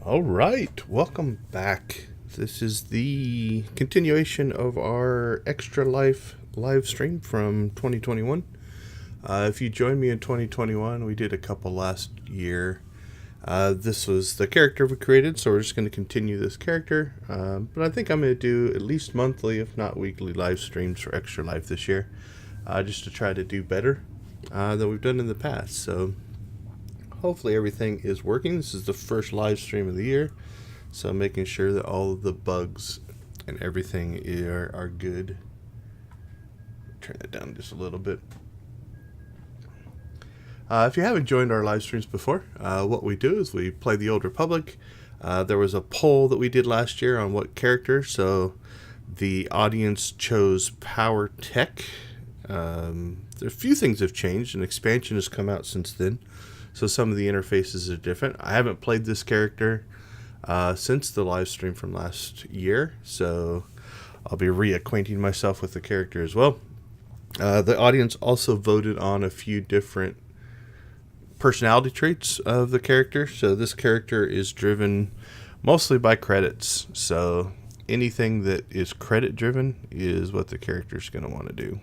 All right, welcome back. This is the continuation of our Extra Life live stream from 2021. If you joined me in 2021, we did a couple last year. This was the character we created, so we're just going to continue this character. But I think I'm going to do at least monthly, if not weekly, live streams for Extra Life this year, just to try to do better than we've done in the past. So hopefully everything is working. This is the first live stream of the year, so making sure that all of the bugs and everything are good. Turn that down just a little bit. If you haven't joined our live streams before, what we do is we play the Old Republic. There was a poll that we did last year on what character, so the audience chose Power Tech. A few things have changed. An expansion has come out since then, so some of the interfaces are different. I haven't played this character since the live stream from last year, so I'll be reacquainting myself with the character as well. The audience also voted on a few different personality traits of the character. So this character is driven mostly by credits. So anything that is credit driven is what the character is going to want to do.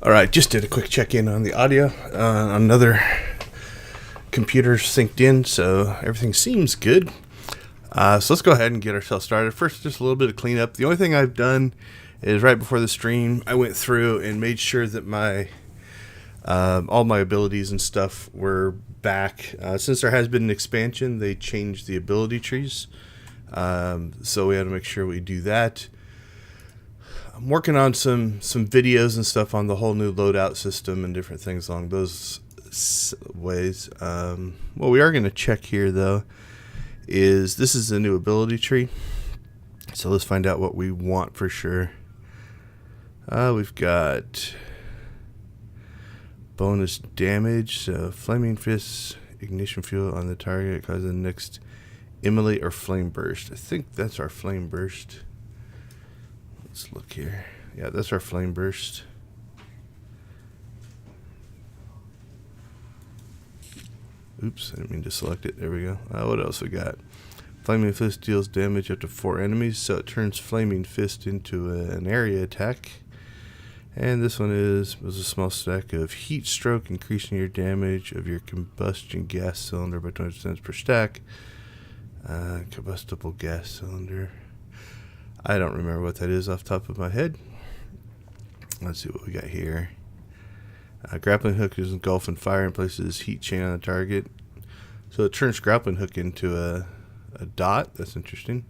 All right, just did a quick check-in on the audio. Another computer synced in, so everything seems good. So let's go ahead and get ourselves started. First, just a little bit of cleanup. The only thing I've done is right before the stream, I went through and made sure that my all my abilities and stuff were back. Since there has been an expansion, they changed the ability trees. So we had to make sure we do that. I'm working on some videos and stuff on the whole new loadout system and different things along those ways. What we are going to check here, though, is this is a new ability tree. So let's find out what we want for sure. We've got bonus damage, so flaming fists, ignition fuel on the target causes the next immolate or flame burst. I think that's our flame burst. Let's look here. Yeah, that's our flame burst. Oops, I didn't mean to select it. There we go. What else we got? Flaming Fist deals damage up to 4 enemies, so it turns Flaming Fist into an area attack. And this one was a small stack of Heat Stroke, increasing your damage of your combustion gas cylinder by 20% per stack. Combustible gas cylinder. I don't remember what that is off the top of my head. Let's see what we got here. Grappling hook is engulfed in fire and places heat chain on the target. So it turns grappling hook into a dot. That's interesting.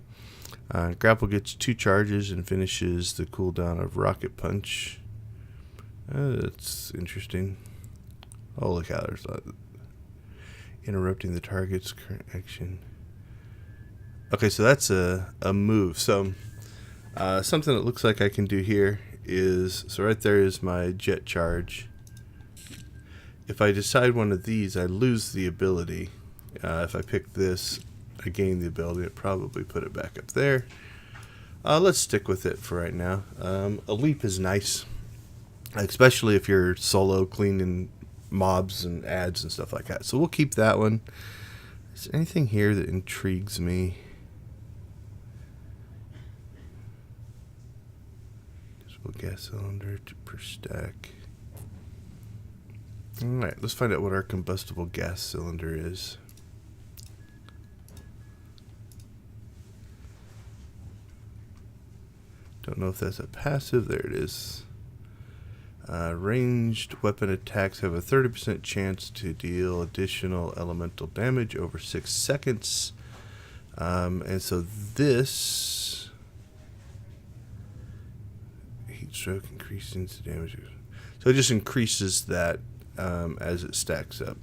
Grapple gets 2 charges and finishes the cooldown of rocket punch. That's interesting. Oh, look how there's interrupting the target's current action. Okay, so that's a move. So something that looks like I can do here is, so right there is my jet charge. If I decide one of these, I lose the ability. If I pick this, I gain the ability. It probably put it back up there. Let's stick with it for right now. A leap is nice, especially if you're solo cleaning mobs and ads and stuff like that. So we'll keep that one. Is there anything here that intrigues me? Gas cylinder per stack. Alright, let's find out what our combustible gas cylinder is. Don't know if that's a passive. There it is. Ranged weapon attacks have a 30% chance to deal additional elemental damage over 6 seconds. And so this heat stroke increases the damage. So it just increases that as it stacks up.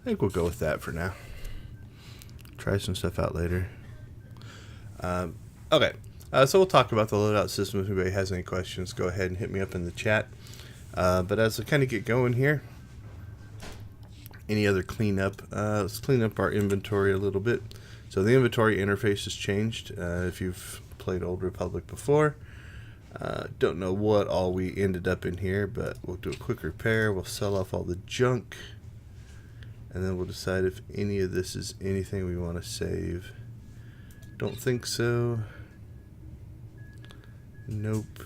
I think we'll go with that for now. Try some stuff out later. Okay, so we'll talk about the loadout system. If anybody has any questions, go ahead and hit me up in the chat. But as we kind of get going here, any other cleanup? Let's clean up our inventory a little bit. So the inventory interface has changed. If you've played Old Republic before, don't know what all we ended up in here, but we'll do a quick repair. We'll sell off all the junk. And then we'll decide if any of this is anything we want to save. Don't think so. Nope.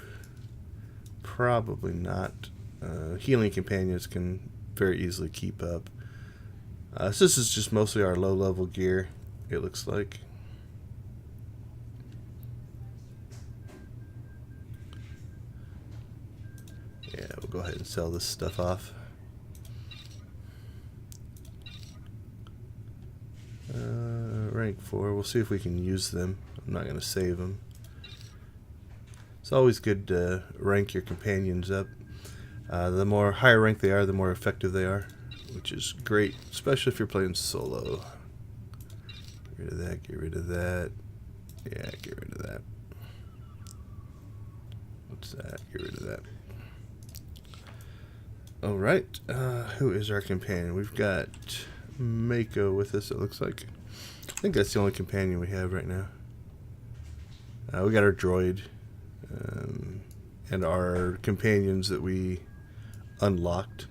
Probably not. Healing companions can very easily keep up. So this is just mostly our low-level gear, it looks like. Yeah, we'll go ahead and sell this stuff off. Rank 4. We'll see if we can use them. I'm not going to save them. It's always good to rank your companions up. The more higher rank they are, the more effective they are, which is great, especially if you're playing solo. Get rid of that. Get rid of that. Yeah, get rid of that. What's that? Get rid of that. All right. Who is our companion? We've got Mako with us, it looks like. I think that's the only companion we have right now. We got our droid and our companions that we unlocked.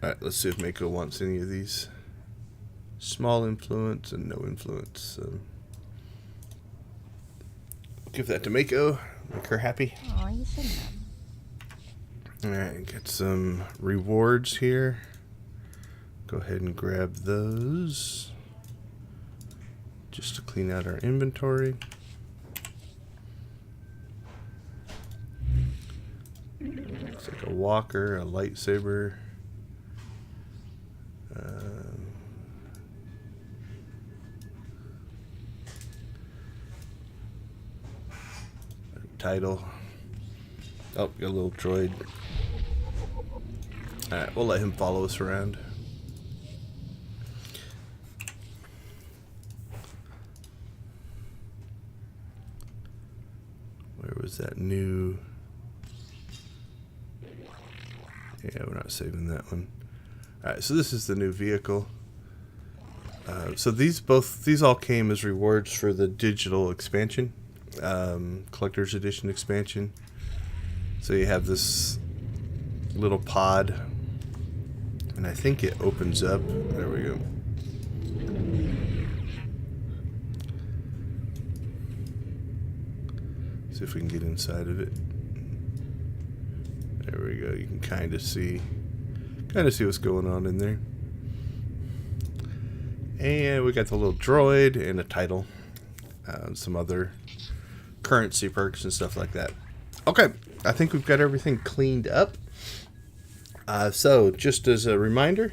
Alright, let's see if Mako wants any of these. Small influence and no influence. So give that to Mako. Make her happy. Oh, you shouldn't have. Alright, get some rewards here. Go ahead and grab those just to clean out our inventory. Looks like a walker, a lightsaber. Title. Oh, got a little droid. Alright, we'll let him follow us around. Where was that new? Yeah, we're not saving that one. Alright, so this is the new vehicle. So these all came as rewards for the digital expansion, collector's edition expansion. So you have this little pod, and I think it opens up. There we go. See if we can get inside of it. There we go. You can kind of see what's going on in there. And we got the little droid and a title, some other currency perks and stuff like that. Okay, I think we've got everything cleaned up. So just as a reminder,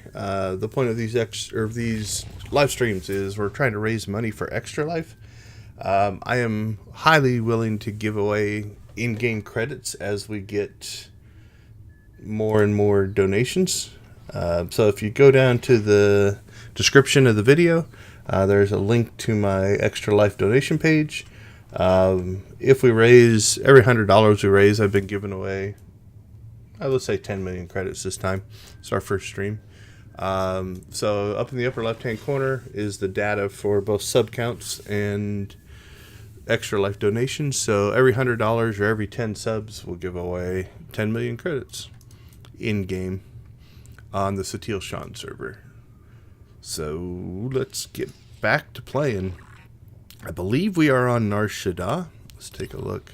the point of these live streams is we're trying to raise money for Extra Life. I am highly willing to give away in-game credits as we get more and more donations. So if you go down to the description of the video, there's a link to my Extra Life donation page. If we raise every $100 we raise, I've been giving away, I would say 10 million credits this time. It's our first stream. So up in the upper left hand corner is the data for both sub counts and Extra Life donations. So every $100 or every 10 subs will give away 10 million credits in game on the Sutil Sean server. So let's get back to playing. I believe we are on Nar Shaddaa. Let's take a look.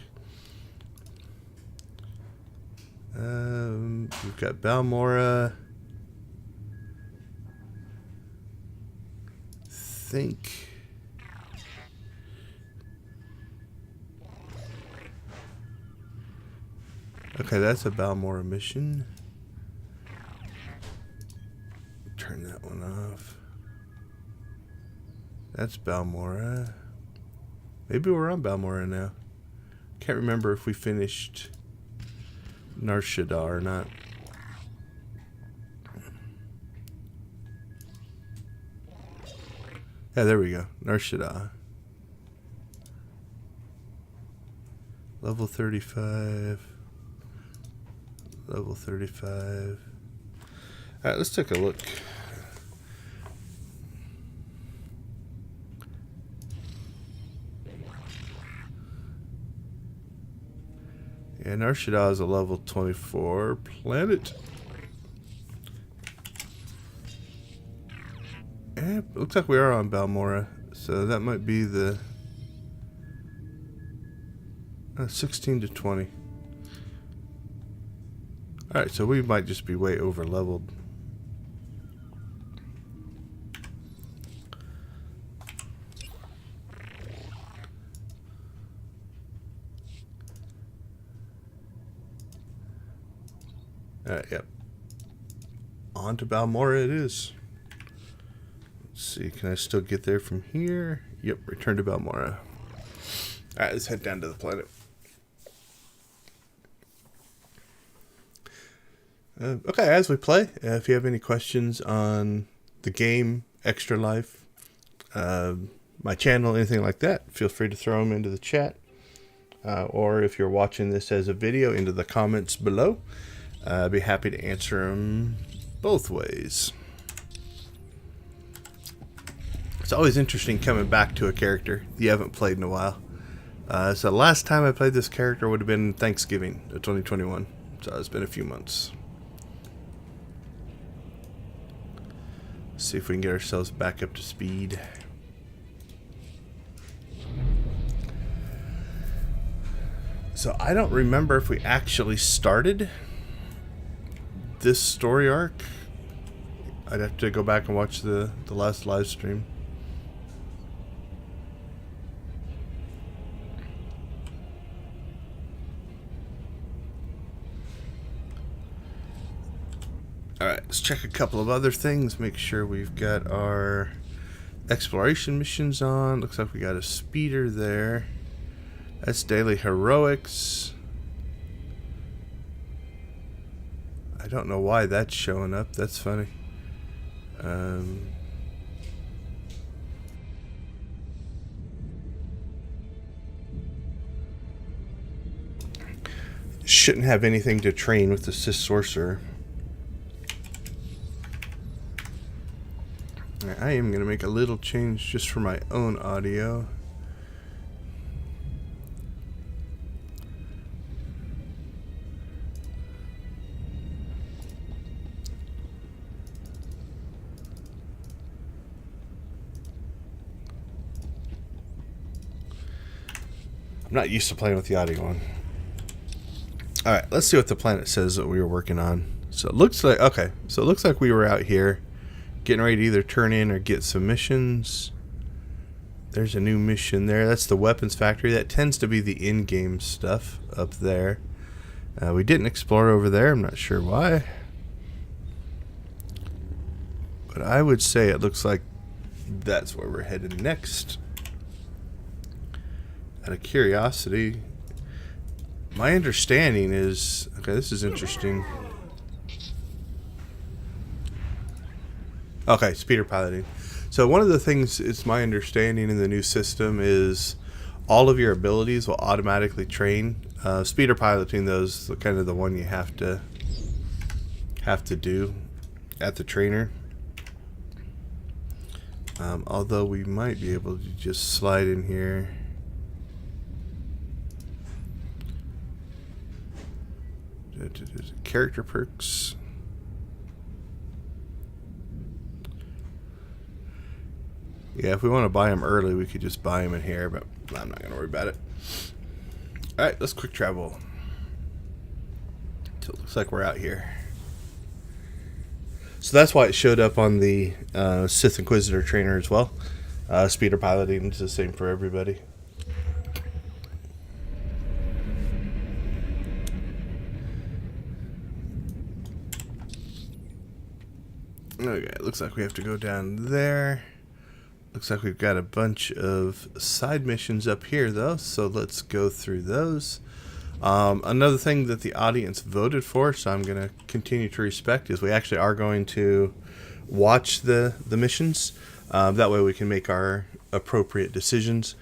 We've got Balmorra. think... Okay, that's a Balmorra mission. Turn that one off. That's Balmorra. Maybe we're on Balmorra now. Can't remember if we finished Shaddaa or not. Yeah, there we go. Shaddaa. Level 35. Level 35. Alright, let's take a look. Yeah, Shaddaa is a level 24 planet. Yeah, looks like we are on Balmorra, so that might be the 16 to 20. Alright, so we might just be way over leveled. Yep. On to Balmorra it is. Let's see, can I still get there from here? Yep, return to Balmorra. Alright, let's head down to the planet. Okay, as we play, if you have any questions on the game, Extra Life, my channel, anything like that, feel free to throw them into the chat. Or if you're watching this as a video, into the comments below. I'd be happy to answer them both ways. It's always interesting coming back to a character you haven't played in a while. So the last time I played this character would have been Thanksgiving of 2021. So it's been a few months. Let's see if we can get ourselves back up to speed. So I don't remember if we actually started this story arc. I'd have to go back and watch the last live stream. Alright, let's check a couple of other things. Make sure we've got our exploration missions on. Looks like we got a speeder there. That's daily heroics. I don't know why that's showing up. That's funny. Shouldn't have anything to train with the Sith Sorcerer. I am going to make a little change just for my own audio. I'm not used to playing with the audio on. Alright, let's see what the planet says that we were working on. So it looks like, okay, so it looks like we were out here getting ready to either turn in or get some missions. There's a new mission there. That's the weapons factory. That tends to be the in-game stuff up there. We didn't explore over there. I'm not sure why. But I would say it looks like that's where we're headed next. Out of curiosity, my understanding is... Okay, this is interesting. Okay, speeder piloting. So one of the things, it's my understanding in the new system, is all of your abilities will automatically train. Speeder piloting, those kind of the one you have to do at the trainer. Although we might be able to just slide in here. Character perks. Yeah, if we want to buy them early, we could just buy them in here, but I'm not going to worry about it. Alright, let's quick travel. So it looks like we're out here. So that's why it showed up on the Sith Inquisitor trainer as well. Speeder piloting is the same for everybody. Okay, looks like we have to go down there. Looks like we've got a bunch of side missions up here, though, so let's go through those. Another thing that the audience voted for, so I'm going to continue to respect, is we actually are going to watch the missions. That way we can make our appropriate decisions.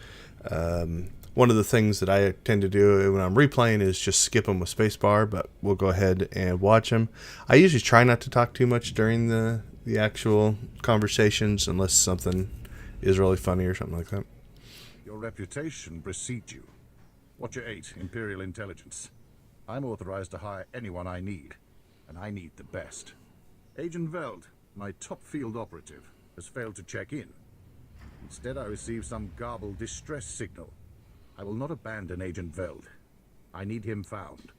One of the things that I tend to do when I'm replaying is just skip them with spacebar, but we'll go ahead and watch them. I usually try not to talk too much during the actual conversations unless something is really funny or something like that. Your reputation precedes you. Watcher 8, Imperial Intelligence. I'm authorized to hire anyone I need, and I need the best. Agent Veld, my top field operative, has failed to check in. Instead, I received some garbled distress signal. I will not abandon Agent Veld. I need him found.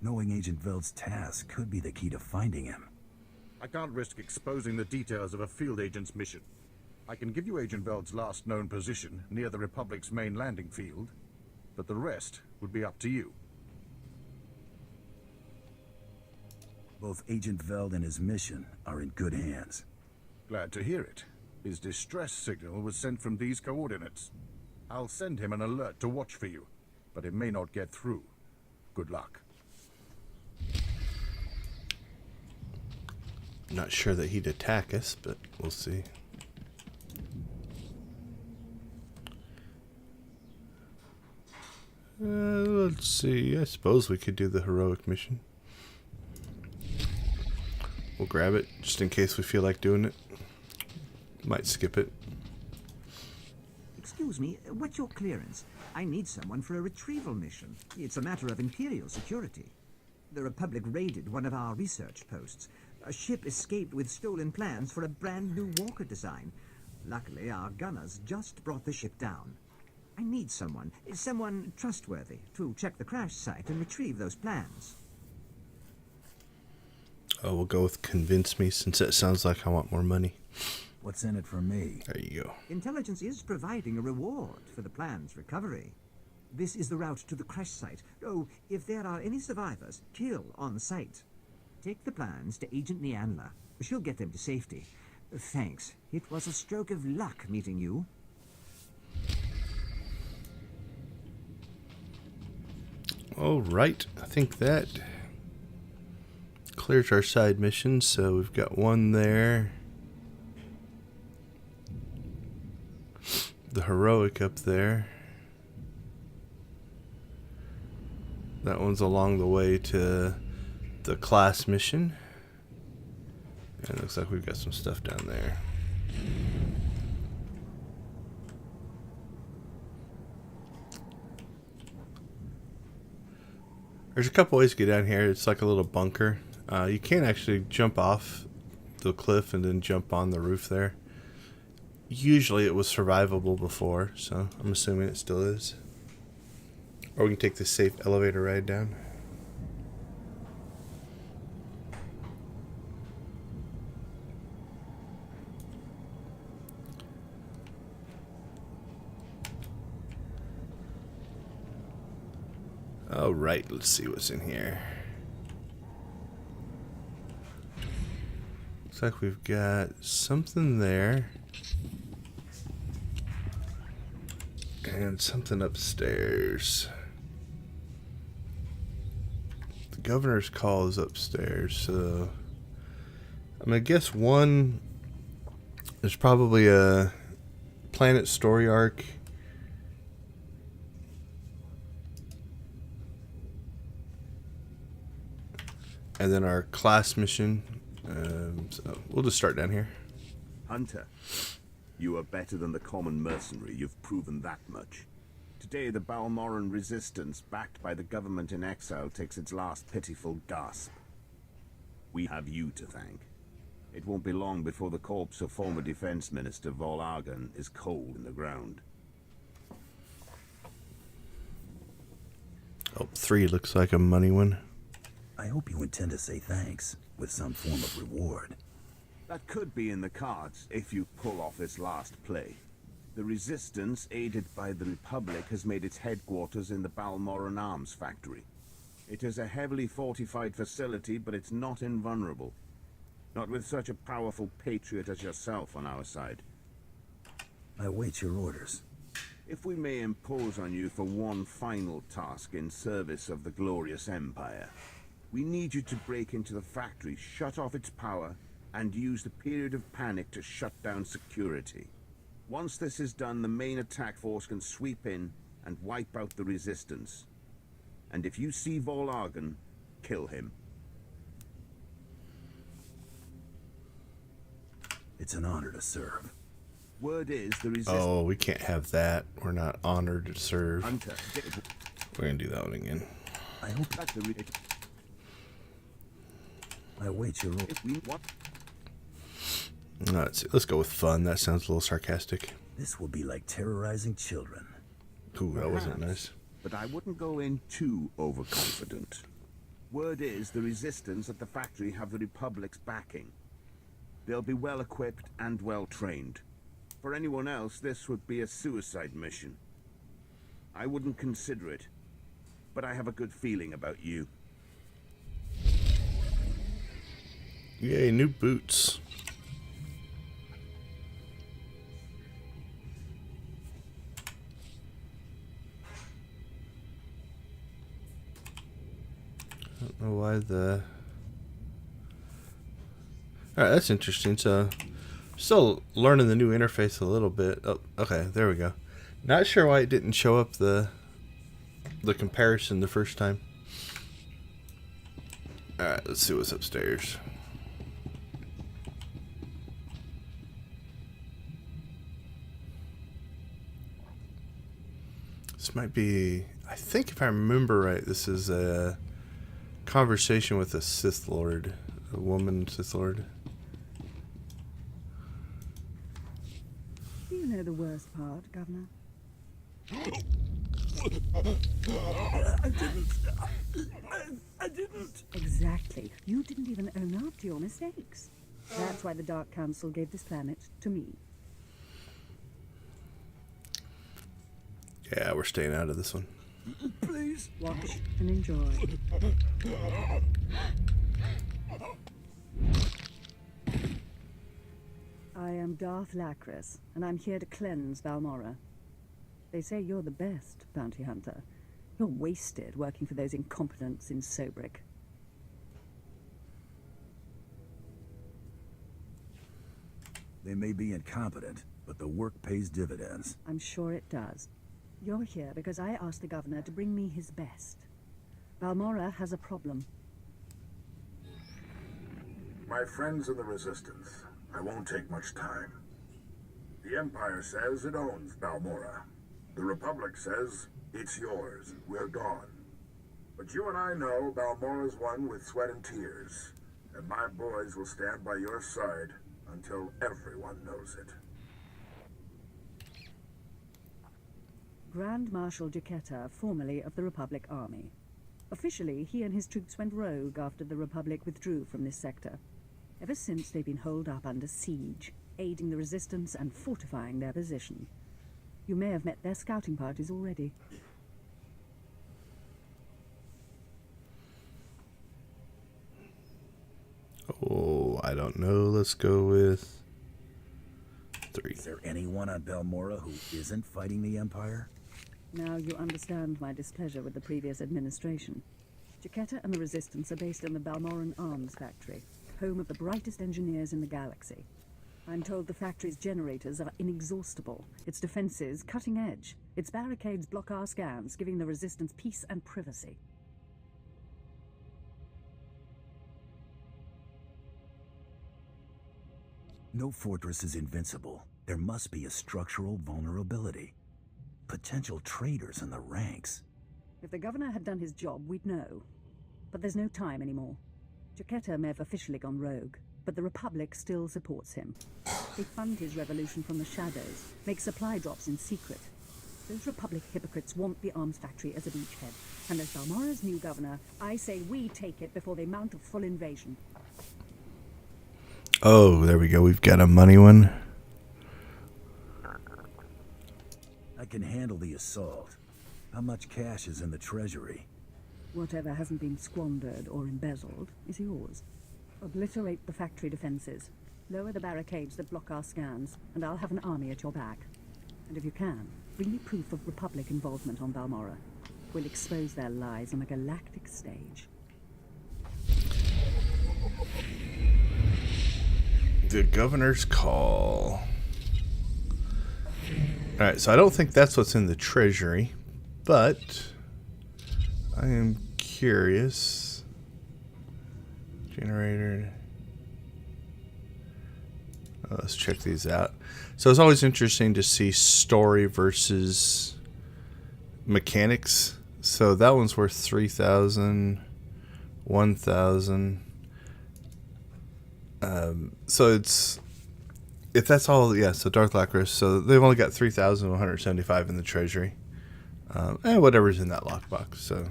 Knowing Agent Veld's task could be the key to finding him. I can't risk exposing the details of a field agent's mission. I can give you Agent Veld's last known position near the Republic's main landing field, but the rest would be up to you. Both Agent Veld and his mission are in good hands. Glad to hear it. His distress signal was sent from these coordinates. I'll send him an alert to watch for you, but it may not get through. Good luck. Not sure that he'd attack us, but we'll see. Let's see. I suppose we could do the heroic mission. We'll grab it just in case we feel like doing it. Might skip it. Excuse me, what's your clearance? I need someone for a retrieval mission. It's a matter of Imperial security. The Republic raided one of our research posts. A ship escaped with stolen plans for a brand new walker design. Luckily, our gunners just brought the ship down. I need someone trustworthy, to check the crash site and retrieve those plans. Oh, we'll go with convince me, since that sounds like I want more money. What's in it for me? There you go. Intelligence is providing a reward for the plan's recovery. This is the route to the crash site. Oh, if there are any survivors, kill on site. Take the plans to Agent Nianla. She'll get them to safety. Thanks. It was a stroke of luck meeting you. All right. I think that clears our side missions. So we've got one there. The heroic up there. That one's along the way to the class mission. And it looks like we've got some stuff down there. There's a couple ways to get down here. It's like a little bunker. You can't actually jump off the cliff and then jump on the roof there. Usually it was survivable before, so I'm assuming it still is. Or we can take the safe elevator ride down. All right, let's see what's in here. Looks like we've got something there. And something upstairs. The governor's call is upstairs, so I'm gonna guess one. There's probably a planet story arc. And then our class mission. So we'll just start down here. Hunter, you are better than the common mercenary. You've proven that much. Today, the Balmorran resistance, backed by the government in exile, takes its last pitiful gasp. We have you to thank. It won't be long before the corpse of former Defense Minister Vol Argon is cold in the ground. Oh, 3 looks like a money one. I hope you intend to say thanks with some form of reward. That could be in the cards if you pull off this last play. The Resistance, aided by the Republic, has made its headquarters in the Balmorra arms factory. It is a heavily fortified facility, but it's not invulnerable. Not with such a powerful patriot as yourself on our side. I await your orders. If we may impose on you for one final task in service of the glorious Empire, we need you to break into the factory, shut off its power, and use the period of panic to shut down security. Once this is done, the main attack force can sweep in and wipe out the Resistance. And if you see Vol'argon, kill him. It's an honor to serve. Word is the Resistance... Oh, we can't have that. We're not honored to serve. We're going to do that one again. I hope That's the... I await your orders. If we want... Let's go with fun. That sounds a little sarcastic. This will be like terrorizing children. Ooh, that wasn't nice. But I wouldn't go in too overconfident. Word is the Resistance at the factory have the Republic's backing. They'll be well equipped and well trained. For anyone else, this would be a suicide mission. I wouldn't consider it, but I have a good feeling about you. Yay, new boots. I don't know why the... Alright, that's interesting. So, still learning the new interface a little bit. Oh, okay, there we go. Not sure why it didn't show up the comparison the first time. Alright, let's see what's upstairs. This might be... I think if I remember right, this is a conversation with a Sith Lord. A woman Sith Lord. Do you know the worst part, Governor? I didn't. Exactly. You didn't even own up to your mistakes. That's why the Dark Council gave this planet to me. Yeah, we're staying out of this one. Please. Watch and enjoy. I am Darth Lacris, and I'm here to cleanse Balmorra. They say you're the best bounty hunter. You're wasted working for those incompetents in Sobrik. They may be incompetent, but the work pays dividends. I'm sure it does. You're here because I asked the governor to bring me his best. Balmorra has a problem. My friends in the Resistance, I won't take much time. The Empire says it owns Balmorra. The Republic says it's yours. We're gone. But you and I know Balmorra's won with sweat and tears, and my boys will stand by your side until everyone knows it. Grand Marshal Jaquetta, formerly of the Republic Army. Officially, he and his troops went rogue after the Republic withdrew from this sector. Ever since, they've been holed up under siege, aiding the Resistance and fortifying their position. You may have met their scouting parties already. Oh, I don't know. Let's go with 3. Is there anyone on Balmorra who isn't fighting the Empire? Now you understand my displeasure with the previous administration. Jaquetta and the Resistance are based in the Balmorran Arms Factory, home of the brightest engineers in the galaxy. I'm told the factory's generators are inexhaustible, its defenses cutting edge, its barricades block our scans, giving the Resistance peace and privacy. No fortress is invincible. There must be a structural vulnerability. Potential traitors in the ranks. If the governor had done his job, we'd know. But there's no time anymore. Jaquetta may have officially gone rogue, but the Republic still supports him. They fund his revolution from the shadows, make supply drops in secret. Those Republic hypocrites want the arms factory as a beachhead. And as Balmorra's new governor, I say we take it before they mount a full invasion. Oh, there we go. We've got a money one. I can handle the assault. How much cash is in the treasury? Whatever hasn't been squandered or embezzled is yours. Obliterate the factory defenses. Lower the barricades that block our scans, and I'll have an army at your back. And if you can, bring me proof of Republic involvement on Balmorra. We'll expose their lies on a galactic stage. The governor's call. Alright, so I don't think that's what's in the treasury, but I am curious. Generator. Let's check these out. So it's always interesting to see story versus mechanics. So that one's worth 3,000, 1,000. So it's, if that's all, yeah, so Darth Lacris, so they've only got 3,175 in the treasury. And whatever's in that lockbox. So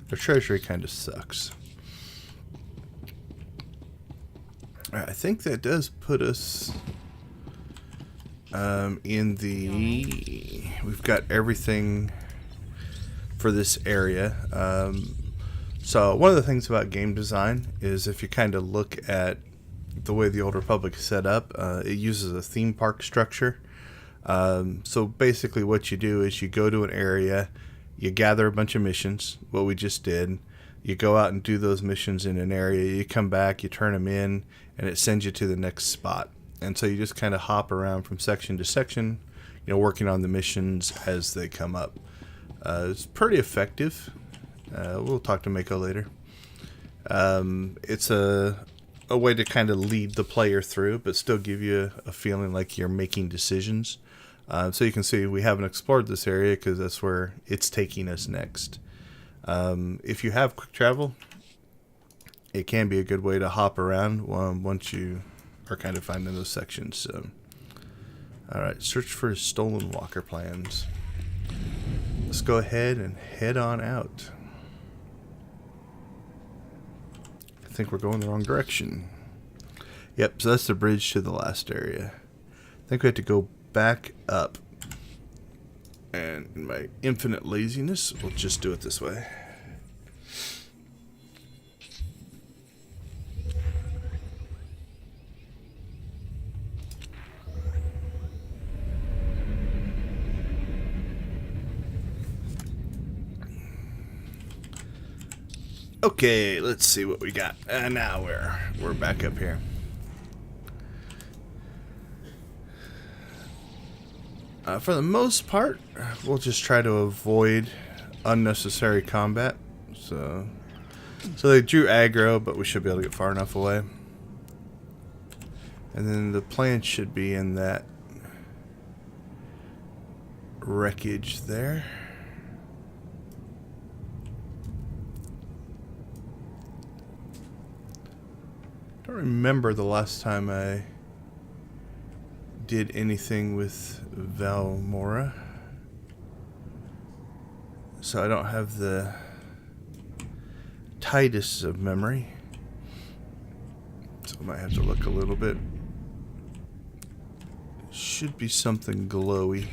their treasury kind of sucks. All right, I think that does put us in the, we've got everything for this area. So one of the things about game design is if you kind of look at the way the Old Republic is set up, it uses a theme park structure. So basically what you do is you go to an area, you gather a bunch of missions, what we just did. You go out and do those missions in an area, you come back, you turn them in, and it sends you to the next spot. And so you just kind of hop around from section to section, you know, working on the missions as they come up. It's pretty effective. We'll talk to Mako later. It's a way to kind of lead the player through, but still give you a feeling like you're making decisions. So you can see we haven't explored this area because that's where it's taking us next. If you have quick travel, it can be a good way to hop around once you are kind of finding those sections. So, all right, search for stolen walker plans. Let's go ahead and head on out. I think we're going the wrong direction. Yep, so that's the bridge to the last area. I think we have to go back up. And in my infinite laziness, we'll just do it this way. Okay, let's see what we got. Now we're back up here. For the most part, we'll just try to avoid unnecessary combat. So they drew aggro, but we should be able to get far enough away. And then the plan should be in that wreckage there. I don't remember the last time I did anything with Balmorra, so I don't have the tightest of memory, so I might have to look a little bit. Should be something glowy.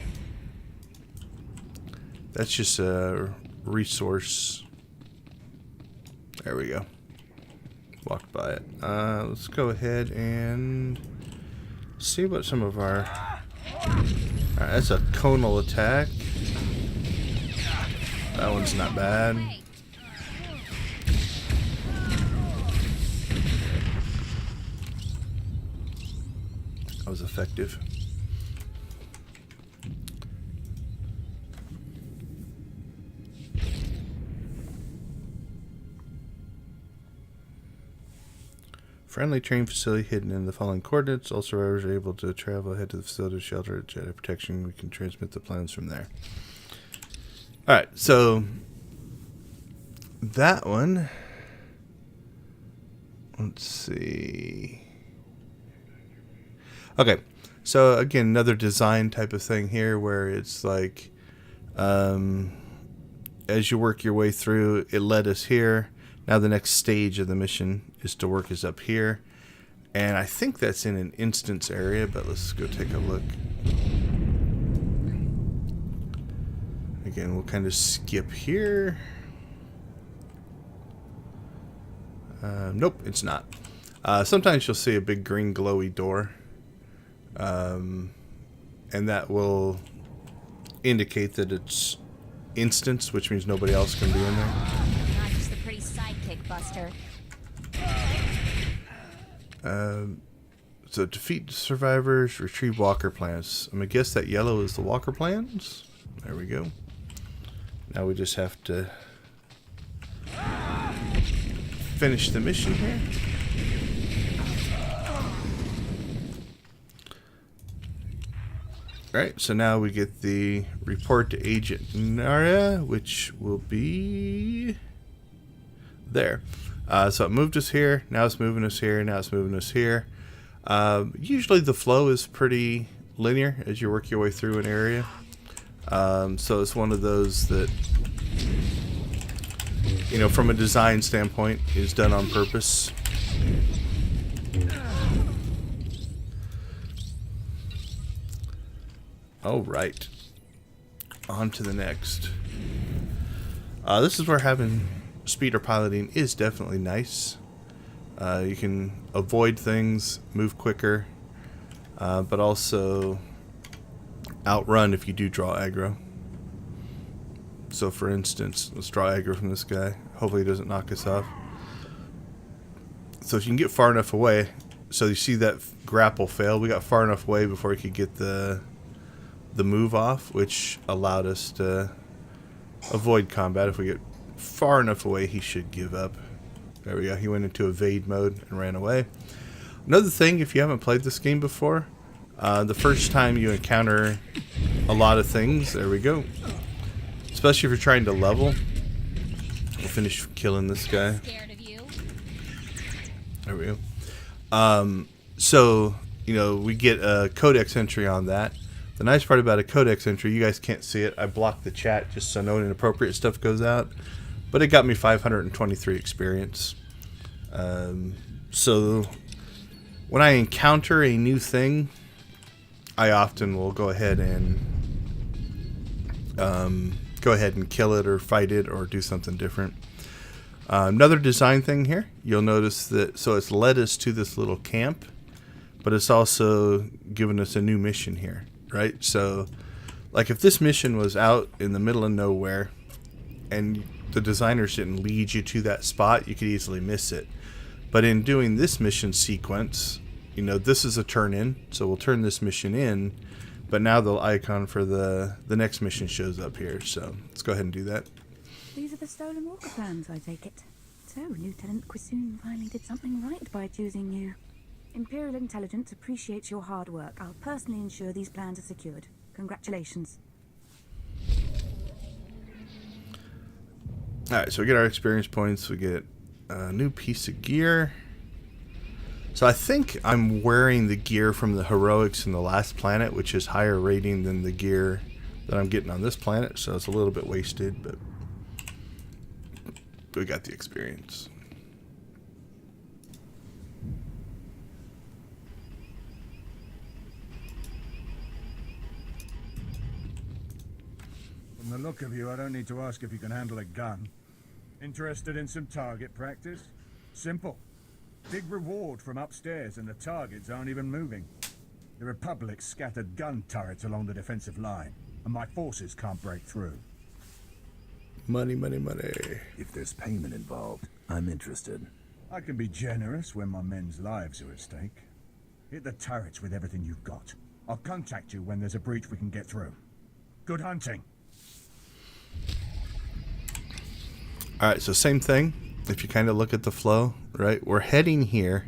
That's just a resource. There we go. Walked by it. Let's go ahead and see what some of our... Alright, that's a conal attack. That one's not bad. That was effective. Friendly train facility hidden in the following coordinates. All survivors are able to travel ahead to the facility to shelter at Jedi protection. We can transmit the plans from there. Alright, so that one, let's see. Okay, so again, another design type of thing here where it's like, as you work your way through, it led us here. Now the next stage of the mission is to work us up here. And I think that's in an instance area, but let's go take a look. Again, we'll kind of skip here. Nope, it's not. Sometimes you'll see a big green glowy door. And that will indicate that it's instance, which means nobody else can be in there. Not just the pretty sidekick, Buster. So defeat survivors, retrieve walker plants. I'm gonna guess that yellow is the walker plants. There we go. Now we just have to finish the mission here. Alright, so now we get the report to Agent Nara, which will be there. So it moved us here, now it's moving us here, now it's moving us here. Usually the flow is pretty linear as you work your way through an area. So it's one of those that, you know, from a design standpoint, is done on purpose. All right, on to the next. This is where having speeder piloting is definitely nice. You can avoid things, move quicker, but also outrun if you do draw aggro. So for instance, let's draw aggro from this guy. Hopefully he doesn't knock us off. So if you can get far enough away, so you see that grapple fail, we got far enough away before we could get the move off, which allowed us to avoid combat. If we get far enough away, he should give up. There we go. He went into evade mode and ran away. Another thing, if you haven't played this game before, the first time you encounter a lot of things, there we go. Especially if you're trying to level. We'll finish killing this guy. Scared of you? There we go. So, you know, we get a codex entry on that. The nice part about a codex entry, you guys can't see it. I blocked the chat just so no inappropriate stuff goes out. But it got me 523 experience. So when I encounter a new thing, I often will go ahead and kill it or fight it or do something different. Another design thing here, you'll notice that, so it's led us to this little camp, but it's also given us a new mission here. Right, so like if this mission was out in the middle of nowhere and the designers didn't lead you to that spot, you could easily miss it. But in doing this mission sequence, you know, this is a turn in, so we'll turn this mission in, but now the icon for the next mission shows up here, so let's go ahead and do that. These are the stolen walker plans, I take it. So, Lieutenant Quisoon finally did something right by choosing you. Imperial Intelligence appreciates your hard work. I'll personally ensure these plans are secured. Congratulations. Alright, so we get our experience points. We get a new piece of gear. So I think I'm wearing the gear from the heroics in the last planet, which is higher rating than the gear that I'm getting on this planet. So it's a little bit wasted, but we got the experience. From the look of you, I don't need to ask if you can handle a gun. Interested in some target practice? Simple. Big reward from upstairs and the targets aren't even moving. The Republic scattered gun turrets along the defensive line, and my forces can't break through. Money, money, money. If there's payment involved, I'm interested. I can be generous when my men's lives are at stake. Hit the turrets with everything you've got. I'll contact you when there's a breach we can get through. Good hunting. Alright, so same thing. If you kind of look at the flow, right? We're heading here.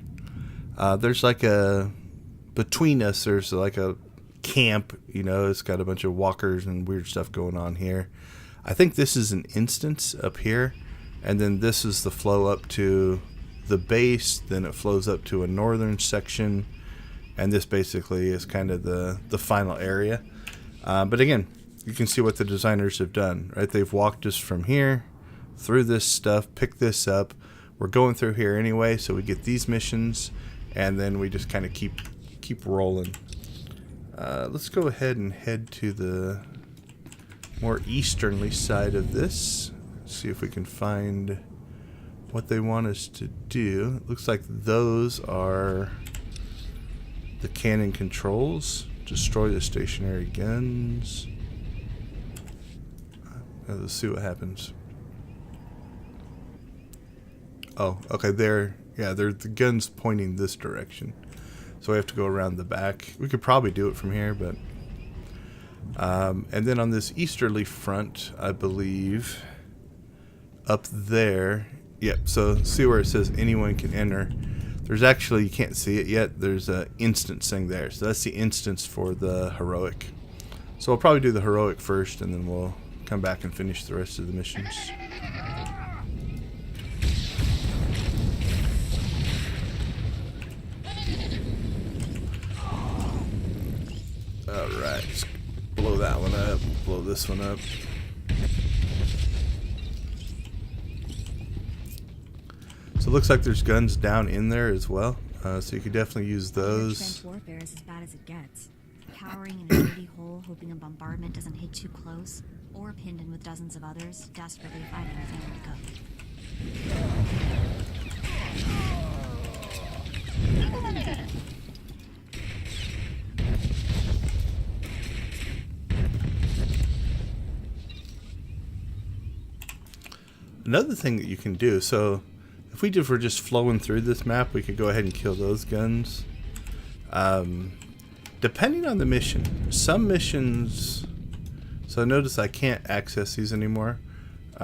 There's like a... Between us, there's like a camp. You know, it's got a bunch of walkers and weird stuff going on here. I think this is an instance up here. And then this is the flow up to the base. Then it flows up to a northern section. And this basically is kind of the final area. But again, you can see what the designers have done, right? They've walked us from here through this stuff, picked this up. We're going through here anyway, so we get these missions, and then we just kind of keep rolling. Let's go ahead and head to the more easternly side of this. See if we can find what they want us to do. It looks like those are the cannon controls. Destroy the stationary guns. Let's see what happens. Oh, okay, they're the guns pointing this direction. So we have to go around the back. We could probably do it from here, but and then on this easterly front, I believe, up there, yep, so see where it says anyone can enter. There's actually, you can't see it yet, there's an instance thing there. So that's the instance for the heroic. So we'll probably do the heroic first, and then we'll come back and finish the rest of the missions. Alright, let's blow that one up, blow this one up. So it looks like there's guns down in there as well, so you could definitely use those. Trench warfare is as bad as it gets. Cowering in a dirty hole, hoping a bombardment doesn't hit too close, or pinned in with dozens of others, desperately finding a family to cook. Another thing that you can do, so if we were just flowing through this map, we could go ahead and kill those guns. Depending on the mission, some missions, so notice I can't access these anymore.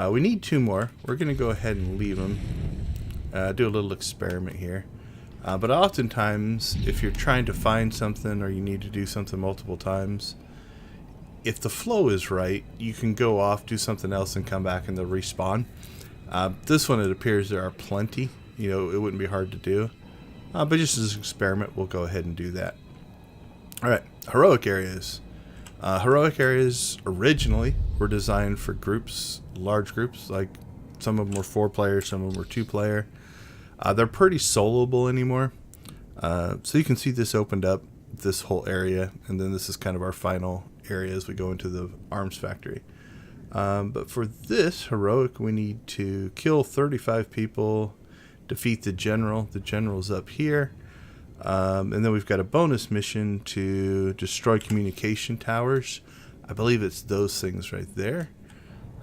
We need 2 more. We're going to go ahead and leave them. Do a little experiment here. But oftentimes, if you're trying to find something or you need to do something multiple times, if the flow is right, you can go off, do something else, and come back and they'll respawn. This one, it appears there are plenty. You know, it wouldn't be hard to do. But just as an experiment, we'll go ahead and do that. Alright, heroic areas. Heroic areas originally were designed for groups, large groups. Like some of them were 4-player, some of them were 2-player. They're pretty soloable anymore. So you can see this opened up this whole area, and then this is kind of our final area as we go into the arms factory. But for this heroic, we need to kill 35 people, defeat the general. The general's up here. And then we've got a bonus mission to destroy communication towers. I believe it's those things right there.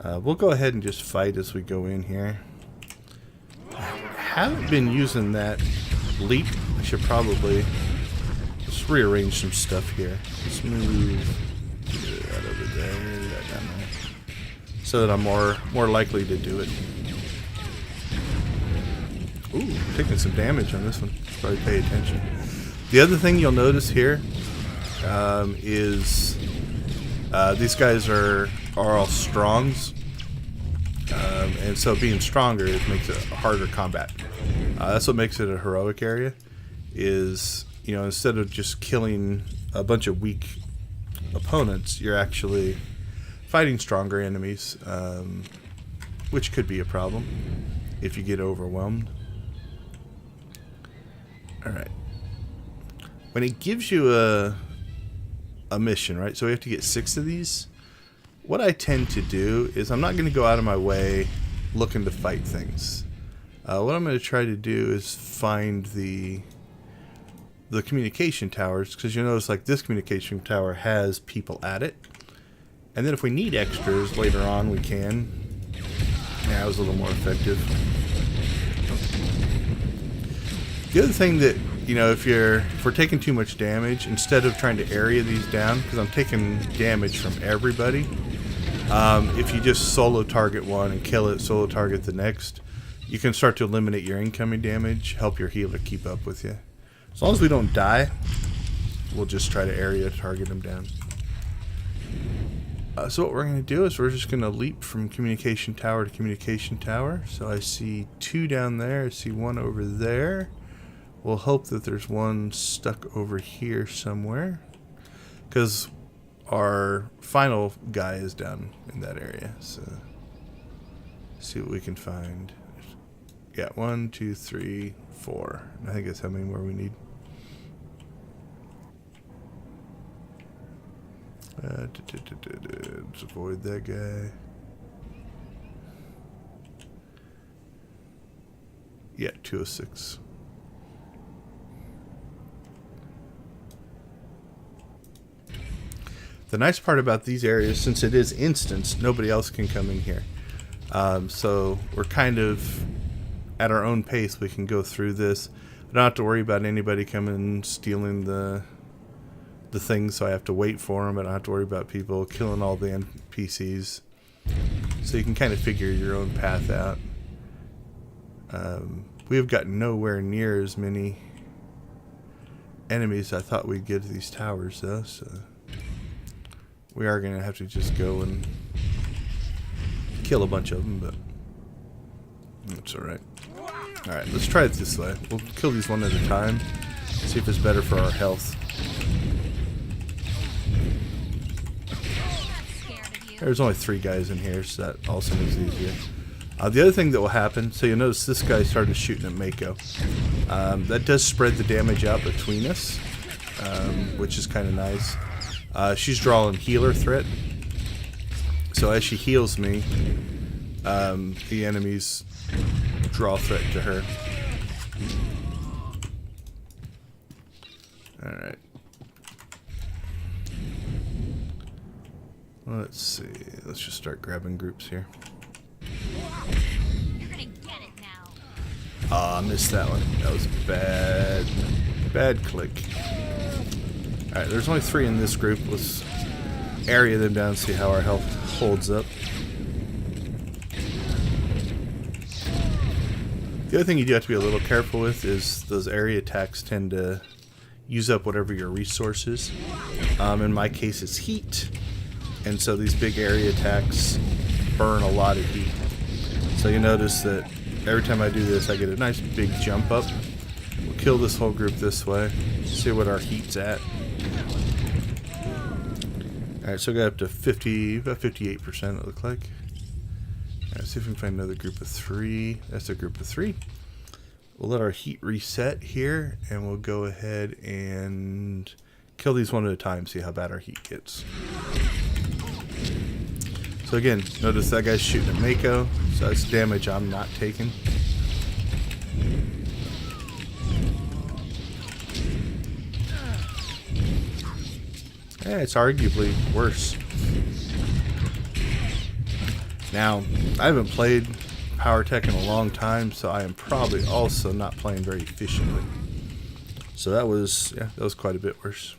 We'll go ahead and just fight as we go in here. I haven't been using that leap. I should probably just rearrange some stuff here. Let's move that over there, that down there, so that I'm more likely to do it. Ooh, taking some damage on this one. Probably pay attention. The other thing you'll notice here is these guys are all strongs, and so being stronger, it makes it a harder combat. That's what makes it a heroic area. Is, you know, instead of just killing a bunch of weak opponents, you're actually fighting stronger enemies, which could be a problem if you get overwhelmed. Alright. When it gives you a mission, right? So we have to get 6 of these. What I tend to do is I'm not going to go out of my way looking to fight things. What I'm going to try to do is find the communication towers, because you notice like this communication tower has people at it. And then if we need extras later on, we can. Yeah, it was a little more effective. The other thing that, you know, if we're taking too much damage, instead of trying to area these down, because I'm taking damage from everybody, if you just solo target one and kill it, solo target the next, you can start to eliminate your incoming damage, help your healer keep up with you. As long as we don't die, we'll just try to area target them down. So what we're going to do is we're just going to leap from communication tower to communication tower. So I see 2 down there, I see 1 over there. We'll hope that there's 1 stuck over here somewhere, because our final guy is down in that area. So see what we can find. Yeah, 1, 2, 3, 4. I think that's how many more we need. Let's avoid that guy. Yeah, 206. The nice part about these areas, since it is instance, nobody else can come in here. So we're kind of at our own pace. We can go through this. I don't have to worry about anybody coming and stealing the things, so I have to wait for them. I don't have to worry about people killing all the NPCs. So you can kind of figure your own path out. We have got nowhere near as many enemies I thought we'd get to these towers, though. So we are going to have to just go and kill a bunch of them, but that's alright. Alright, let's try it this way. We'll kill these one at a time, see if it's better for our health. There's only 3 guys in here, so that also makes it easier. The other thing that will happen, so you'll notice this guy started shooting at Mako. That does spread the damage out between us, which is kind of nice. She's drawing healer threat, so as she heals me, the enemies draw threat to her. Alright. Let's see. Let's just start grabbing groups here. You're gonna get it now. Oh, I missed that one. That was bad. Bad click. Alright, there's only 3 in this group. Let's area them down and see how our health holds up. The other thing you do have to be a little careful with is those area attacks tend to use up whatever your resource is. In my case, it's heat. And so these big area attacks burn a lot of heat. So you notice that every time I do this, I get a nice big jump up. We'll kill this whole group this way. See what our heat's at. Alright, so we got up to 50, about 58% it looked like. Alright, see if we can find another group of 3. That's a group of 3. We'll let our heat reset here, and we'll go ahead and kill these one at a time, see how bad our heat gets. So again, notice that guy's shooting at Mako, so that's damage I'm not taking. Yeah, it's arguably worse. Now, I haven't played Power Tech in a long time, so I am probably also not playing very efficiently. So that was quite a bit worse.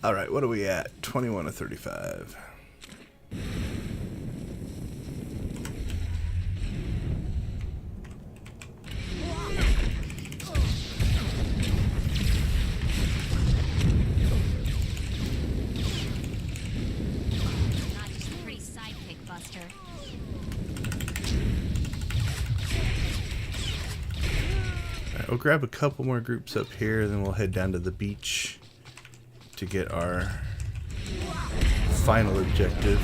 Alright, what are we at? 21 to 35. We'll grab a couple more groups up here, then we'll head down to the beach to get our final objective.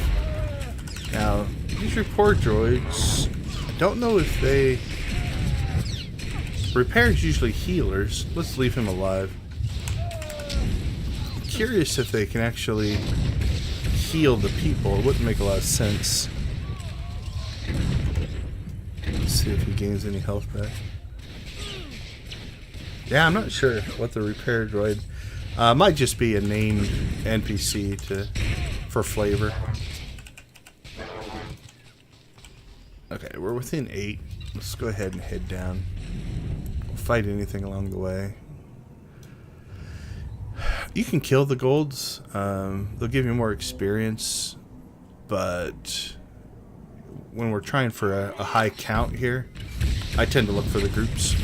Now, these report droids, I don't know if they... Repair's usually healers. Let's leave him alive. I'm curious if they can actually heal the people. It wouldn't make a lot of sense. Let's see if he gains any health back. Yeah, I'm not sure what the repair droid... might just be a named NPC for flavor. Okay, we're within 8. Let's go ahead and head down. We'll fight anything along the way. You can kill the golds. They'll give you more experience, but when we're trying for a high count here, I tend to look for the groups.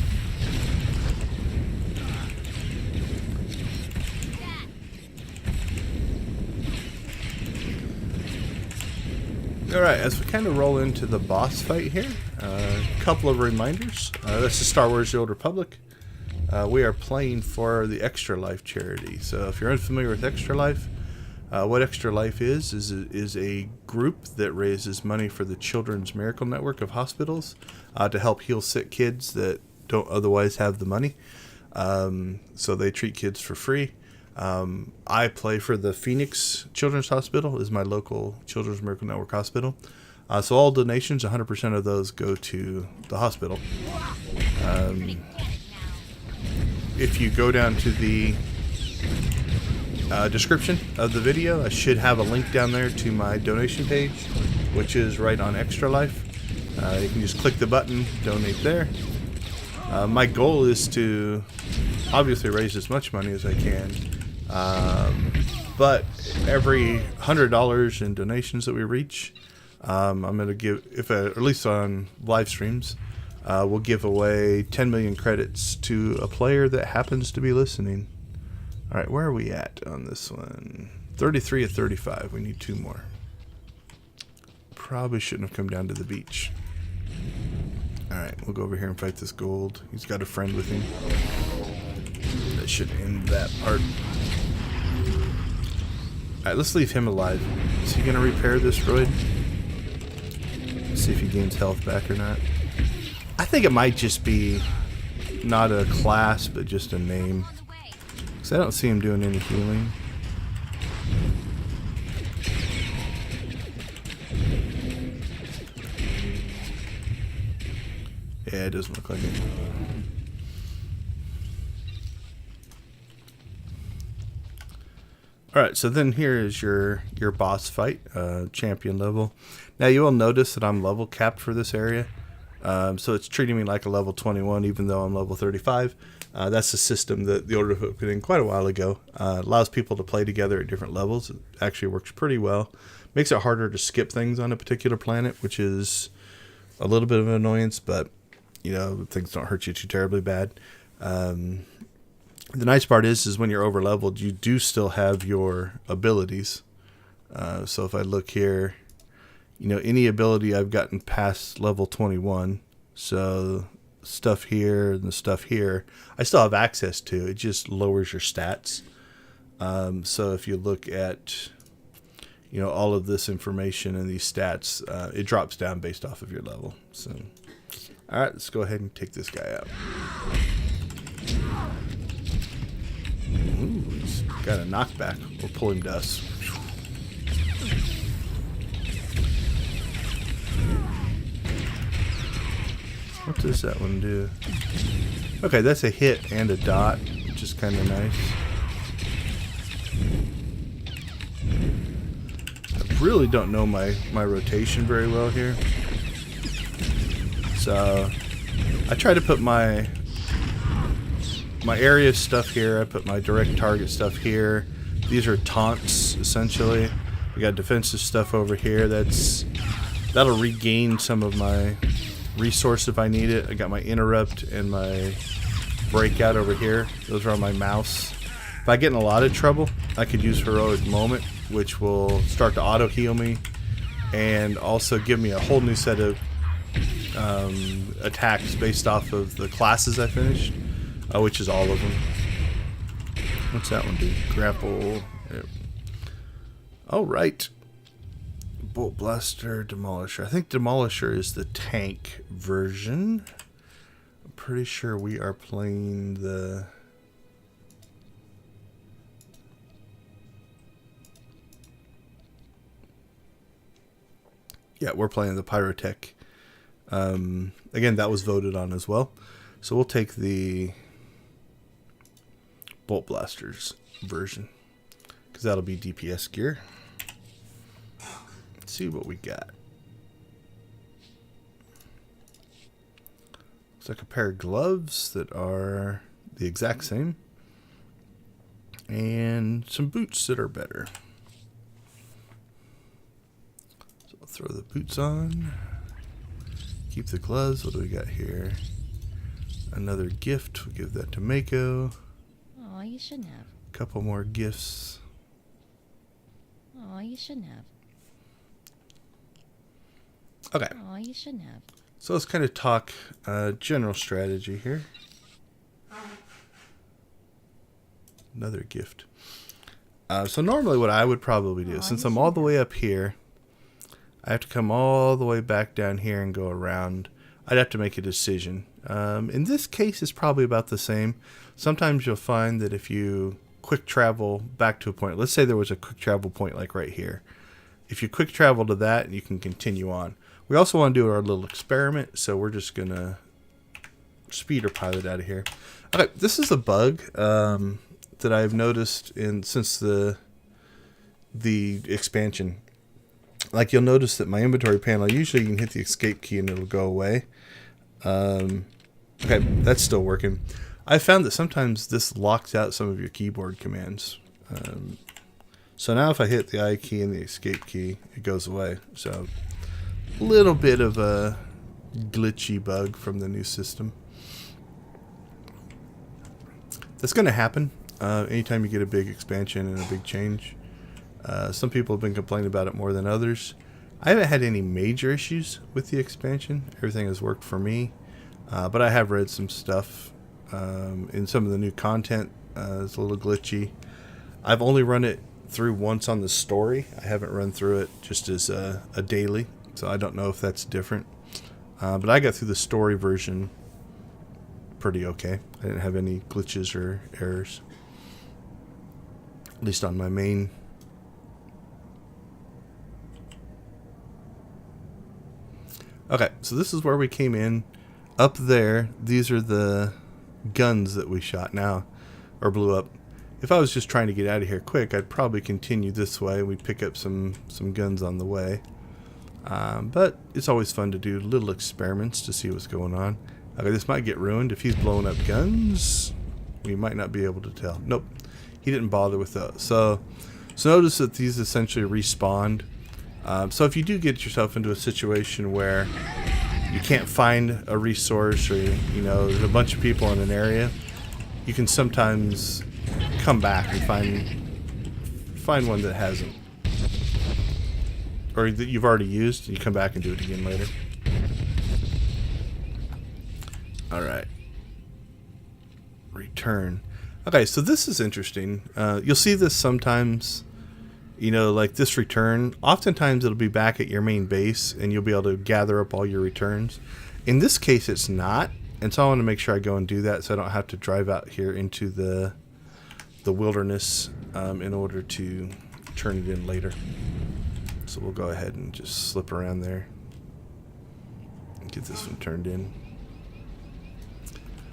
Alright, as we kind of roll into the boss fight here, a couple of reminders. This is Star Wars: The Old Republic. We are playing for the Extra Life charity. So if you're unfamiliar with Extra Life, What Extra Life is a group that raises money for the Children's Miracle Network of hospitals to help heal sick kids that don't otherwise have the money. So they treat kids for free. I play for the Phoenix Children's Hospital, is my local Children's Miracle Network hospital. So all donations, 100% of those go to the hospital. If you go down to the description of the video, I should have a link down there to my donation page, which is right on Extra Life. You can just click the button, donate there. My goal is to obviously raise as much money as I can, but every $100 in donations that we reach, I'm going to give, at least on live streams, we'll give away 10 million credits to a player that happens to be listening. All right, where are we at on this one? 33 of 35. We need 2 more. Probably shouldn't have come down to the beach. All right, we'll go over here and fight this gold. He's got a friend with him. That should end that part. All right, let's leave him alive. Is he going to repair this droid? Let's see if he gains health back or not. I think it might just be not a class, but just a name. Because I don't see him doing any healing. Yeah, it doesn't look like it. Alright, so then here is your boss fight, champion level. Now you will notice that I'm level capped for this area. So it's treating me like a level 21 even though I'm level 35. That's a system that the Order put in quite a while ago. Allows people to play together at different levels. It actually works pretty well. Makes it harder to skip things on a particular planet, which is a little bit of an annoyance, but you know, things don't hurt you too terribly bad. The nice part is when you're over leveled, you do still have your abilities. So if I look here, you know, any ability I've gotten past level 21, so stuff here and the stuff here, I still have access to. It just lowers your stats. So if you look at, you know, all of this information and these stats, it drops down based off of your level. So, all right, let's go ahead and take this guy out. Ooh, he's got a knockback. We'll pull him to us. What does that one do? Okay, that's a hit and a dot, which is kind of nice. I really don't know my rotation very well here. So I try to put my area stuff here. I put my direct target stuff here. These are taunts, essentially. We got defensive stuff over here. That'll regain some of my resource if I need it. I got my interrupt and my breakout over here. Those are on my mouse. If I get in a lot of trouble, I could use Heroic Moment, which will start to auto heal me and also give me a whole new set of attacks based off of the classes I finished, which is all of them. What's that one do? Grapple. Yep. All right. Bolt Blaster, Demolisher. I think Demolisher is the tank version. I'm pretty sure we are playing the... Yeah, we're playing the Pyrotech. Again, that was voted on as well. So we'll take the Bolt Blasters version, because that'll be DPS gear. Let's see what we got. Looks like a pair of gloves that are the exact same, and some boots that are better. So I'll throw the boots on. Keep the gloves. What do we got here? Another gift. We'll give that to Mako. Oh, you shouldn't have. Couple more gifts. Oh, you shouldn't have. Okay. Oh, you shouldn't have. So let's kind of talk general strategy here. Another gift. So normally what I would probably do, since I'm all the way up here, I have to come all the way back down here and go around. I'd have to make a decision. In this case, it's probably about the same. Sometimes you'll find that if you quick travel back to a point, let's say there was a quick travel point like right here. If you quick travel to that, you can continue on. We also want to do our little experiment, so we're just going to speeder pilot out of here. Okay, this is a bug that I've noticed since the expansion. Like, you'll notice that my inventory panel, usually you can hit the escape key and it'll go away. Okay, that's still working. I found that sometimes this locks out some of your keyboard commands. So now if I hit the I key and the escape key, it goes away. So a little bit of a glitchy bug from the new system. That's going to happen anytime you get a big expansion and a big change. Some people have been complaining about it more than others. I haven't had any major issues with the expansion. Everything has worked for me. But I have read some stuff in some of the new content. It's a little glitchy. I've only run it through once on the story. I haven't run through it just as a daily, so I don't know if that's different. But I got through the story version pretty okay. I didn't have any glitches or errors, at least on my main. Okay, so this is where we came in. Up there, these are the guns that we shot now, or blew up. If I was just trying to get out of here quick, I'd probably continue this way. We'd pick up some guns on the way. But it's always fun to do little experiments to see what's going on. Okay, this might get ruined. If he's blowing up guns, we might not be able to tell. Nope, he didn't bother with those. So notice that these essentially respawned. So if you do get yourself into a situation where you can't find a resource, or there's a bunch of people in an area, you can sometimes come back and find one that hasn't, or that you've already used, and you come back and do it again later. All right. Return. Okay, so this is interesting. You'll see this sometimes. Like this return, oftentimes it'll be back at your main base and you'll be able to gather up all your returns. In this case, it's not. And so I want to make sure I go and do that so I don't have to drive out here into the wilderness in order to turn it in later. So we'll go ahead and just slip around there and get this one turned in.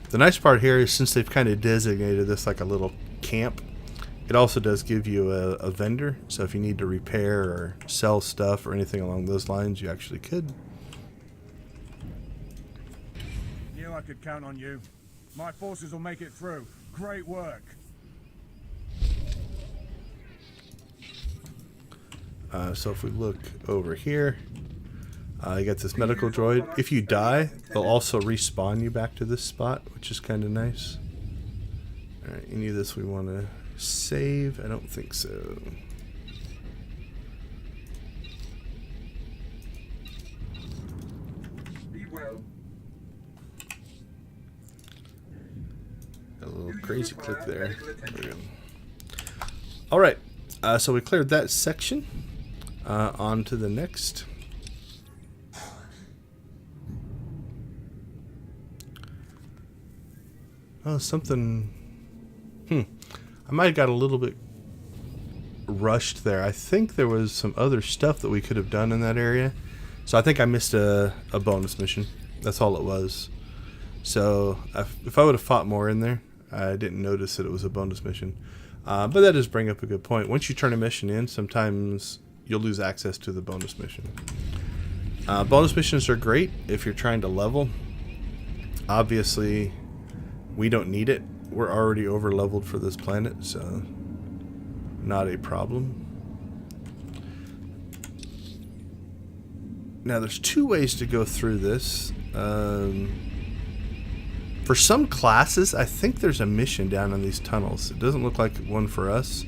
The nice part here is, since they've kind of designated this like a little camp, it also does give you a vendor, so if you need to repair or sell stuff or anything along those lines, you actually could. Knew I could count on you. My forces will make it through. Great work. So if we look over here, you got this medical droid. If you die, they'll also respawn you back to this spot, which is kind of nice. Alright, any of this we want to save? I don't think so. Be well. A little crazy click there. There we go. Alright, so we cleared that section. On to the next. Oh, something. I might have got a little bit rushed there. I think there was some other stuff that we could have done in that area. So I think I missed a bonus mission. That's all it was. So if I would have fought more in there, I didn't notice that it was a bonus mission. But that does bring up a good point. Once you turn a mission in, sometimes you'll lose access to the bonus mission. Bonus missions are great if you're trying to level. Obviously, we don't need it. We're already over leveled for this planet, so not a problem. Now there's two ways to go through this. For some classes, I think there's a mission down in these tunnels. It doesn't look like one for us.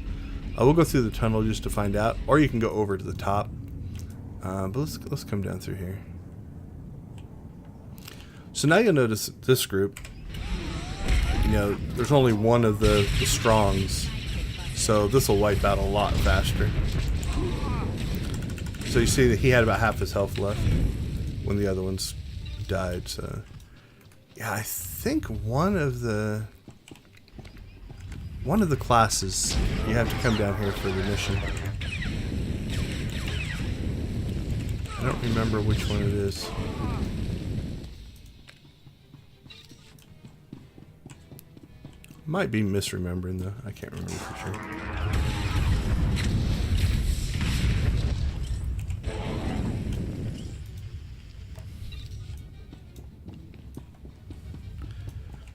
We'll go through the tunnel just to find out, or you can go over to the top. But let's come down through here. So now you'll notice this group. There's only one of the strongs. So this will wipe out a lot faster. So you see that he had about half his health left when the other ones died. So yeah, I think one of the classes you have to come down here for the mission. I don't remember which one it is. Might be misremembering though. I can't remember for sure.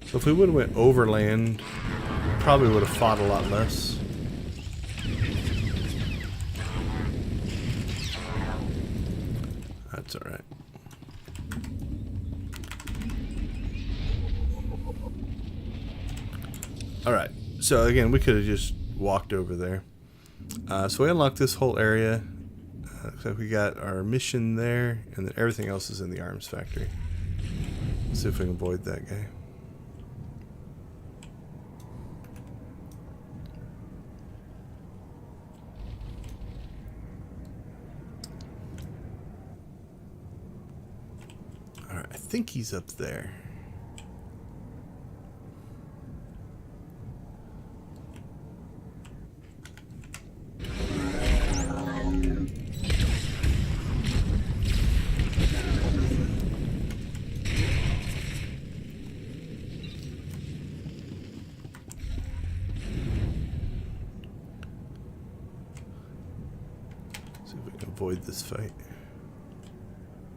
So if we would have went overland, probably would have fought a lot less. That's all right. All right. So again, we could have just walked over there. So we unlocked this whole area. Looks like we got our mission there, and then everything else is in the arms factory. Let's see if we can avoid that guy. Alright, I think he's up there. Avoid this fight.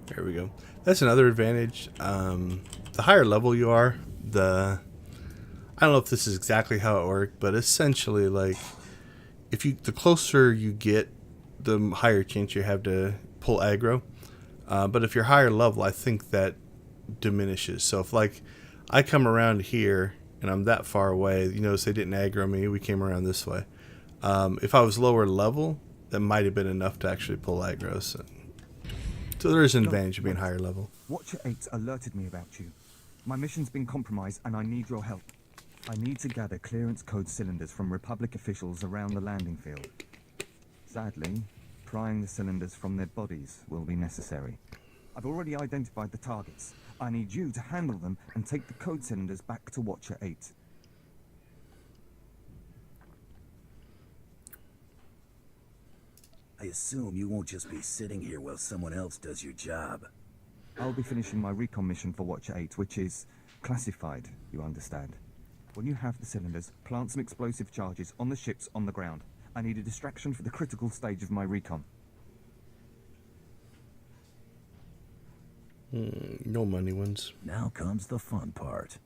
There we go. That's another advantage. The higher level you are, I don't know if this is exactly how it worked, but essentially, like, the closer you get, the higher chance you have to pull aggro. But if you're higher level, I think that diminishes. So if, like, I come around here and I'm that far away, you notice they didn't aggro me. We came around this way. If I was lower level, that might have been enough to actually pull aggro. So there is an advantage of being higher level. Watcher 8 alerted me about you. My mission's been compromised and I need your help. I need to gather clearance code cylinders from Republic officials around the landing field. Sadly, prying the cylinders from their bodies will be necessary. I've already identified the targets. I need you to handle them and take the code cylinders back to Watcher 8. I assume you won't just be sitting here while someone else does your job. I'll be finishing my recon mission for Watcher 8, which is classified, you understand. When you have the cylinders, plant some explosive charges on the ships on the ground. I need a distraction for the critical stage of my recon. No money ones. Now comes the fun part.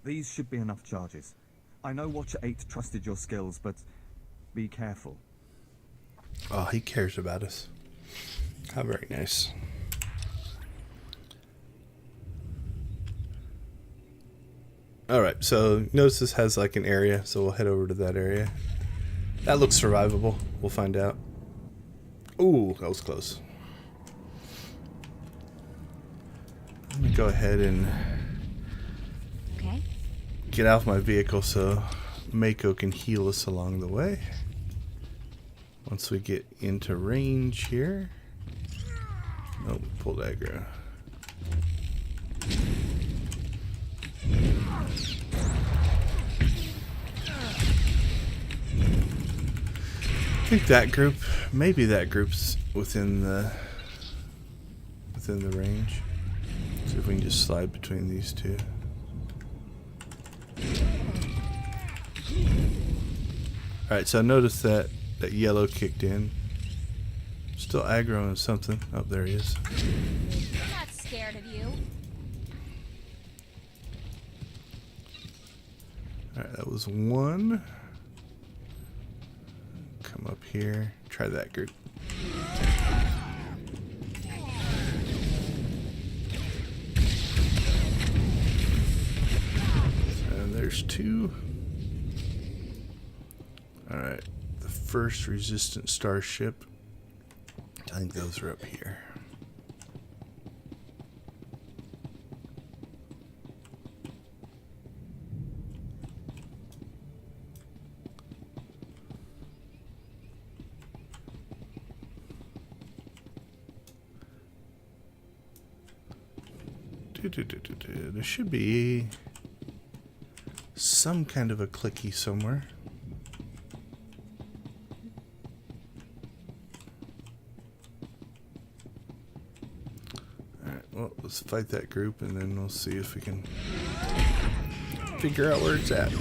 These should be enough charges. I know Watcher 8 trusted your skills, but be careful. Oh, he cares about us. How very nice. Alright, so notice this has like an area, so we'll head over to that area. That looks survivable. We'll find out. Ooh, that was close. Let me go ahead and get out of my vehicle so Mako can heal us along the way. Once we get into range here. Oh, pulled aggro. I think that group, maybe that group's within the range. See if we can just slide between these two. Alright, so notice that yellow kicked in. Still aggroing something. Oh, there he is. I'm not scared of you. Alright, that was one. Come up here. Try that group. And there's two. Alright. The first resistant starship. I think those are up here. There should be some kind of a clicky somewhere. Alright, well, let's fight that group and then we'll see if we can figure out where it's at.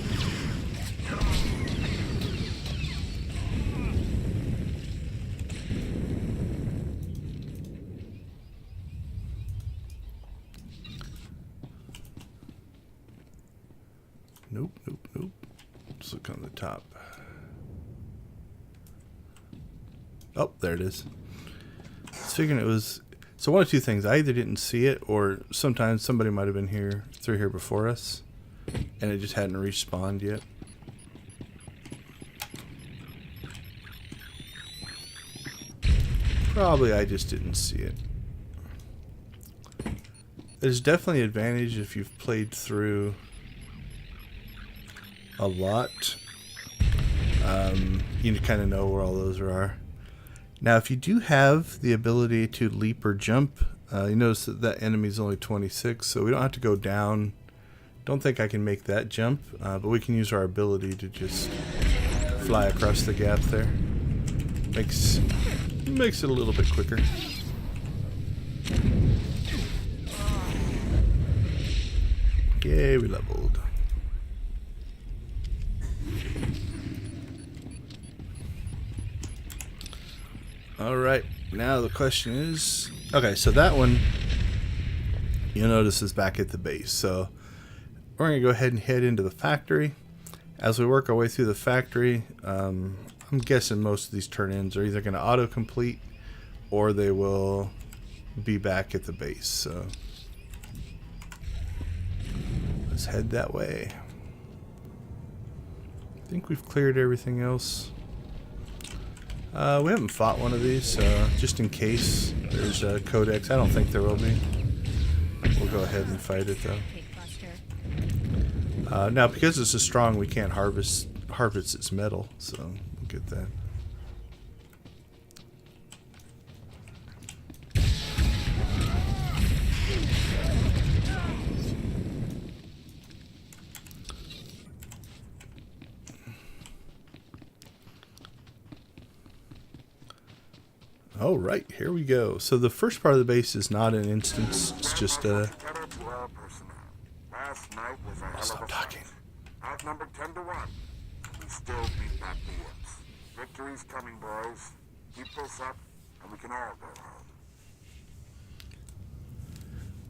Nope. Let's look on the top. Oh, there it is. I was figuring it was... So one of two things. I either didn't see it, or sometimes somebody might have been through here before us, and it just hadn't respawned yet. Probably I just didn't see it. There's definitely an advantage if you've played through a lot. You kind of know where all those are. Now, if you do have the ability to leap or jump, you notice that enemy's only 26, so we don't have to go down. Don't think I can make that jump, but we can use our ability to just fly across the gap there. Makes it a little bit quicker. Yay, we leveled. Alright, now the question is... Okay, so that one, you'll notice, is back at the base. So we're going to go ahead and head into the factory. As we work our way through the factory, I'm guessing most of these turn-ins are either going to auto-complete or they will be back at the base. So let's head that way. I think we've cleared everything else. We haven't fought one of these, just in case there's a codex. I don't think there will be. We'll go ahead and fight it, though. Now, because it's so strong, we can't harvest its metal, so we'll get that. All right, here we go. So the first part of the base is not an instance. It's just a... Stop talking. Outnumbered 10 to 1. We still beat back the imps. Victory's coming, boys. Keep this up, and we can all go home.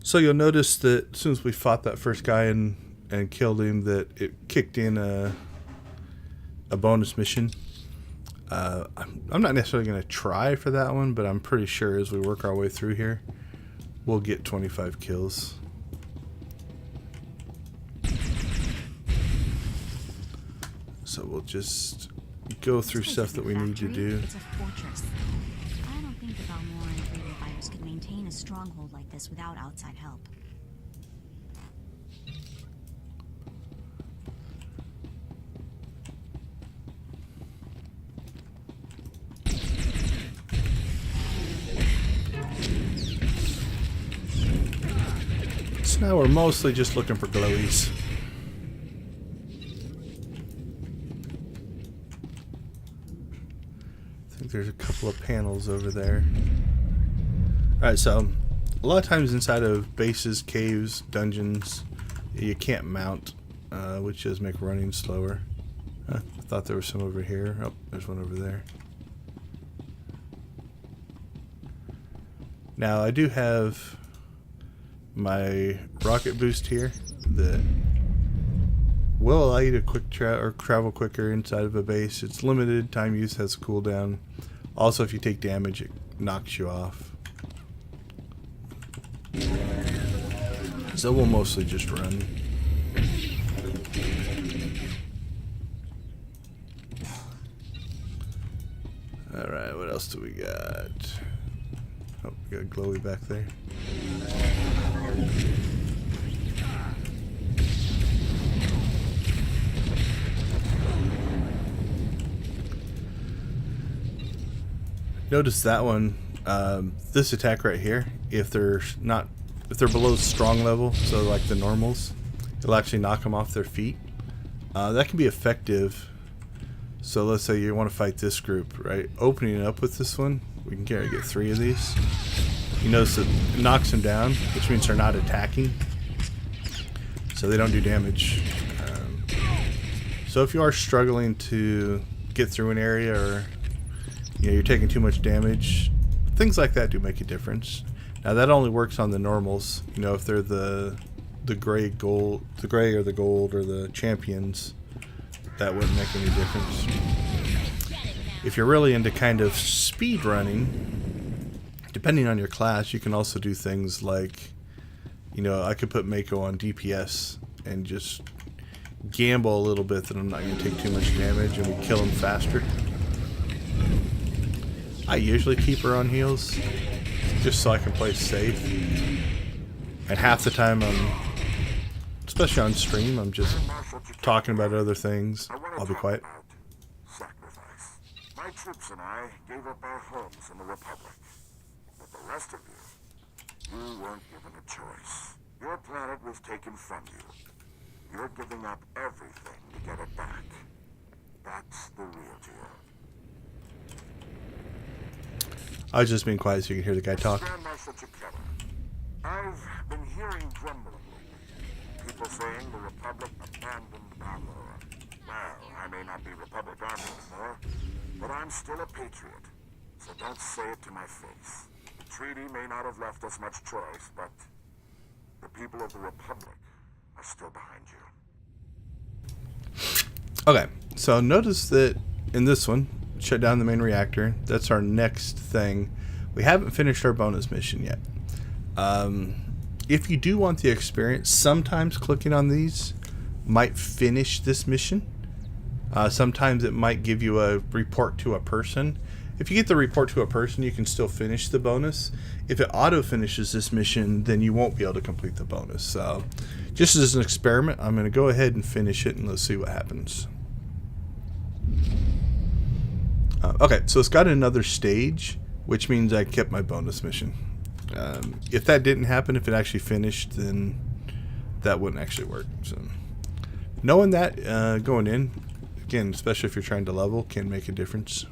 So you'll notice that as soon as we fought that first guy and killed him, that it kicked in a bonus mission. I'm not necessarily going to try for that one, but I'm pretty sure as we work our way through here, we'll get 25 kills. So we'll just go through stuff that we need to do. It's a fortress. I don't think the Balmorra freedom fighters could maintain a stronghold like this without outside help. So now we're mostly just looking for glowies. I think there's a couple of panels over there. Alright, so a lot of times inside of bases, caves, dungeons, you can't mount, which does make running slower. I thought there was some over here. Oh, there's one over there. Now I do have my rocket boost here that will allow you to travel quicker inside of a base. It's limited, time use has a cooldown. Also, if you take damage, it knocks you off. So we'll mostly just run. Alright, what else do we got? Oh, we got glowy back there. Notice that one, this attack right here, if they're not below strong level, so like the normals, it'll actually knock them off their feet. That can be effective. So let's say you want to fight this group, right? Opening it up with this one, we can get 3 of these. You notice it knocks them down, which means they're not attacking, so they don't do damage. So if you are struggling to get through an area, or you're taking too much damage, things like that do make a difference. Now that only works on the normals. If they're the gray or the gold or the champions, that wouldn't make any difference. If you're really into kind of speed running, depending on your class, you can also do things like, I could put Mako on DPS and just gamble a little bit that I'm not going to take too much damage, and we kill him faster. I usually keep her on heals just so I can play safe, and half the time especially on stream, I'm just talking about other things. I'll be quiet. Sacrifice. My troops and I gave up our homes in the Republic, but the rest of you weren't given a choice. Your planet was taken from you. You're giving up everything to get it back. That's the real deal. I was just being quiet so you can hear the guy talk. Grand Marshal Chiquetta, I've been hearing grumbling lately. People saying the Republic abandoned Balmorra. Well, I may not be Republic Army anymore, but I'm still a patriot. So don't say it to my face. The treaty may not have left us much choice, but the people of the Republic are still behind you. Okay, so notice that in this one, shut down the main reactor. That's our next thing. We haven't finished our bonus mission yet. If you do want the experience, sometimes clicking on these might finish this mission. Sometimes it might give you a report to a person. If you get the report to a person, you can still finish the bonus. If it auto finishes this mission, then you won't be able to complete the bonus. So just as an experiment, I'm going to go ahead and finish it, and let's see what happens. Okay, so it's got another stage, which means I kept my bonus mission. If that didn't happen, if it actually finished, then that wouldn't actually work. So knowing that going in, again, especially if you're trying to level, can make a difference.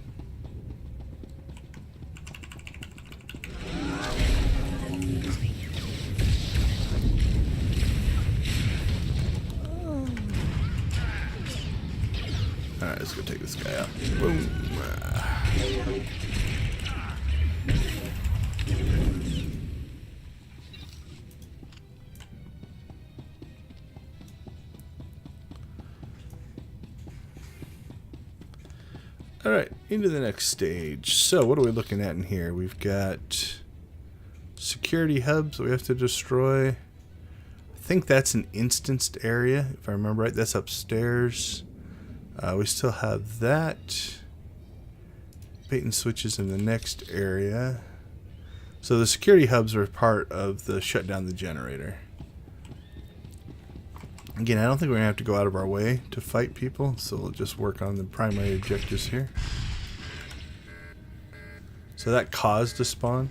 Alright, let's go take this guy out. Boom. Alright, into the next stage. So, what are we looking at in here? We've got security hubs we have to destroy. I think that's an instanced area, if I remember right. That's upstairs. We still have that. Bait and switches in the next area. So the security hubs are part of the shut down the generator. Again, I don't think we're going to have to go out of our way to fight people, so we'll just work on the primary objectives here. So that caused a spawn.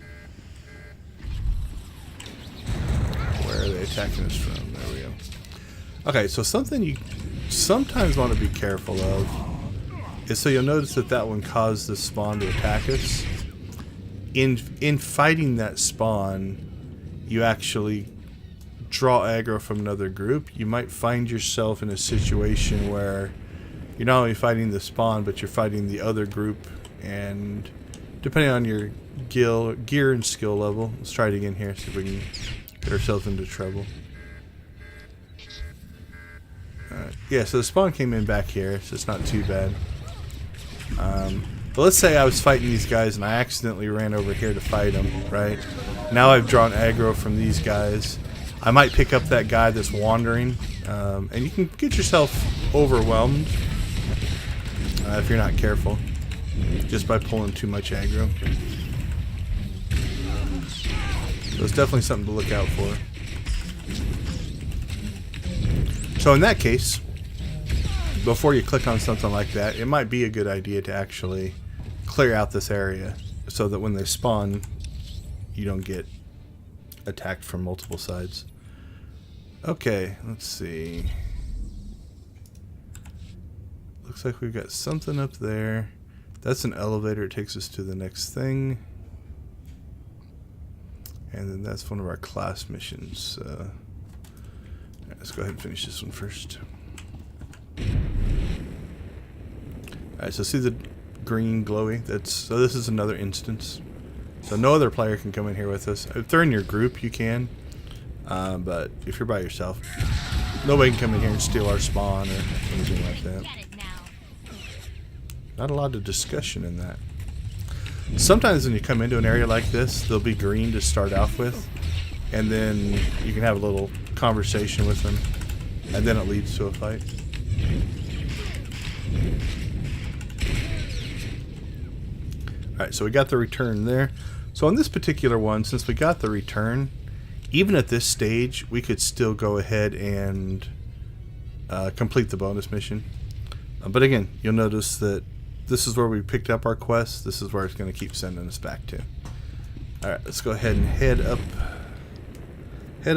Where are they attacking us from? There we go. Okay, so something you sometimes want to be careful of is, so you'll notice that that one caused the spawn to attack us. In fighting that spawn, you actually draw aggro from another group. You might find yourself in a situation where you're not only fighting the spawn, but you're fighting the other group, and depending on your gear and skill level, let's try it again here, see if we can get ourselves into trouble. Yeah, so the spawn came in back here, so it's not too bad. But let's say I was fighting these guys and I accidentally ran over here to fight them, right? Now I've drawn aggro from these guys. I might pick up that guy that's wandering, and you can get yourself overwhelmed if you're not careful, just by pulling too much aggro. So it's definitely something to look out for. So in that case, before you click on something like that, it might be a good idea to actually clear out this area so that when they spawn, you don't get attacked from multiple sides. Okay, let's see. Looks like we've got something up there. That's an elevator. It takes us to the next thing. And then that's one of our class missions. Let's go ahead and finish this one first. Alright, so see the green glowy? So this is another instance. So no other player can come in here with us. If they're in your group, you can. But if you're by yourself, nobody can come in here and steal our spawn or anything like that. Not a lot of discussion in that. Sometimes when you come into an area like this, they'll be green to start off with, and then you can have a little conversation with them, and then it leads to a fight. Alright, so we got the return there. So on this particular one, since we got the return, even at this stage, we could still go ahead and complete the bonus mission. But again, you'll notice that this is where we picked up our quest. This is where it's going to keep sending us back to. Alright, let's go ahead and head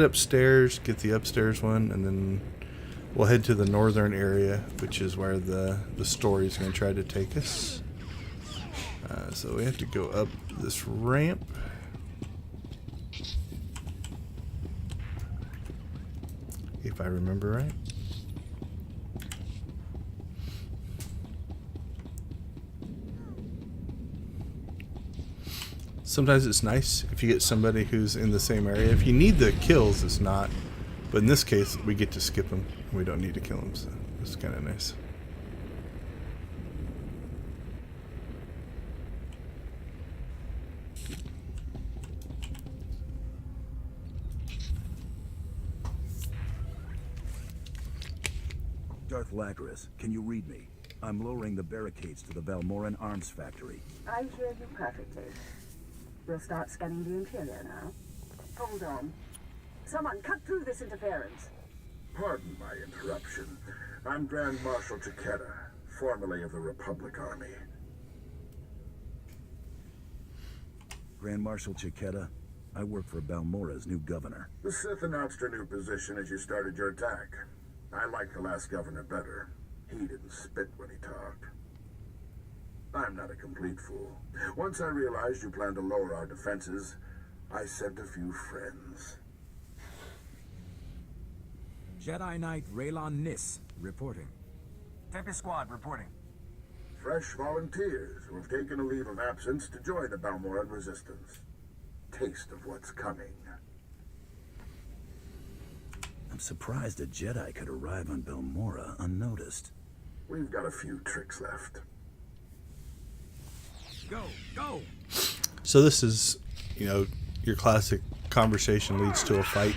upstairs, get the upstairs one, and then we'll head to the northern area, which is where the story is going to try to take us. So we have to go up this ramp. If I remember right. Sometimes it's nice if you get somebody who's in the same area. If you need the kills, it's not. But in this case, we get to skip them. We don't need to kill them, so it's kind of nice. Darth Lagris, can you read me? I'm lowering the barricades to the Balmorran arms factory. I hear you perfectly. We'll start scanning the interior now. Hold on. Someone cut through this interference. Pardon my interruption. I'm Grand Marshal Shaddaa, formerly of the Republic Army. Grand Marshal Shaddaa, I work for Balmorra's new governor. The Sith announced her new position as you started your attack. I liked the last governor better. He didn't spit when he talked. I'm not a complete fool. Once I realized you planned to lower our defenses, I sent a few friends. Jedi Knight Raylon Nis, reporting. Tempe Squad, reporting. Fresh volunteers who have taken a leave of absence to join the Balmorran resistance. Taste of what's coming. I'm surprised a Jedi could arrive on Balmorra unnoticed. We've got a few tricks left. Go, go! So this is, you know, your classic conversation leads to a fight.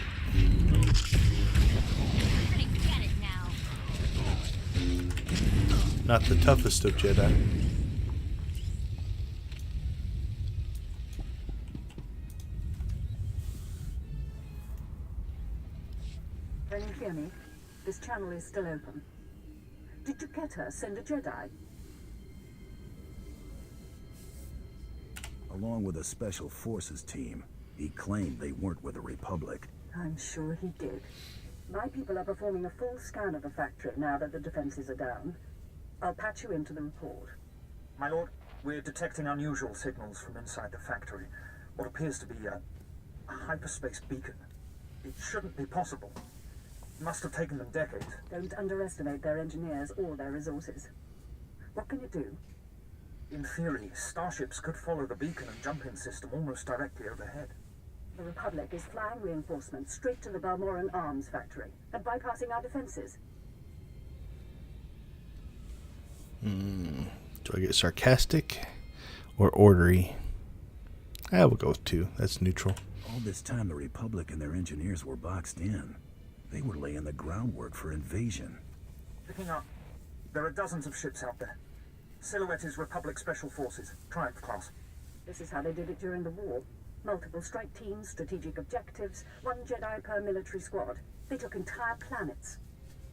Not the toughest of Jedi. Can you hear me? This channel is still open. Did Jacquetta send a Jedi? Along with a Special Forces team, he claimed they weren't with the Republic. I'm sure he did. My people are performing a full scan of the factory now that the defenses are down. I'll patch you into the report. My lord, we're detecting unusual signals from inside the factory. What appears to be a hyperspace beacon. It shouldn't be possible. It must have taken them decades. Don't underestimate their engineers or their resources. What can you do? In theory, starships could follow the beacon and jump-in system almost directly overhead. The Republic is flying reinforcements straight to the Balmorran arms factory and bypassing our defenses. Do I get sarcastic or ornery? We'll go with 2. That's neutral. All this time, the Republic and their engineers were boxed in. They were laying the groundwork for invasion. Picking up. There are dozens of ships out there. Silhouette is Republic Special Forces, Triumph class. This is how they did it during the war. Multiple strike teams, strategic objectives, 1 Jedi per military squad. They took entire planets.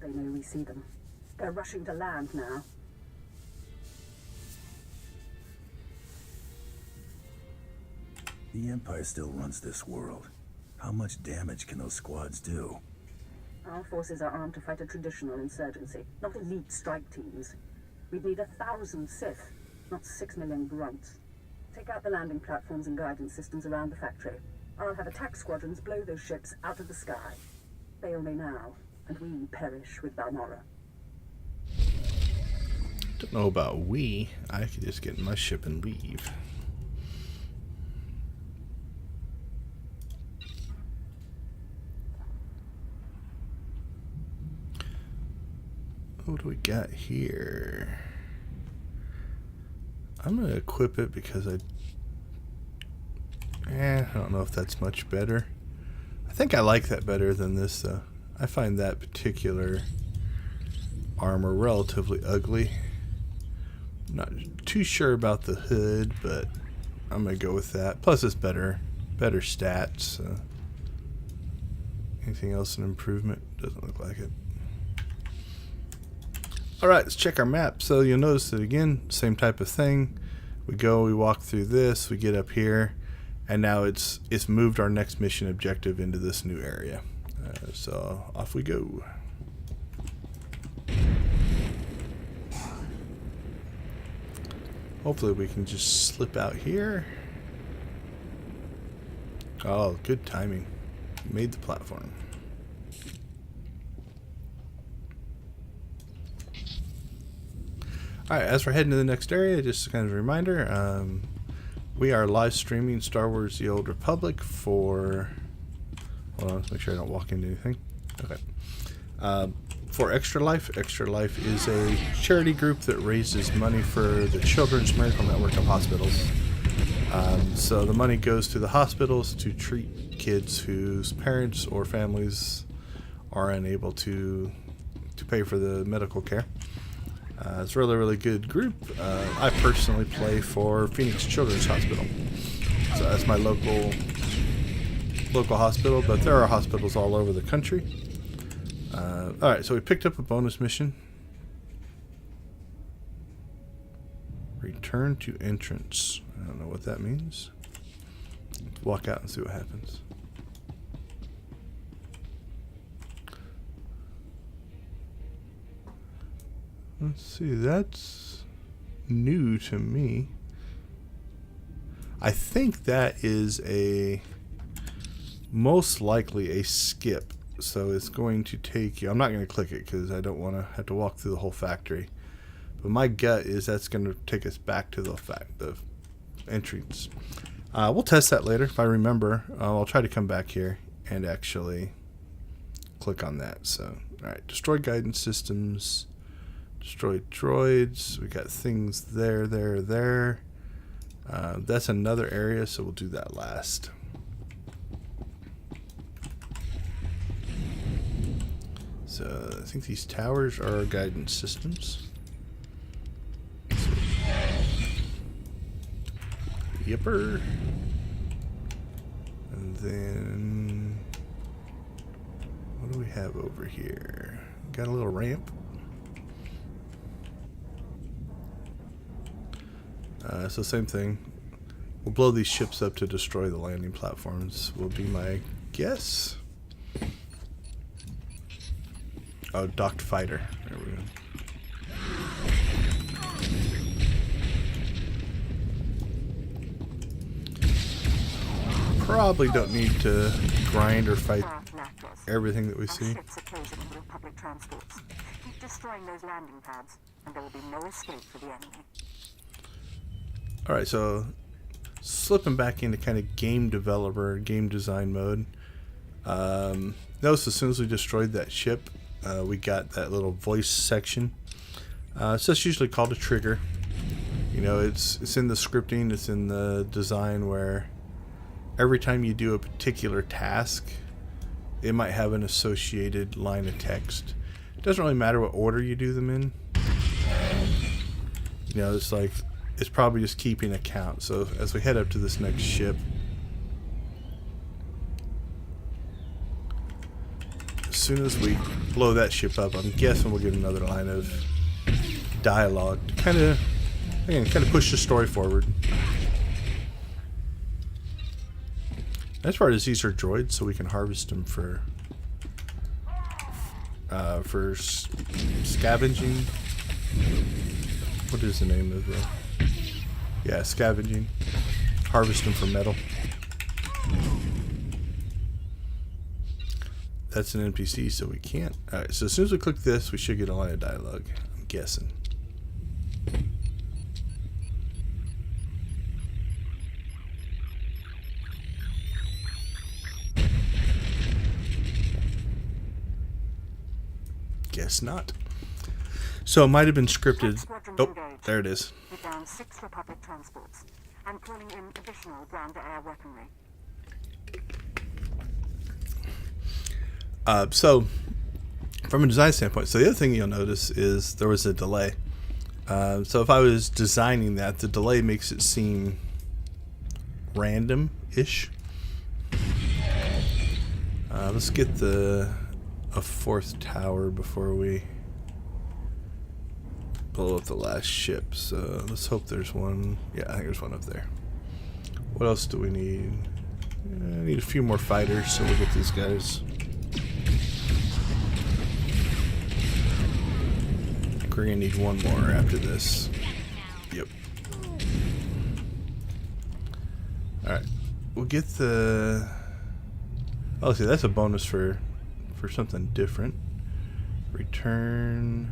They know we see them. They're rushing to land now. The Empire still runs this world. How much damage can those squads do? Our forces are armed to fight a traditional insurgency, not elite strike teams. We'd need 1,000 Sith, not 6 million grunts. Take out the landing platforms and guidance systems around the factory. I'll have attack squadrons blow those ships out of the sky. Fail me now, and we perish with Balmorra. Don't know about we. I could just get in my ship and leave. What do we got here? I'm going to equip it because I don't know if that's much better. I think I like that better than this, though. I find that particular armor relatively ugly. I'm not too sure about the hood, but I'm going to go with that. Plus, it's better stats. Anything else an improvement? Doesn't look like it. Alright, let's check our map. So you'll notice that again, same type of thing. We walk through this, we get up here, and now it's moved our next mission objective into this new area. So off we go. Hopefully we can just slip out here. Oh, good timing. Made the platform. Alright, as we're heading to the next area, just kind of a reminder, we are live streaming Star Wars The Old Republic for... Hold on, let's make sure I don't walk into anything. Okay. For Extra Life. Extra Life is a charity group that raises money for the Children's Miracle Network of hospitals. So the money goes to the hospitals to treat kids whose parents or families are unable to pay for the medical care. It's a really, really good group. I personally play for Phoenix Children's Hospital. So that's my local hospital, but there are hospitals all over the country. Alright, so we picked up a bonus mission. Return to entrance. I don't know what that means. Let's walk out and see what happens. Let's see, that's new to me. I think that is most likely a skip. So it's going to take you, I'm not going to click it because I don't want to have to walk through the whole factory. But my gut is that's going to take us back to the entrance. We'll test that later if I remember. I'll try to come back here and actually click on that. So, alright, destroy guidance systems. Destroyed droids. We got things there. That's another area, so we'll do that last. So I think these towers are our guidance systems. Yipper. And then what do we have over here? Got a little ramp. So same thing. We'll blow these ships up to destroy the landing platforms, will be my guess. Oh, docked fighter. There we go. Probably don't need to grind or fight everything that we see. Ships occasionally with public transports. Keep destroying those landing pads, and there will be no escape for the enemy. Alright, so slipping back into kind of game developer, game design mode. Notice as soon as we destroyed that ship, we got that little voice section. So it's usually called a trigger. You know, it's in the scripting, it's in the design where every time you do a particular task, it might have an associated line of text. It doesn't really matter what order you do them in. You know, it's like, it's probably just keeping a count. So as we head up to this next ship, as soon as we blow that ship up, I'm guessing we'll get another line of dialogue to kind of push the story forward. Nice part is these are droids, so we can harvest them for scavenging. What is the name of the? Yeah, scavenging. Harvest them for metal. That's an NPC, so we can't. Alright, so as soon as we click this, we should get a line of dialogue. I'm guessing. Guess not. So it might have been scripted. Oh, there it is. We're down 6 Republic transports. I'm calling in additional ground-to-air weaponry. So from a design standpoint, so the other thing you'll notice is there was a delay. So if I was designing that, the delay makes it seem random-ish. Let's get a 4th tower before we blow up the last ship. So let's hope there's one. Yeah, I think there's one up there. What else do we need? I need a few more fighters, so we'll get these guys. I think we're gonna need one more after this. Yep. Alright. We'll get the... Oh, see, that's a bonus for something different. Return.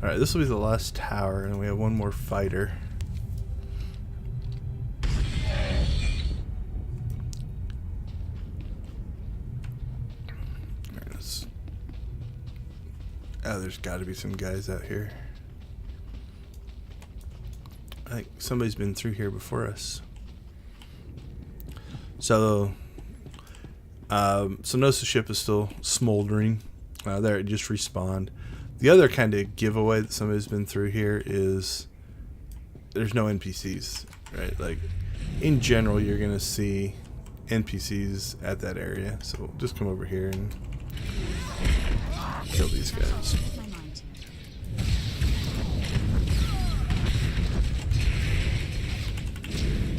Alright, this will be the last tower, and we have one more fighter. Alright, let's... Oh, there's got to be some guys out here. I think somebody's been through here before us. So notice the ship is still smoldering. There, it just respawned. The other kind of giveaway that somebody's been through here is there's no NPCs, right? Like, in general, you're going to see NPCs at that area. So just come over here and kill these guys.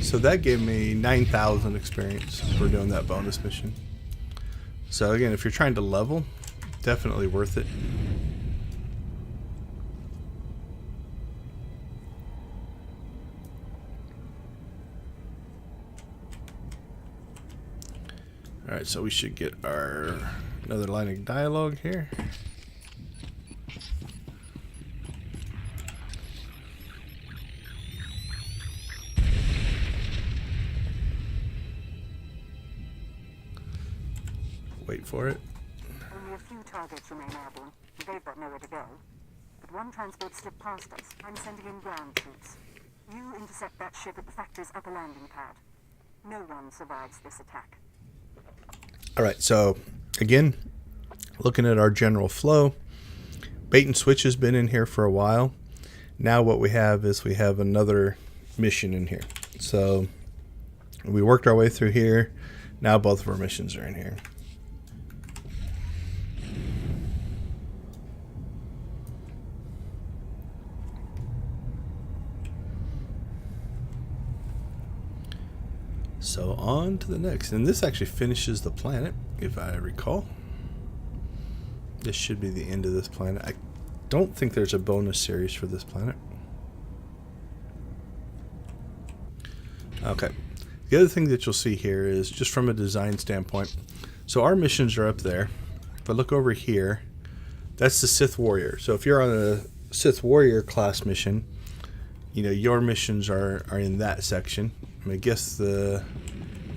So that gave me 9,000 experience for doing that bonus mission. So again, if you're trying to level, definitely worth it. Alright, so we should get another line of dialogue here. Wait for it. Only a few targets remain airborne. They've got nowhere to go. But one transport slipped past us. I'm sending in ground troops. You intercept that ship at the factory's upper landing pad. No one survives this attack. Alright, so again, looking at our general flow, bait and switch has been in here for a while. Now what we have is we have another mission in here. So we worked our way through here. Now both of our missions are in here. So on to the next, and this actually finishes the planet, if I recall. This should be the end of this planet. I don't think there's a bonus series for this planet. Okay. The other thing that you'll see here is just from a design standpoint. So our missions are up there. If I look over here, that's the Sith Warrior. So if you're on a Sith Warrior class mission, you know, your missions are in that section. I mean, I guess the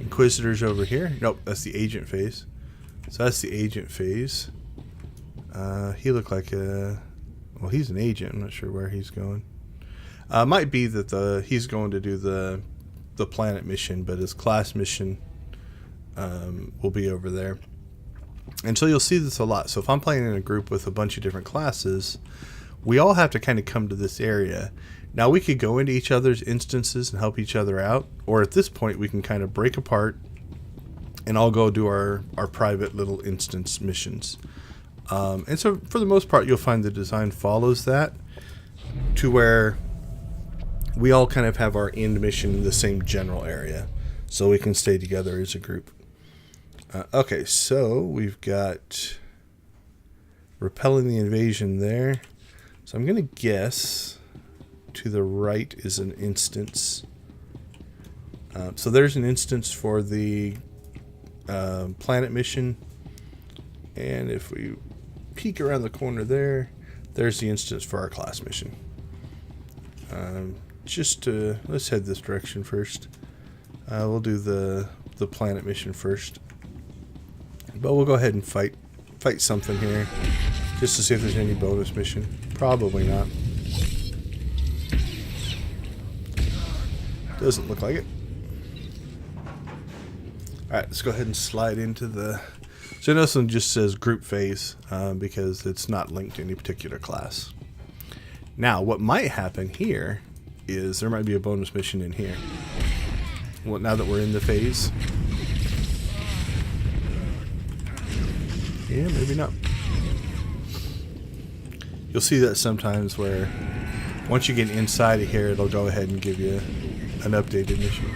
Inquisitor's over here. Nope, that's the agent phase. So that's the agent phase. He looked like well, he's an agent. I'm not sure where he's going. Might be that he's going to do the planet mission, but his class mission will be over there. And so you'll see this a lot. So if I'm playing in a group with a bunch of different classes, we all have to kind of come to this area. Now we could go into each other's instances and help each other out, or at this point we can kind of break apart and all go do our private little instance missions. And so for the most part you'll find the design follows that to where we all kind of have our end mission in the same general area, so we can stay together as a group. Okay, so we've got repelling the invasion there. So I'm going to guess to the right is an instance. So there's an instance for the planet mission. And if we peek around the corner there, there's the instance for our class mission. Let's head this direction first. We'll do the planet mission first. But we'll go ahead and fight something here, just to see if there's any bonus mission. Probably not. Doesn't look like it. Alright, let's go ahead and slide into the... So this one just says group phase, because it's not linked to any particular class. Now, what might happen here is there might be a bonus mission in here. Well, now that we're in the phase. Yeah, maybe not. You'll see that sometimes where once you get inside of here, it'll go ahead and give you an updated mission.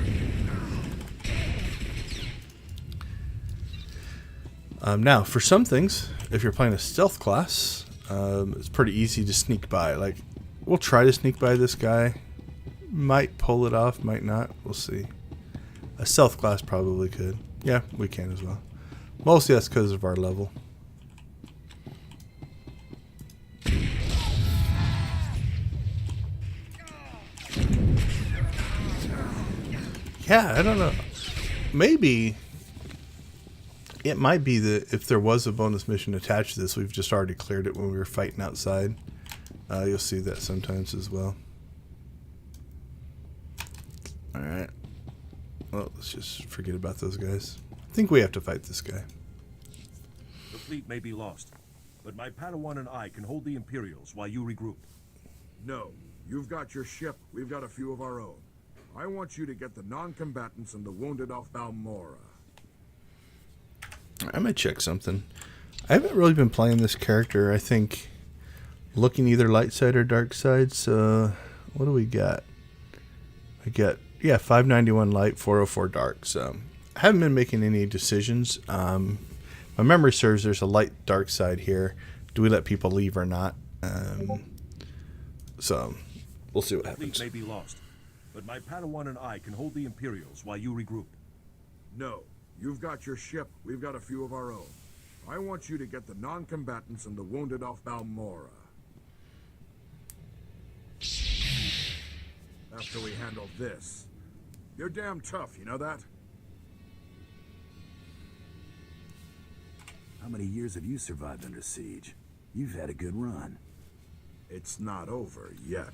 Now, for some things, if you're playing a stealth class, it's pretty easy to sneak by. Like, we'll try to sneak by this guy. Might pull it off, might not. We'll see. A stealth class probably could. Yeah, we can as well. Mostly that's because of our level. Yeah, I don't know. Maybe it might be that if there was a bonus mission attached to this, we've just already cleared it when we were fighting outside. You'll see that sometimes as well. Alright. Well, let's just forget about those guys. I think we have to fight this guy. The fleet may be lost, but my Padawan and I can hold the Imperials while you regroup. No, you've got your ship, we've got a few of our own. I want you to get the non-combatants and the wounded off Balmorra. I'm gonna check something. I haven't really been playing this character. I think looking either light side or dark side. So what do we got? I got 591 light, 404 dark. So I haven't been making any decisions. My memory serves there's a light dark side here. Do we let people leave or not? So we'll see what happens. The fleet may be lost, but my Padawan and I can hold the Imperials while you regroup. No, you've got your ship, we've got a few of our own. I want you to get the non-combatants and the wounded off Balmorra. After we handle this. You're damn tough, you know that? How many years have you survived under siege? You've had a good run. It's not over yet.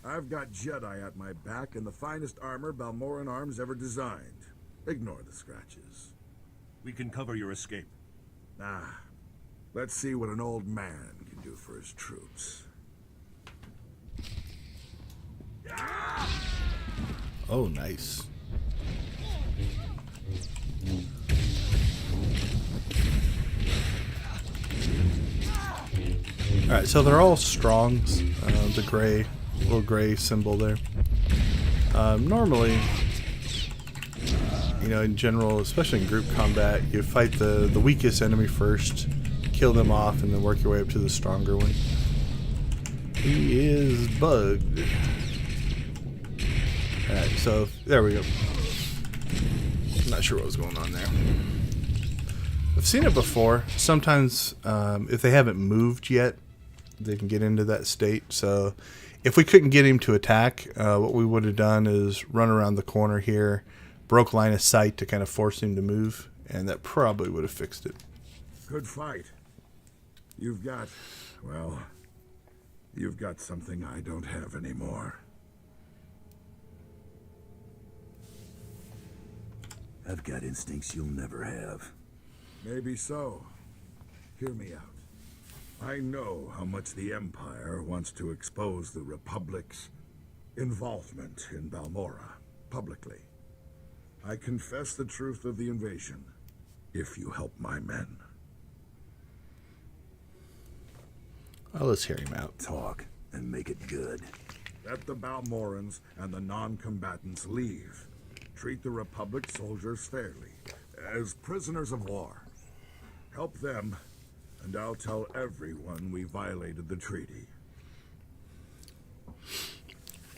I've got Jedi at my back and the finest armor Balmorran arms ever designed. Ignore the scratches. We can cover your escape. Let's see what an old man can do for his troops. Oh, nice. Alright, so they're all strongs. The gray, little gray symbol there. Normally, you know, in general, especially in group combat, you fight the weakest enemy first, kill them off, and then work your way up to the stronger one. He is bugged. Alright, so there we go. I'm not sure what was going on there. I've seen it before. Sometimes, if they haven't moved yet, they can get into that state. So if we couldn't get him to attack, what we would have done is run around the corner here, broke line of sight to kind of force him to move, and that probably would have fixed it. Good fight. You've got something I don't have anymore. I've got instincts you'll never have. Maybe so. Hear me out. I know how much the Empire wants to expose the Republic's involvement in Balmorra publicly. I confess the truth of the invasion, if you help my men. Well, let's hear him out. Talk, and make it good. Let the Balmorrans and the non-combatants leave. Treat the Republic soldiers fairly. as prisoners of war. Help them, and I'll tell everyone we violated the treaty.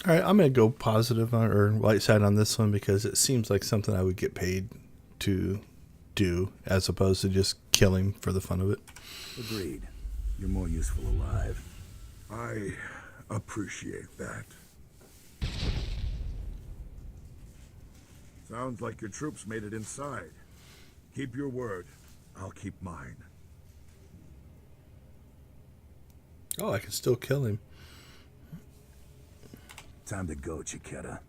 All right, I'm going to go positive on, or light side on this one because it seems like something I would get paid to do as opposed to just kill him for the fun of it. Agreed. You're more useful alive. I appreciate that. Sounds like your troops made it inside. Keep your word. I'll keep mine. Oh, I can still kill him. Time to go, Chiquetta.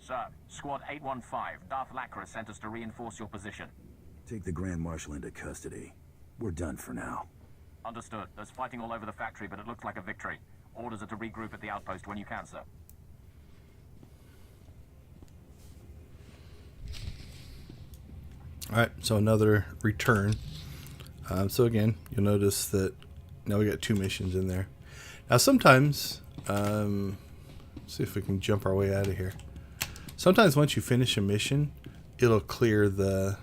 Sir, Squad 815, Darth Lacra sent us to reinforce your position. Take the Grand Marshal into custody. We're done for now. Understood. There's fighting all over the factory, but it looks like a victory. Orders are to regroup at the outpost when you can, sir. Alright, so another return. So again, you'll notice that now we got 2 missions in there. Now sometimes, let's see if we can jump our way out of here. Sometimes once you finish a mission, it'll clear the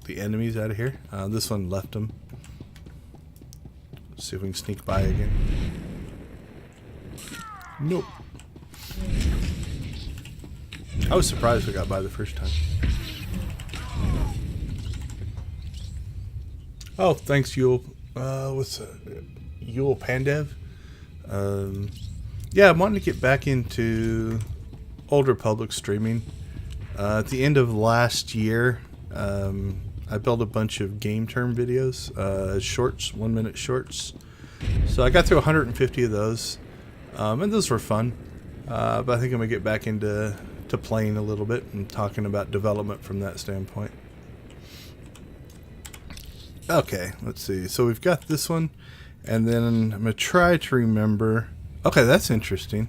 enemies out of here. This one left them. Let's see if we can sneak by again. Nope. I was surprised we got by the first time. Oh, thanks, Yule. What's Yule Pandev? Yeah, I'm wanting to get back into Old Republic streaming. At the end of last year, I built a bunch of game term videos, shorts, 1-minute shorts. So I got through 150 of those, and those were fun. But I think I'm gonna get back into playing a little bit and talking about development from that standpoint. Okay, let's see. So we've got this one, and then I'm gonna try to remember. Okay, that's interesting.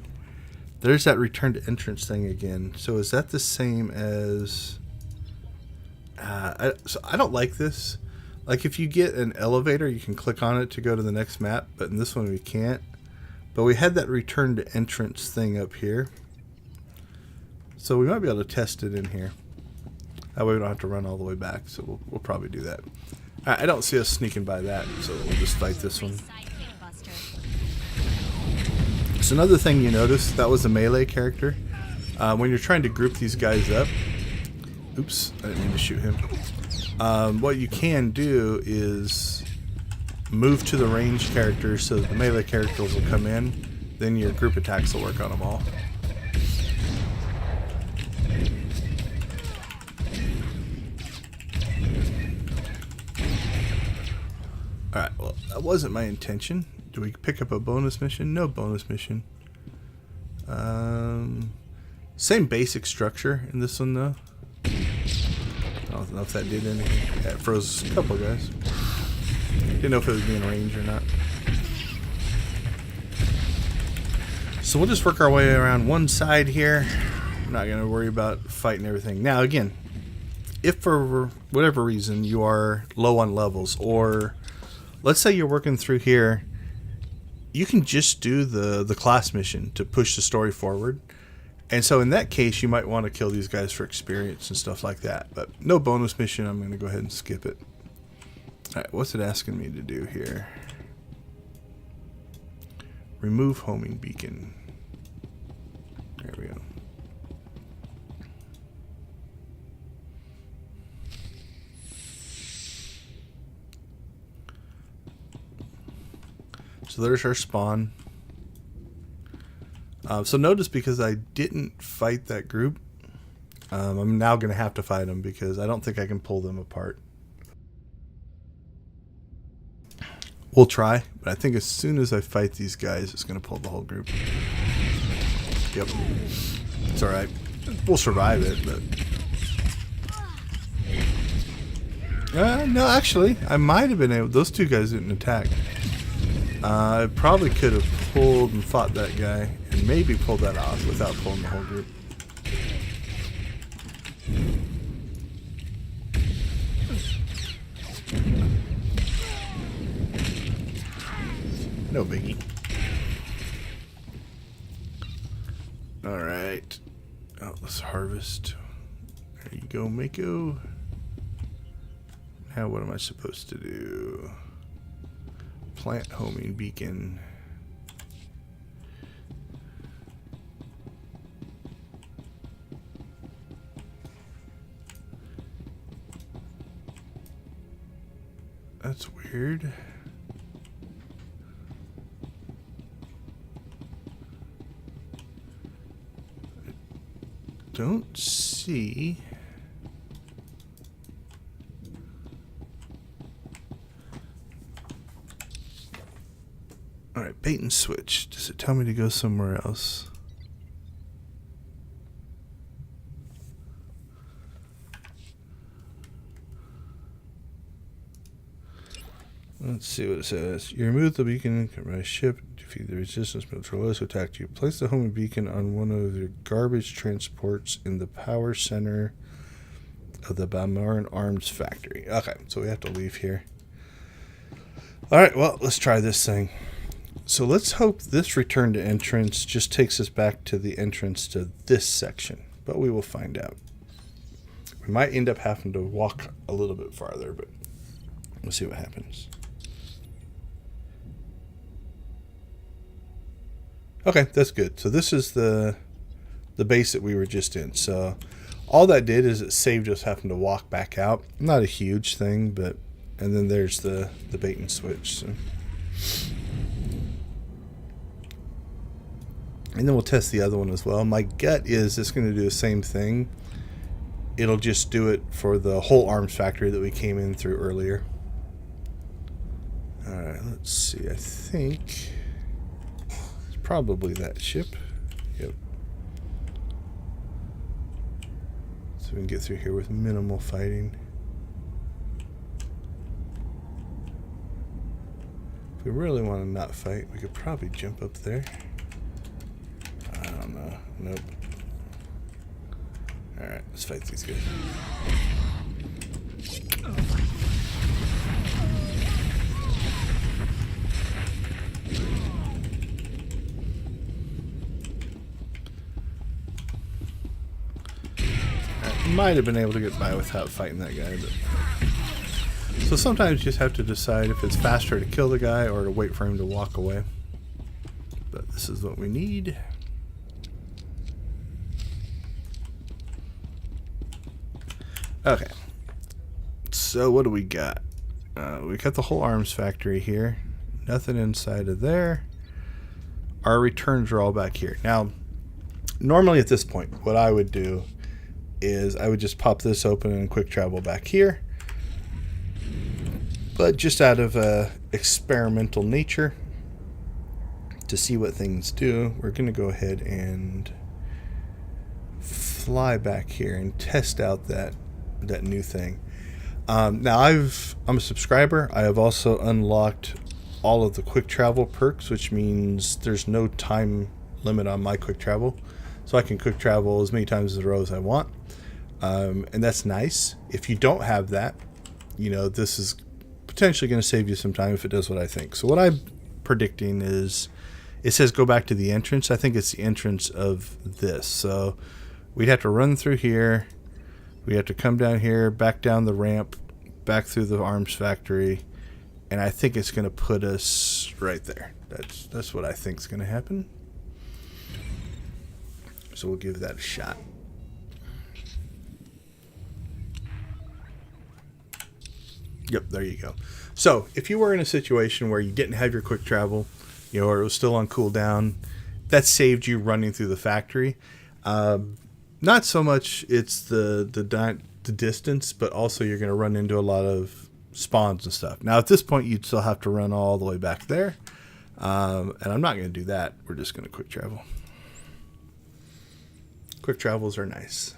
There's that return to entrance thing again. So is that the same as? So I don't like this. Like if you get an elevator, you can click on it to go to the next map, but in this one we can't. But we had that return to entrance thing up here, so we might be able to test it in here. That way we don't have to run all the way back. So we'll probably do that. I don't see us sneaking by that, so we'll just fight this one. So another thing you notice, that was a melee character. When you're trying to group these guys up, oops, I didn't mean to shoot him. What you can do is move to the ranged characters so that the melee characters will come in, then your group attacks will work on them all. Alright, well, that wasn't my intention. Do we pick up a bonus mission? No bonus mission. Same basic structure in this one, though. I don't know if that did anything. Yeah, it froze a couple guys. Didn't know if it was being range or not. So we'll just work our way around one side here. I'm not going to worry about fighting everything. Now, again, if for whatever reason you are low on levels, or let's say you're working through here, you can just do the class mission to push the story forward. And so in that case, you might want to kill these guys for experience and stuff like that. But no bonus mission, I'm going to go ahead and skip it. Alright, what's it asking me to do here? Remove homing beacon. There we go. So there's our spawn. So notice, because I didn't fight that group, I'm now going to have to fight them because I don't think I can pull them apart. We'll try, but I think as soon as I fight these guys, it's going to pull the whole group. Yep. It's alright. We'll survive it, but... no, actually, I might have been able... Those two guys didn't attack. I probably could have pulled and fought that guy, and maybe pulled that off without pulling the whole group. No biggie. Alright. Oh, let's harvest. There you go, Mako. Now what am I supposed to do? Plant homing beacon. That's weird. I don't see. Alright, bait and switch. Does it tell me to go somewhere else? Let's see what it says. You remove the beacon from my ship, defeat the resistance militaries who attacked you. Place the homing beacon on one of your garbage transports in the power center of the Balmorra Arms Factory. Okay, so we have to leave here. Alright, well, let's try this thing. So let's hope this return to entrance just takes us back to the entrance to this section. But we will find out. We might end up having to walk a little bit farther, but we'll see what happens. Okay, that's good. So this is the base that we were just in. So all that did is it saved us having to walk back out. Not a huge thing, but... And then there's the bait and switch. So. And then we'll test the other one as well. My gut is it's going to do the same thing. It'll just do it for the whole arms factory that we came in through earlier. Alright, let's see. I think... probably that ship. Yep. So we can get through here with minimal fighting. If we really want to not fight, we could probably jump up there. I don't know. Nope. Alright, let's fight these guys. Might have been able to get by without fighting that guy, but so sometimes you just have to decide if it's faster to kill the guy or to wait for him to walk away. But this is what we need. Okay, so what do we got? We got the whole arms factory here. Nothing inside of there. Our returns are all back here. Now, normally at this point, what I would do is I would just pop this open and quick travel back here. But just out of experimental nature, to see what things do, we're going to go ahead and fly back here and test out that new thing. Now I'm a subscriber. I have also unlocked all of the quick travel perks, which means there's no time limit on my quick travel. So I can quick travel as many times in a row as I want. And that's nice. If you don't have that, you know, this is potentially going to save you some time if it does what I think. So what I'm predicting is, it says go back to the entrance. I think it's the entrance of this. So we'd have to run through here. We have to come down here, back down the ramp, back through the arms factory. And I think it's going to put us right there. That's what I think is going to happen. So we'll give that a shot. Yep, there you go. So if you were in a situation where you didn't have your quick travel, you know, or it was still on cooldown, that saved you running through the factory. Not so much it's the distance, but also you're going to run into a lot of spawns and stuff. Now at this point, you'd still have to run all the way back there. And I'm not going to do that. We're just going to quick travel. Quick travels are nice.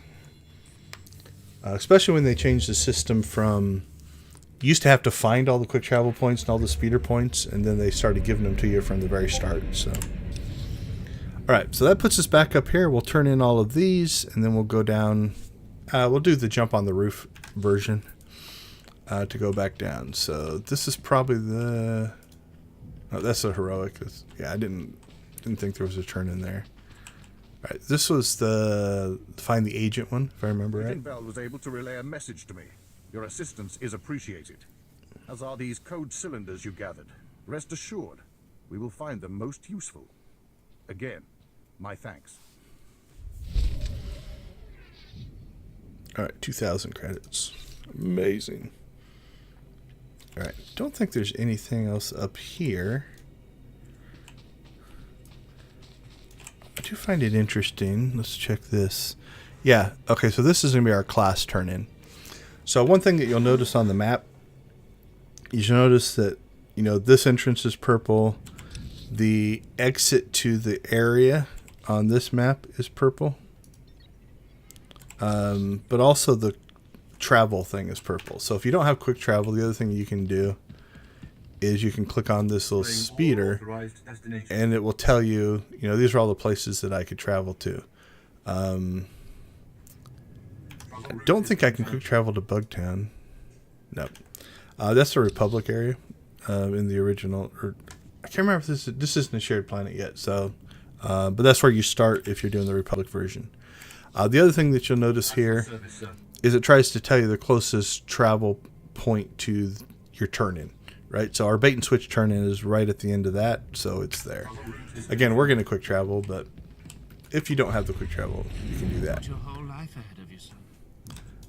Especially when they changed the system from... You used to have to find all the quick travel points and all the speeder points, and then they started giving them to you from the very start. So, all right, so that puts us back up here. We'll turn in all of these, and then we'll go down. We'll do the jump on the roof version to go back down. So this is probably the... Oh, that's a heroic. Yeah, I didn't think there was a turn in there. All right, this was the find the agent one, if I remember right. Agent Veld was able to relay a message to me. Your assistance is appreciated, as are these code cylinders you gathered. Rest assured, we will find them most useful. Again, my thanks. All right, 2,000 credits. Amazing. All right, don't think there's anything else up here. I do find it interesting. Let's check this. Yeah, okay, so this is going to be our class turn-in. So one thing that you'll notice on the map, you'll notice that, you know, this entrance is purple. The exit to the area on this map is purple. But also the travel thing is purple. So if you don't have quick travel, the other thing you can do is you can click on this little speeder and it will tell you, you know, these are all the places that I could travel to. I don't think I can quick travel to Bugtown. No. That's the Republic area in the original. Or I can't remember if this isn't a shared planet yet. So, but that's where you start if you're doing the Republic version. The other thing that you'll notice here is it tries to tell you the closest travel point to your turn-in, right? So our bait and switch turn-in is right at the end of that, so it's there. Again, we're going to quick travel, but if you don't have the quick travel, you can do that. Your whole life ahead of you, son.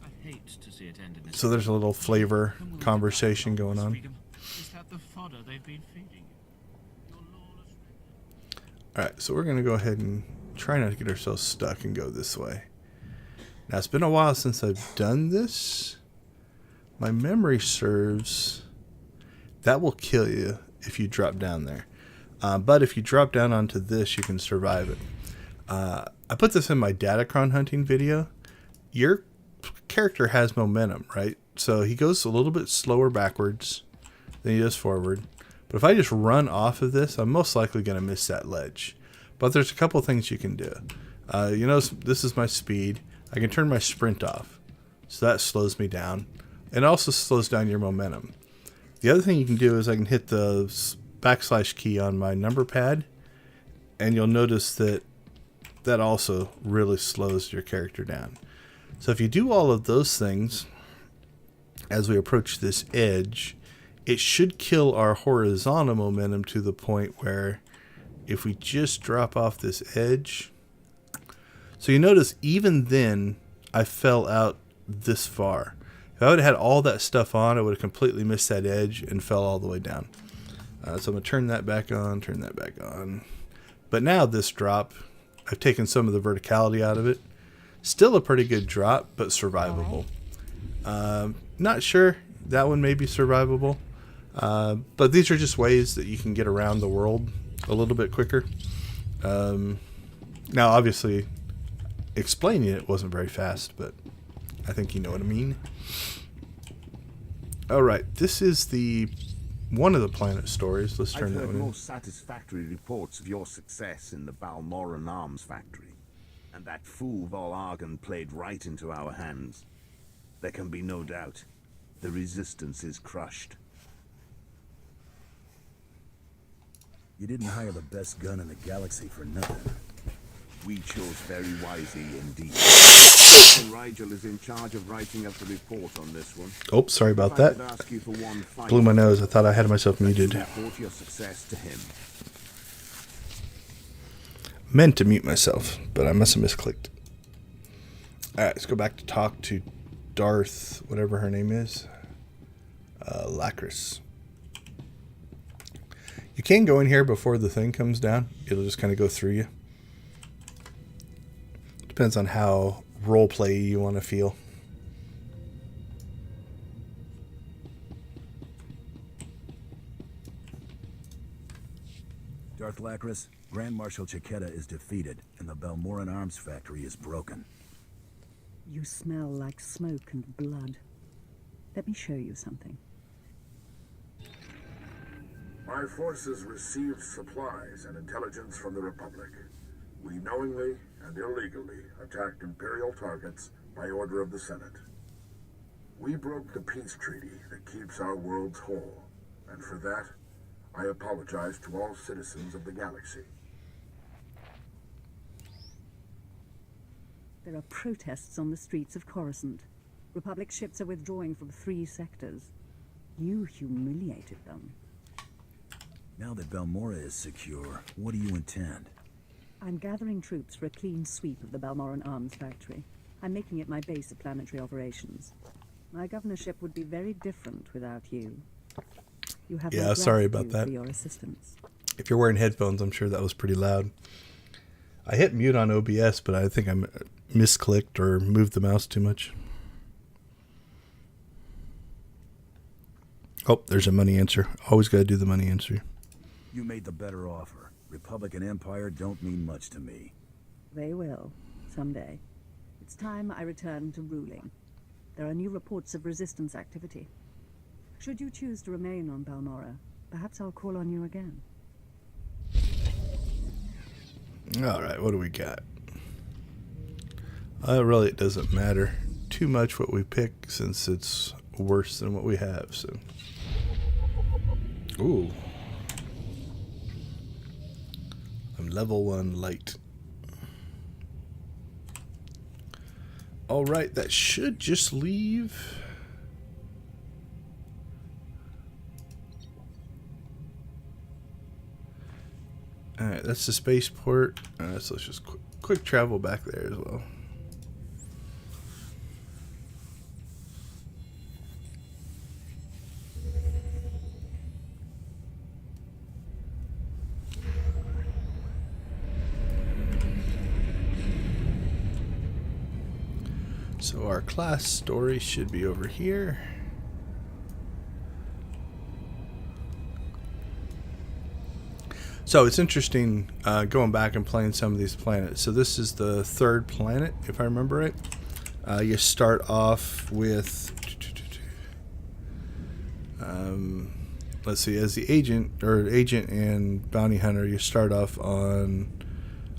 I hate to see it end in this. So there's a little flavor conversation going on. Is that the fodder they've been feeding you? All right, so we're going to go ahead and try not to get ourselves stuck and go this way. Now, it's been a while since I've done this. My memory serves that will kill you if you drop down there. But if you drop down onto this, you can survive it. I put this in my Datacron hunting video. Your character has momentum, right? So he goes a little bit slower backwards than he does forward. But if I just run off of this, I'm most likely going to miss that ledge. But there's a couple things you can do. You know, this is my speed. I can turn my sprint off. So that slows me down. And also slows down your momentum. The other thing you can do is I can hit the / key on my number pad. And you'll notice that that also really slows your character down. So if you do all of those things as we approach this edge, it should kill our horizontal momentum to the point where if we just drop off this edge. So you notice even then I fell out this far. If I would have had all that stuff on, I would have completely missed that edge and fell all the way down. So I'm going to turn that back on, turn that back on. But now this drop, I've taken some of the verticality out of it. Still a pretty good drop, but survivable. Not sure. That one may be survivable. But these are just ways that you can get around the world a little bit quicker. Now, obviously, explaining it wasn't very fast, but I think you know what I mean. All right, this is one of the planet stories. Let's turn that one in. I've heard more satisfactory reports of your success in the Balmorra arms factory, and that fool Vol'argan played right into our hands. There can be no doubt. The resistance is crushed. You didn't hire the best gun in the galaxy for nothing. We chose very wisely indeed. Captain Rigel is in charge of writing up the report on this one. Oh, sorry about that. Blew my nose. I thought I had myself muted. Report your success to him. Meant to mute myself, but I must have misclicked. Alright, let's go back to talk to Darth, whatever her name is. Lacris. You can go in here before the thing comes down. It'll just kind of go through you. Depends on how roleplay you want to feel. Darth Lacris, Grand Marshal Shaddaa is defeated, and the Balmorran arms factory is broken. You smell like smoke and blood. Let me show you something. My forces received supplies and intelligence from the Republic. We knowingly and illegally attacked Imperial targets by order of the Senate. We broke the peace treaty that keeps our worlds whole, and for that, I apologize to all citizens of the galaxy. There are protests on the streets of Coruscant. Republic ships are withdrawing from 3 sectors. You humiliated them. Now that Balmorra is secure, what do you intend? I'm gathering troops for a clean sweep of the Balmorran arms factory. I'm making it my base of planetary operations. My governorship would be very different without you. You have my sorry about gratitude that. for your assistance. If you're wearing headphones, I'm sure that was pretty loud. I hit mute on OBS, but I think I misclicked or moved the mouse too much. Oh, there's a money answer. Always got to do the money answer. You made the better offer. Republic and Empire don't mean much to me. They will, someday. It's time I return to ruling. There are new reports of resistance activity. Should you choose to remain on Balmorra, perhaps I'll call on you again. All right, what do we got? Really, it doesn't matter too much what we pick since it's worse than what we have. So, ooh, I'm level 1 light. All right, that should just leave. All right, that's the spaceport. So let's just quick travel back there as well. So our class story should be over here. So it's interesting going back and playing some of these planets. So this is the 3rd planet, if I remember right. You start off with, let's see, as the agent and bounty hunter, you start off on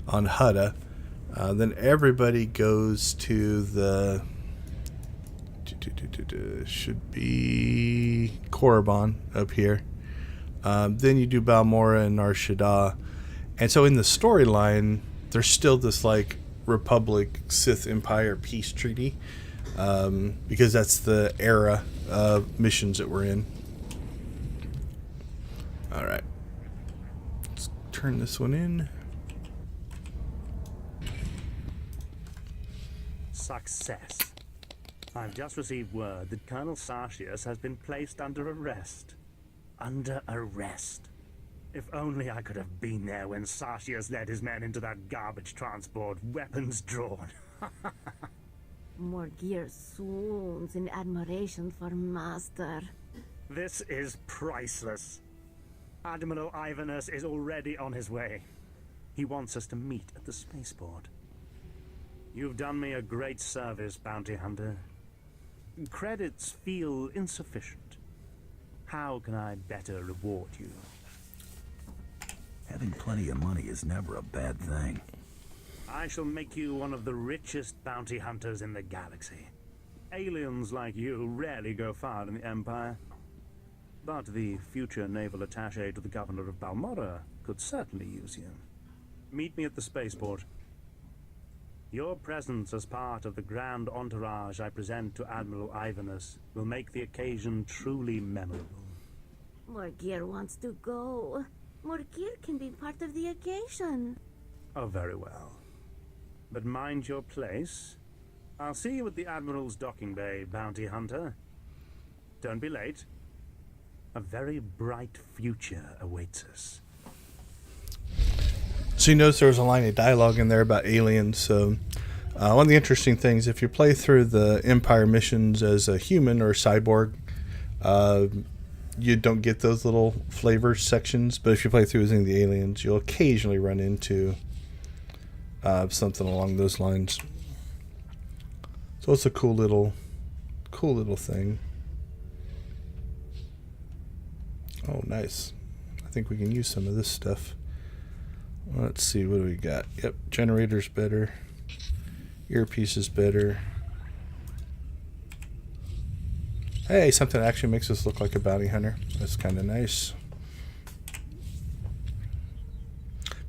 Shaddaa. Then everybody goes to the should be Korriban up here. Then you do Balmorra and Shaddaa. And so in the storyline, there's still this like Republic Sith Empire peace treaty, because that's the era of missions that we're in. All right, let's turn this one in. Success. I've just received word that Colonel Sartius has been placed under arrest. Under arrest. If only I could have been there when Sartius led his men into that garbage transport, weapons drawn. More gear soon in admiration for Master. This is priceless. Admiral Ivanus is already on his way. He wants us to meet at the spaceport. You've done me a great service, Bounty Hunter. Credits feel insufficient. How can I better reward you? Having plenty of money is never a bad thing. I shall make you one of the richest bounty hunters in the galaxy. Aliens like you rarely go far in the Empire. But the future naval attaché to the governor of Balmorra could certainly use you. Meet me at the spaceport. Your presence as part of the grand entourage I present to Admiral Ivanus will make the occasion truly memorable. Morgir wants to go. Morgir can be part of the occasion. Oh, very well. But mind your place. I'll see you at the Admiral's docking bay, Bounty Hunter. Don't be late. A very bright future awaits us. So you notice there was a line of dialogue in there about aliens. So one of the interesting things, if you play through the Empire missions as a human or a cyborg, you don't get those little flavor sections. But if you play through as any of the aliens, you'll occasionally run into something along those lines. So it's a cool little thing. Oh, nice. I think we can use some of this stuff. Let's see, what do we got? Yep, generator's better. Earpiece is better. Hey, something that actually makes us look like a bounty hunter. That's kind of nice.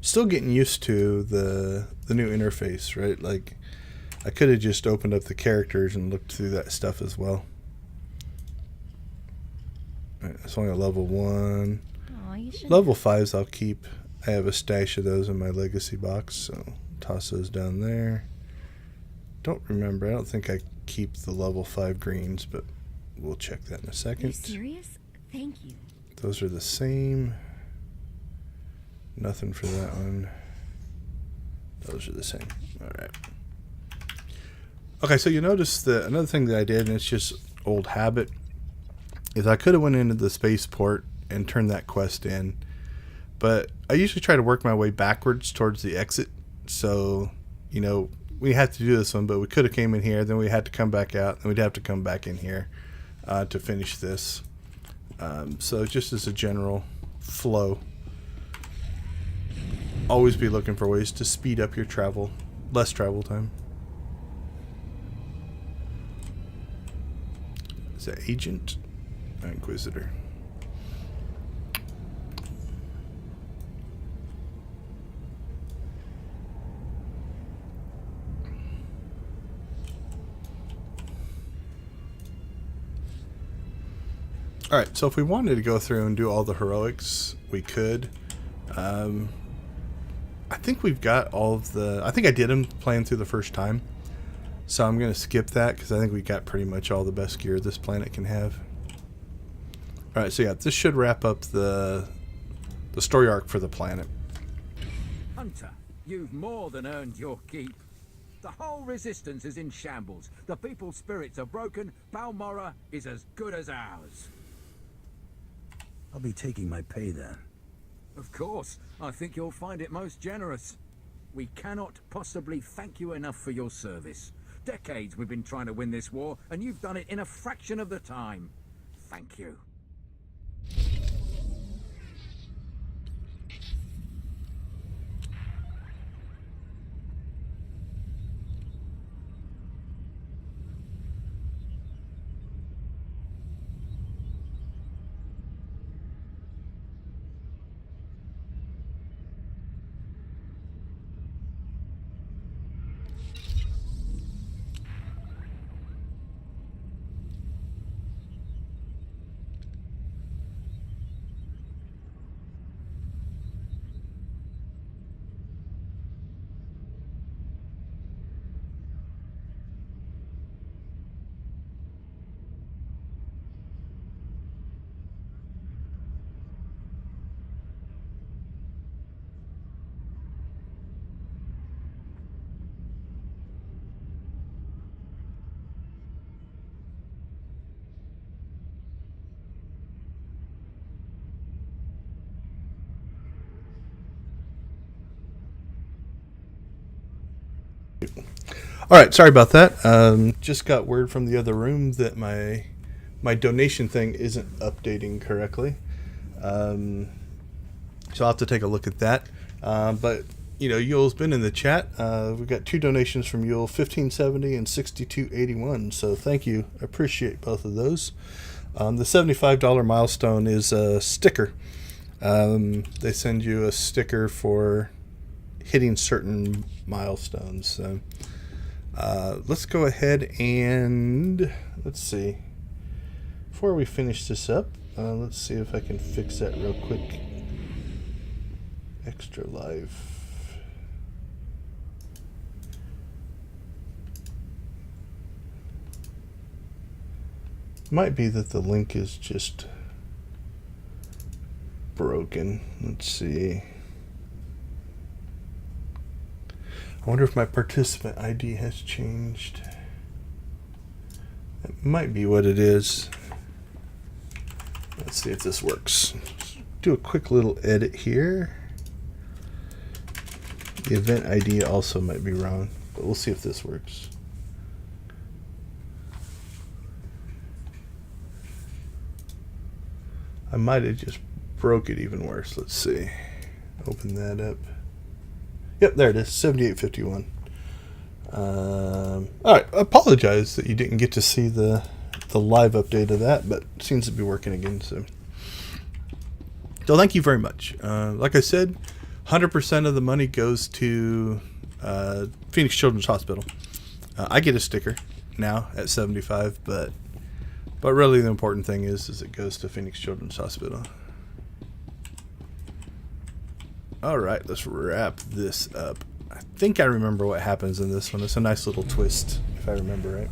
Still getting used to the new interface, right? Like, I could have just opened up the characters and looked through that stuff as well. Alright, it's only a level 1. Aw, you should. Level 5s I'll keep. I have a stash of those in my legacy box, so toss those down there. Don't remember. I don't think I keep the level 5 greens, but we'll check that in a Are second. you serious? Thank you. Those are the same. Nothing for that one. Those are the same. Alright. Okay, so you notice that another thing that I did, and it's just old habit, is I could have went into the spaceport and turned that quest in, but I usually try to work my way backwards towards the exit. So, you know, we had to do this one, but we could have came in here, then we had to come back out, and we'd have to come back in here to finish this. So just as a general flow, always be looking for ways to speed up your travel, less travel time. Is that Agent? Inquisitor. Alright, so if we wanted to go through and do all the heroics, we could. I think we've got all of the... I think I did them playing through the first time. So I'm going to skip that because I think we got pretty much all the best gear this planet can have. Alright, so yeah, this should wrap up the story arc for the planet. Hunter, you've more than earned your keep. The whole resistance is in shambles. The people's spirits are broken. Balmorra is as good as ours. I'll be taking my pay then. Of course, I think you'll find it most generous. We cannot possibly thank you enough for your service. Decades we've been trying to win this war, and you've done it in a fraction of the time. Thank you. Alright, sorry about that. Just got word from the other room that my donation thing isn't updating correctly. So I'll have to take a look at that. But, you know, Yule's been in the chat. We've got 2 donations from Yule, 1570 and 6281. So thank you. I appreciate both of those. The $75 milestone is a sticker. They send you a sticker for hitting certain milestones. So let's go ahead and let's see. Before we finish this up, let's see if I can fix that real quick. Extra Life. Might be that the link is just broken. Let's see. I wonder if my participant ID has changed. That might be what it is. Let's see if this works. Do a quick little edit here. The event ID also might be wrong, but we'll see if this works. I might have just broke it even worse. Let's see. Open that up. Yep, there it is, 7851. Alright, I apologize that you didn't get to see the live update of that, but it seems to be working again. So thank you very much. Like I said, 100% of the money goes to Phoenix Children's Hospital. I get a sticker now at 75, but really the important thing is it goes to Phoenix Children's Hospital. All right, let's wrap this up. I think I remember what happens in this one. It's a nice little twist, if I remember right.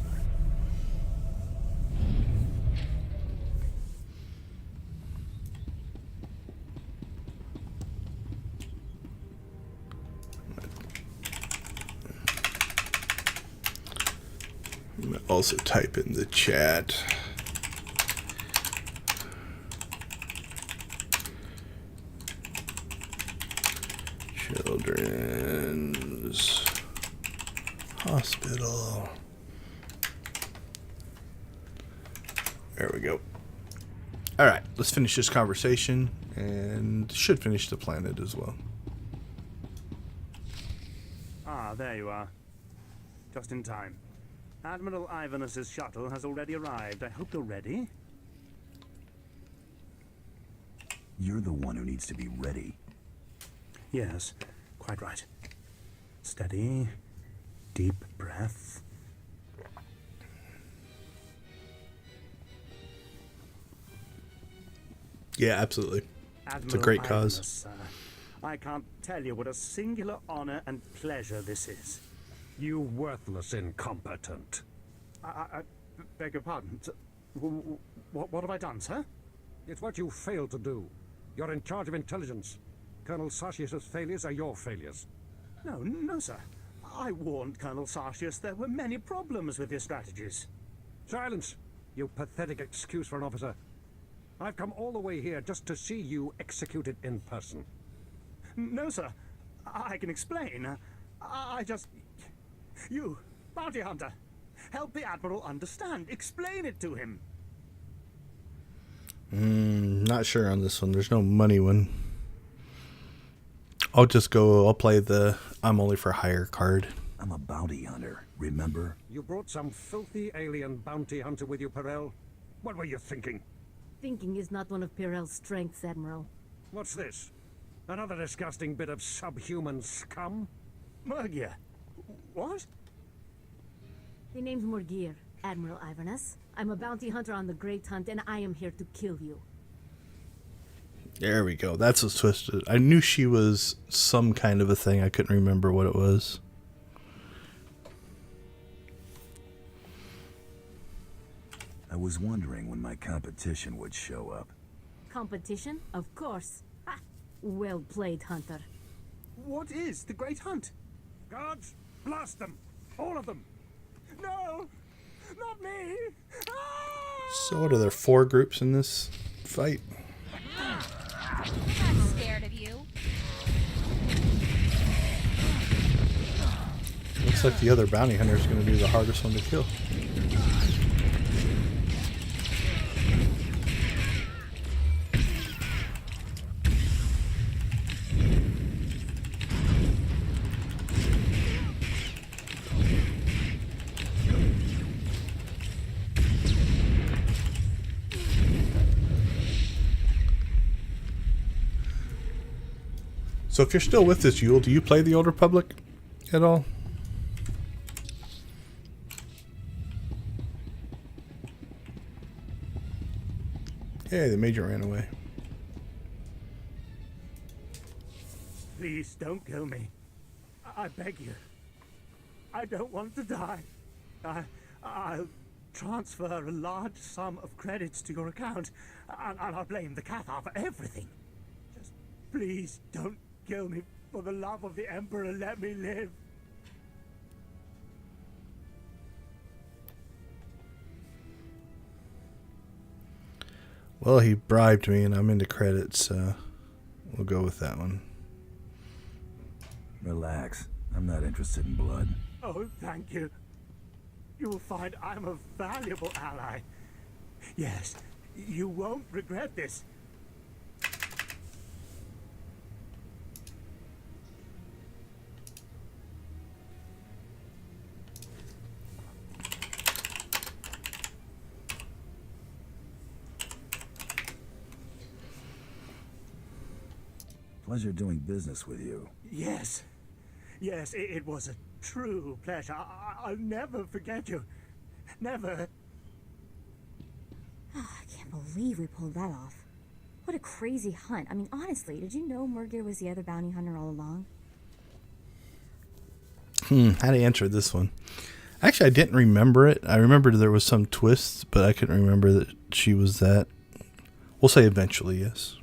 I'm gonna also type in the chat. Children's Hospital. There we go. All right, let's finish this conversation and should finish the planet as well. Ah, there you are. Just in time. Admiral Ivanus's shuttle has already arrived. I hope you're ready. You're the one who needs to be ready. Yes, quite right. Steady, deep breath. Yeah, absolutely. Admiral It's a great cause. Ivanus, sir. I can't tell you what a singular honor and pleasure this is. You worthless incompetent. I beg your pardon. What have I done, sir? It's what you failed to do. You're in charge of intelligence. Colonel Sartius's failures are your failures. No, sir. I warned Colonel Sartius there were many problems with his strategies. Silence, you pathetic excuse for an officer. I've come all the way here just to see you executed in person. No, sir. I can explain. I just... You, bounty hunter, help the Admiral understand. Explain it to him. Not sure on this one. There's no money one. I'll play the I'm only for hire card. I'm a bounty hunter, remember? You brought some filthy alien bounty hunter with you, Perel. What were you thinking? Thinking is not one of Pirel's strengths, Admiral. What's this? Another disgusting bit of subhuman scum? Murgia. What? The name's Morgir, Admiral Ivanus. I'm a bounty hunter on the Great Hunt, and I am here to kill you. There we go. That's what's twisted. I knew she was some kind of a thing. I couldn't remember what it was. I was wondering when my competition would show up. Competition? Of course. Ha! Well played, Hunter. What is the Great Hunt? Guards, blast them! All of them! No! Not me! So what are there 4 groups in this fight? I'm not scared of you. Looks like the other bounty hunter is going to be the hardest one to kill. So if you're still with us, Yule, do you play the Old Republic at all? Hey, the Major ran away. Please don't kill me. I beg you. I don't want to die. I'll transfer a large sum of credits to your account, and I'll blame the Cathar for everything. Just please don't kill me. For the love of the Emperor, let me live. Well, he bribed me, and I'm into credits, so we'll go with that one. Relax. I'm not interested in blood. Oh, thank you. You will find I'm a valuable ally. Yes, you won't regret this. Pleasure doing business with you. Yes. Yes, it was a true pleasure. I'll never forget you. Never. I can't believe we pulled that off. What a crazy hunt. I mean, honestly, did you know Murgir was the other bounty hunter all along? How to answer this one? Actually, I didn't remember it. I remembered there was some twists, but I couldn't remember that she was that. We'll say eventually, yes.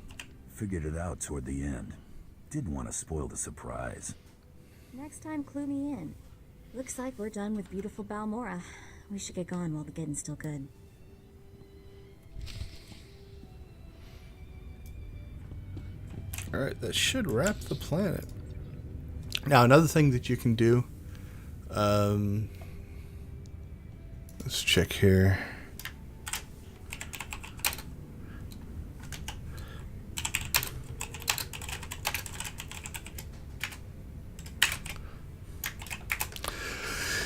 Figured it out toward the end. Didn't want to spoil the surprise. Next time, clue me in. Looks like we're done with beautiful Balmorra. We should get going while the getting's still good. Alright, that should wrap the planet. Now, another thing that you can do... let's check here.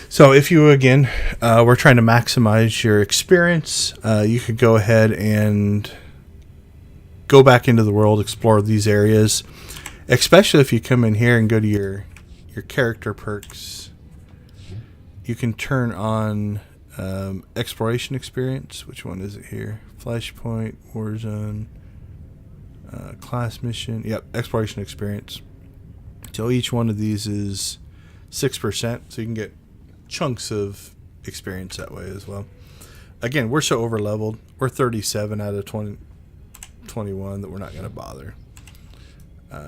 So if you, again, we're trying to maximize your experience, you could go ahead and go back into the world, explore these areas, especially if you come in here and go to your character perks. You can turn on exploration experience. Which one is it here? Flashpoint, Warzone, class mission. Yep, exploration experience. So each one of these is 6%, so you can get chunks of experience that way as well. Again, we're so over leveled. We're 37 out of 21 that we're not going to bother. All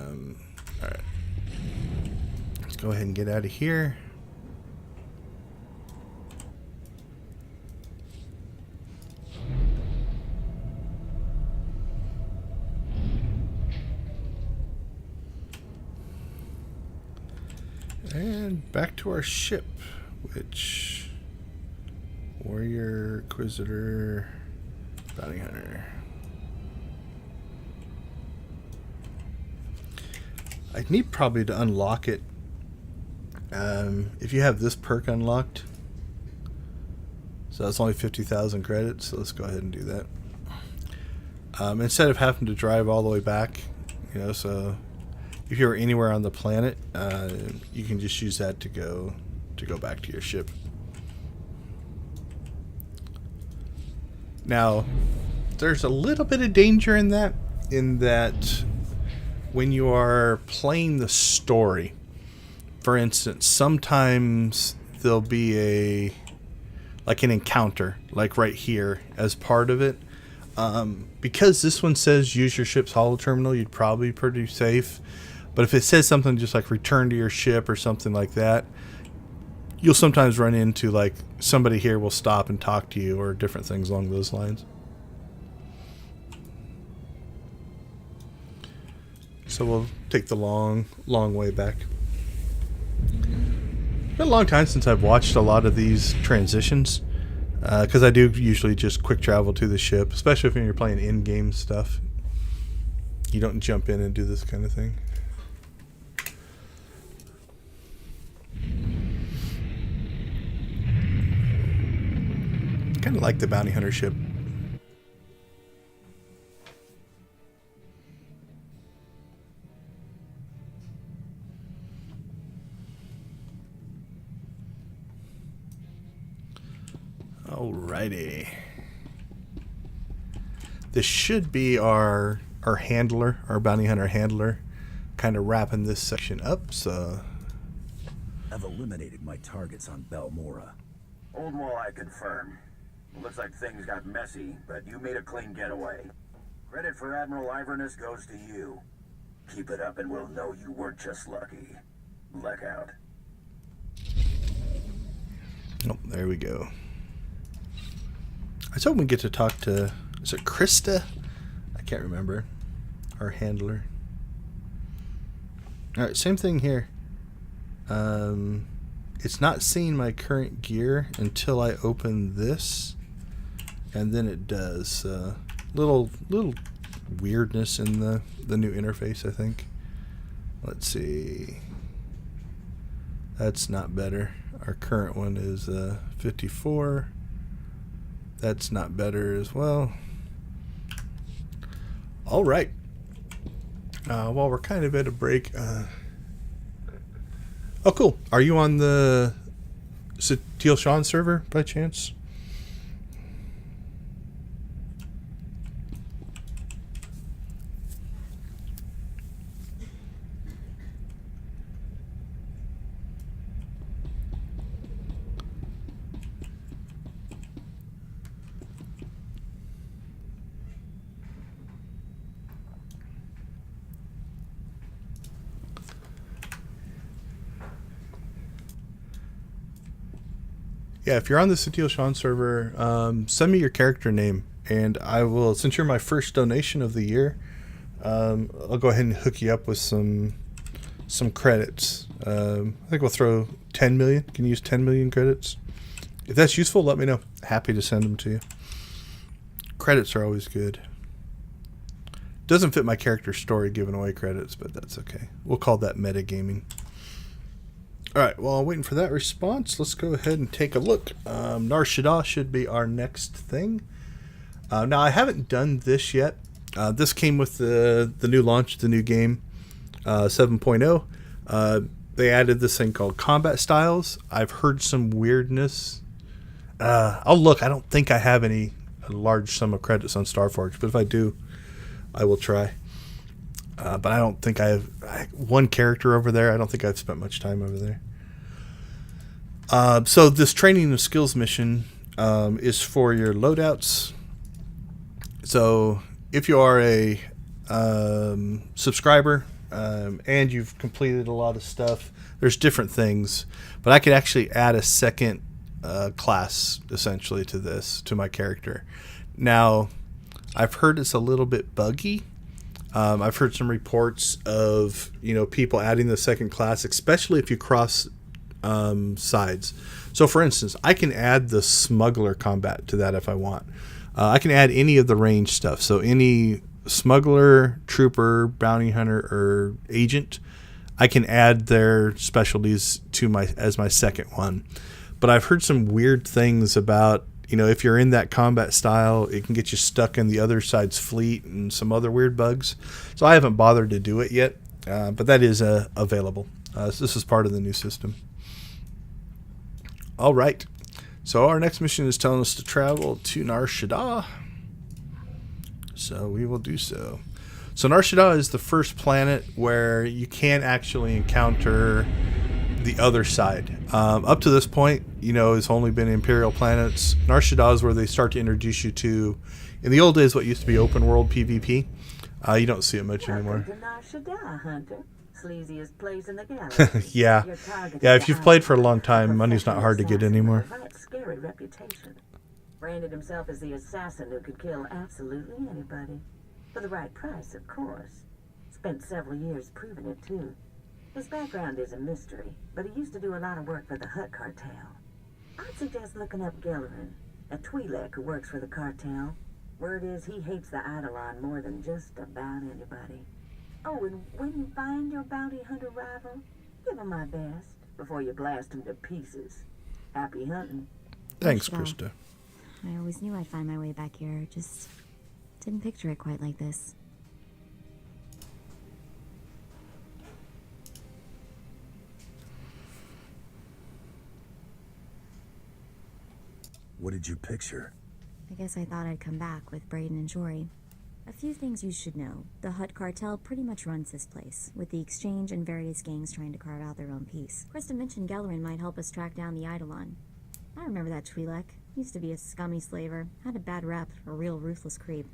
right, let's go ahead and get out of here. And back to our ship, which Warrior, Inquisitor, Bounty Hunter. I need probably to unlock it. If you have this perk unlocked, so that's only 50,000 credits. So let's go ahead and do that. Instead of having to drive all the way back, so if you're anywhere on the planet, you can just use that to go back to your ship. Now, there's a little bit of danger in that when you are playing the story, for instance, sometimes there'll be an encounter, like right here as part of it. Because this one says use your ship's holo terminal, you'd probably be pretty safe. But if it says something just like return to your ship or something like that, you'll sometimes run into like somebody here will stop and talk to you or different things along those lines. So we'll take the long way back. It's been a long time since I've watched a lot of these transitions, because I do usually just quick travel to the ship, especially if you're playing in-game stuff. You don't jump in and do this kind of thing. Kind of like the bounty hunter ship. Alrighty. This should be our handler, our bounty hunter handler, kind of wrapping this section up. So I've eliminated my targets on Balmorra. Old Wall, I confirm. Looks like things got messy, but you made a clean getaway. Credit for Admiral Iverness goes to you. Keep it up and we'll know you weren't just lucky. Luck out. Oh, there we go. I was hoping we get to talk to, is it Krista? I can't remember. Our handler. Alright, same thing here. It's not seeing my current gear until I open this, and then it does. Little weirdness in the new interface, I think. Let's see. That's not better. Our current one is 54. That's not better as well. All right. While we're kind of at a break, Oh, cool. Are you on the Teal Sean server by chance? Yeah, if you're on the Teal Sean server, send me your character name, and I will, since you're my first donation of the year, I'll go ahead and hook you up with some credits. I think we'll throw 10 million. Can you use 10 million credits? If that's useful, let me know. Happy to send them to you. Credits are always good. Doesn't fit my character story giving away credits, but that's okay. We'll call that metagaming. Alright, while I'm waiting for that response, let's go ahead and take a look. Nar Shaddaa should be our next thing. Now, I haven't done this yet. This came with the new launch, the new game, 7.0. They added this thing called Combat Styles. I've heard some weirdness. I'll look. I don't think I have a large sum of credits on Starforge, but if I do, I will try. But I don't think I have one character over there. I don't think I've spent much time over there. So this training and skills mission is for your loadouts. So if you are a subscriber and you've completed a lot of stuff, there's different things. But I could actually add a second class essentially to this, to my character. Now, I've heard it's a little bit buggy. I've heard some reports of people adding the second class, especially if you cross sides. So, for instance, I can add the smuggler combat to that if I want. I can add any of the range stuff. So, any smuggler, trooper, bounty hunter, or agent, I can add their specialties to as my second one. But I've heard some weird things about, if you're in that combat style, it can get you stuck in the other side's fleet and some other weird bugs. So I haven't bothered to do it yet, but that is available. So this is part of the new system. All right. So our next mission is telling us to travel to Nar Shaddaa. So we will do so. So Nar Shaddaa is the first planet where you can actually encounter the other side. Up to this point, it's only been Imperial planets. Nar Shaddaa is where they start to introduce you to, in the old days, what used to be open world PvP. You don't see it much anymore. To Nar Shaddaa, Hunter. Sleaziest place in the galaxy. Yeah. If you've played for a long time, money's not hard to get anymore. Scary reputation. Branded himself as the assassin who could kill absolutely anybody. For the right price, of course. Spent several years proving it, too. His background is a mystery, but he used to do a lot of work for the Hutt cartel. I'd suggest looking up Gellerin, a Twi'lek who works for the cartel. Word is he hates the Eidolon more than just about anybody. Oh, and when you find your bounty hunter rival, give him my best before you blast him to pieces. Happy hunting. Thanks, Krista. I always knew I'd find my way back here, just didn't picture it quite like this. What did you picture? I guess I thought I'd come back with Brayden and Jory. A few things you should know. The Hutt cartel pretty much runs this place, with the Exchange and various gangs trying to carve out their own piece. Krista mentioned Gellerin might help us track down the Eidolon. I remember that Twi'lek. Used to be a scummy slaver. Had a bad rep, a real ruthless creep.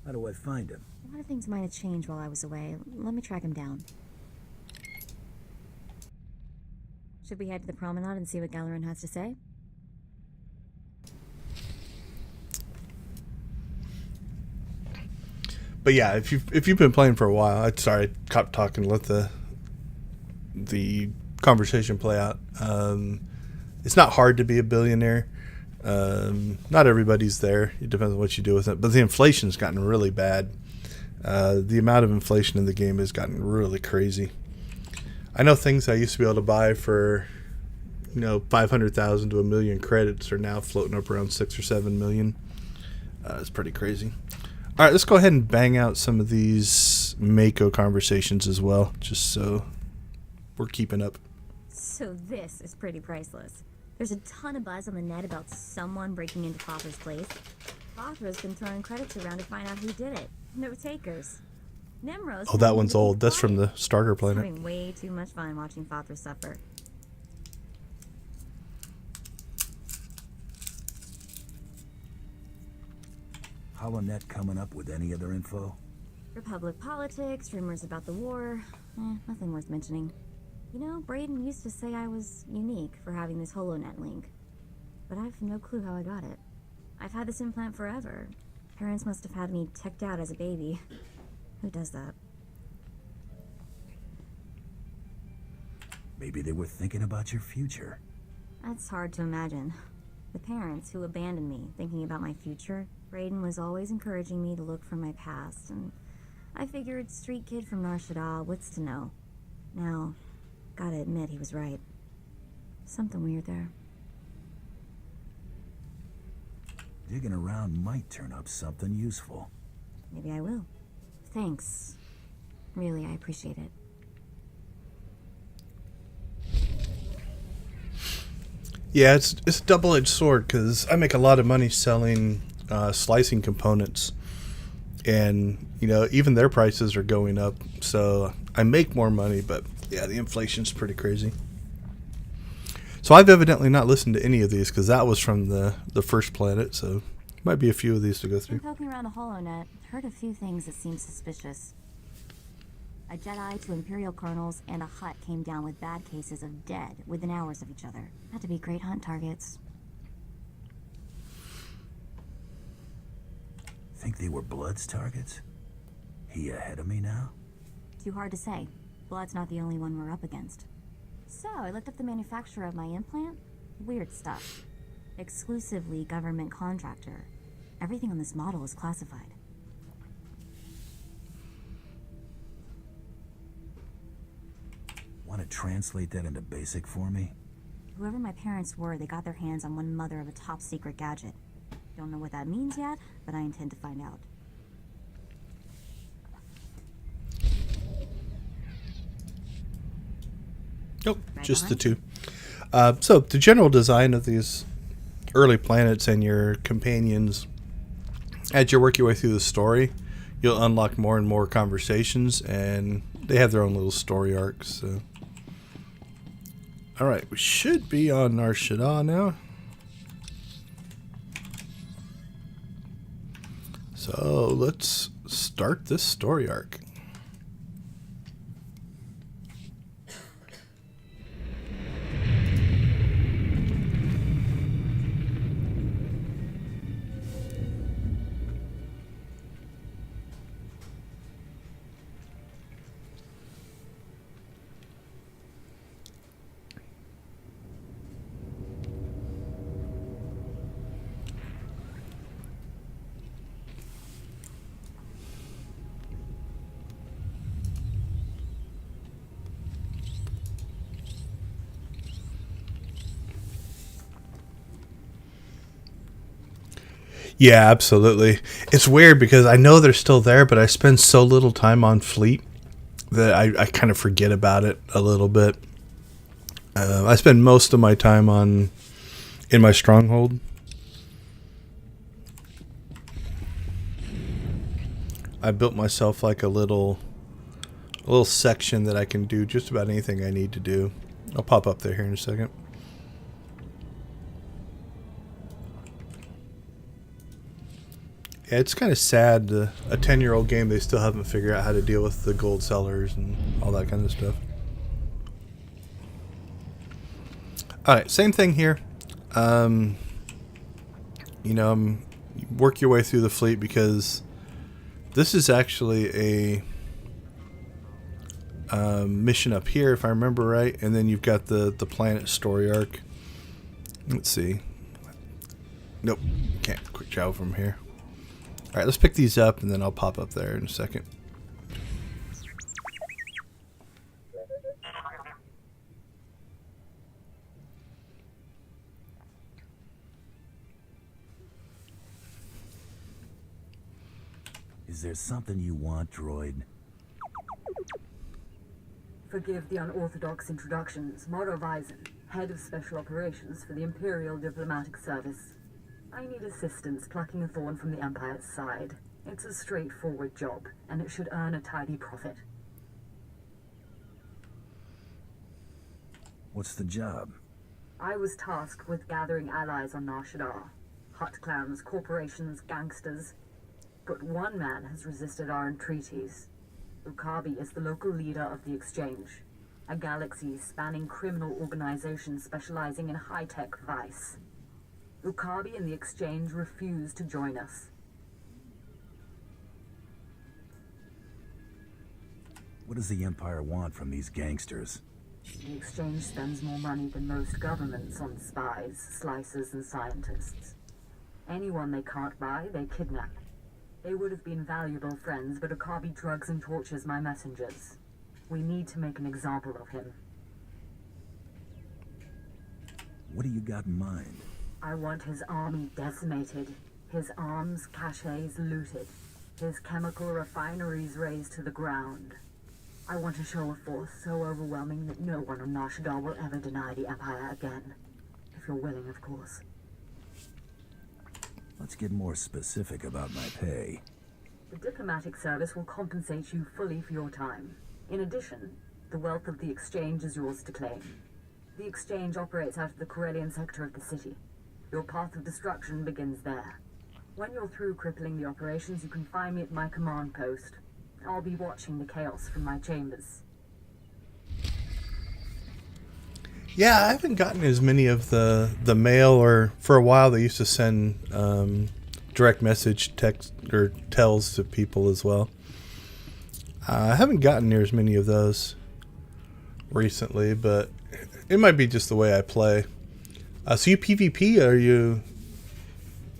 How do I find him? A lot of things might have changed while I was away. Let me track him down. Should we head to the promenade and see what Gellerin has to say? But yeah, if you've been playing for a while, I stopped talking. Let the conversation play out. It's not hard to be a billionaire. Not everybody's there. It depends on what you do with it. But the inflation's gotten really bad. The amount of inflation in the game has gotten really crazy. I know things I used to be able to buy for, 500,000 to 1 million credits are now floating up around 6 or 7 million. It's pretty crazy. All right, let's go ahead and bang out some of these these Mako conversations as well, just so we're keeping up. So this is pretty priceless. There's a ton of buzz on the net about someone breaking into Father's place. Father's been throwing credits around to find out who did it. No takers. Nemro's Oh, that one's old. That's from the starter planet. Having way too much fun watching Father suffer. How Annette coming up with any other info? Republic politics, rumors about the war. Nothing worth mentioning. You know, Braden used to say I was unique for having this HoloNet link. But I've no clue how I got it. I've had this implant forever. Parents must have had me teched out as a baby. Who does that? Maybe they were thinking about your future. That's hard to imagine. The parents who abandoned me, thinking about my future, Braden was always encouraging me to look for my past, and I figured street kid from Nar Shaddaa, what's to know? Now, gotta admit he was right. Something weird there. Digging around might turn up something useful. Maybe I will. Thanks. Really, I appreciate it. Yeah, it's a double-edged sword because I make a lot of money selling slicing components, and you know, even their prices are going up, so I make more money, but yeah, the inflation's pretty crazy. So I've evidently not listened to any of these because that was from the first planet, so might be a few of these to go through. Been poking around the HoloNet, heard a few things that seem suspicious. A Jedi to Imperial colonels and a Hutt came down with bad cases of dead within hours of each other. Had to be great hunt targets. Think they were Blood's targets? He ahead of me now? Too hard to say. Blood's not the only one we're up against. So, I looked up the manufacturer of my implant. Weird stuff. Exclusively government contractor. Everything on this model is classified. Want to translate that into basic for me? Whoever my parents were, they got their hands on one mother of a top secret gadget. Don't know what that means yet, but I intend to find out. Nope, just the two. So the general design of these early planets and your companions, as you work your way through the story, you'll unlock more and more conversations, and they have their own little story arcs. So. All right, we should be on Nar Shaddaa now. So let's start this story arc. Yeah, absolutely. It's weird because I know they're still there, but I spend so little time on Fleet that I kind of forget about it a little bit. I spend most of my time in my stronghold. I built myself like a little section that I can do just about anything I need to do. I'll pop up there here in a second. Yeah, it's kind of sad. A 10-year-old game, they still haven't figured out how to deal with the gold sellers and all that kind of stuff. Alright, same thing here. You know, work your way through the fleet because this is actually a mission up here, if I remember right. And then you've got the planet story arc. Let's see. Nope, can't quick travel from here. Alright, let's pick these up and then I'll pop up there in a second. Is there something you want, droid? Forgive the unorthodox introductions. Moro Weizen, head of special operations for the Imperial Diplomatic Service. I need assistance plucking a thorn from the Empire's side. It's a straightforward job, and it should earn a tidy profit. What's the job? I was tasked with gathering allies on Shaddaa. Hut clans, corporations, gangsters. But one man has resisted our entreaties. Ukabi is the local leader of the Exchange, a galaxy-spanning criminal organization specializing in high-tech vice. Ukabi and the Exchange refuse to join us. What does the Empire want from these gangsters? The Exchange spends more money than most governments on spies, slicers, and scientists. Anyone they can't buy, they kidnap. They would have been valuable friends, but Ukabi drugs and tortures my messengers. We need to make an example of him. What do you got in mind? I want his army decimated, his arms caches looted, his chemical refineries razed to the ground. I want to show a force so overwhelming that no one on Shaddaa will ever deny the Empire again. If you're willing, of course. Let's get more specific about my pay. The diplomatic service will compensate you fully for your time. In addition, the wealth of the Exchange is yours to claim. The Exchange operates out of the Corellian sector of the city. Your path of destruction begins there. When you're through crippling the operations, you can find me at my command post. I'll be watching the chaos from my chambers. Yeah, I haven't gotten as many of the mail, or for a while they used to send direct message text or tells to people as well. I haven't gotten near as many of those recently, but it might be just the way I play. So you PvP, or you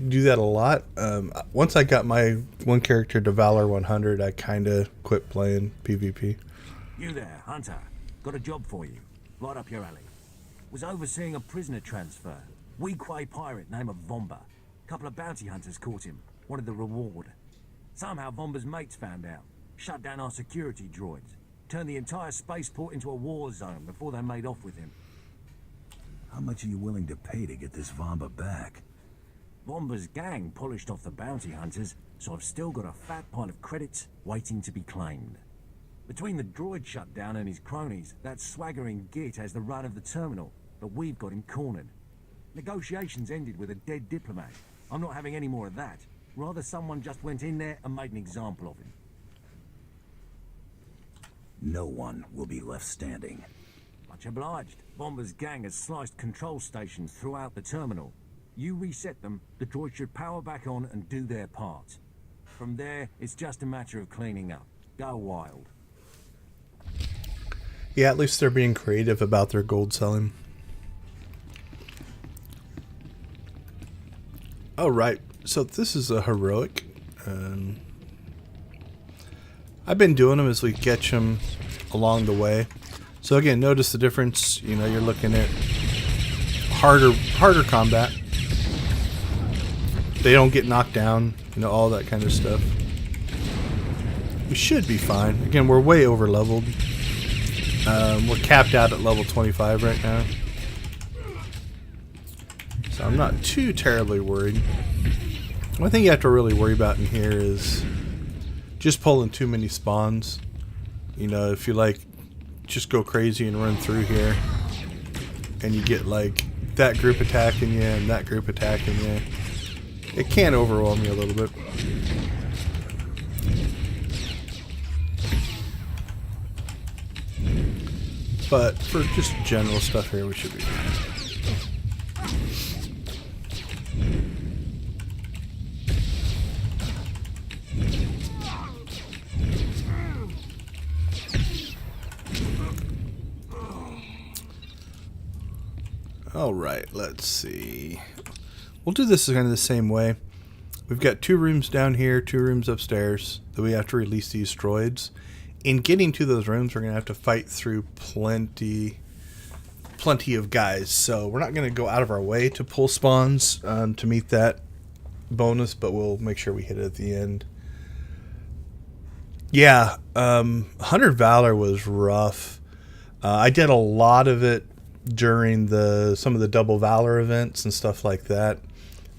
do that a lot? Once I got my one character to Valor 100, I kind of quit playing PvP. You there, Hunter. Got a job for you. Right up your alley. Was overseeing a prisoner transfer. Weequay pirate named Vomba. Couple of bounty hunters caught him. Wanted the reward. Somehow Vomba's mates found out. Shut down our security droids. Turned the entire spaceport into a war zone before they made off with him. How much are you willing to pay to get this Vomba back? Vomba's gang polished off the bounty hunters, so I've still got a fat pile of credits waiting to be claimed. Between the droid shutdown and his cronies, that swaggering git has the run of the terminal, but we've got him cornered. Negotiations ended with a dead diplomat. I'm not having any more of that. Rather someone just went in there and made an example of him. No one will be left standing. Much obliged. Bomber's gang has sliced control stations throughout the terminal. You reset them, the droids should power back on and do their part. From there, it's just a matter of cleaning up. Go wild. Yeah, at least they're being creative about their gold selling. Oh, right. So this is a heroic. I've been doing them as we catch them along the way. So again, notice the difference. You know, you're looking at harder combat. They don't get knocked down. You know, all that kind of stuff. We should be fine. Again, we're way over leveled. We're capped out at level 25 right now. So I'm not too terribly worried. One thing you have to really worry about in here is just pulling too many spawns. You know, if you like just go crazy and run through here and you get like that group attacking you and that group attacking you, it can overwhelm you a little bit. But for just general stuff here, we should be good. Alright, let's see. We'll do this kind of the same way. We've got 2 rooms down here, 2 rooms upstairs that we have to release these droids. In getting to those rooms, we're going to have to fight through plenty of guys. So we're not going to go out of our way to pull spawns to meet that bonus, but we'll make sure we hit it at the end. Yeah, 100 Valor was rough. I did a lot of it during some of the Double Valor events and stuff like that.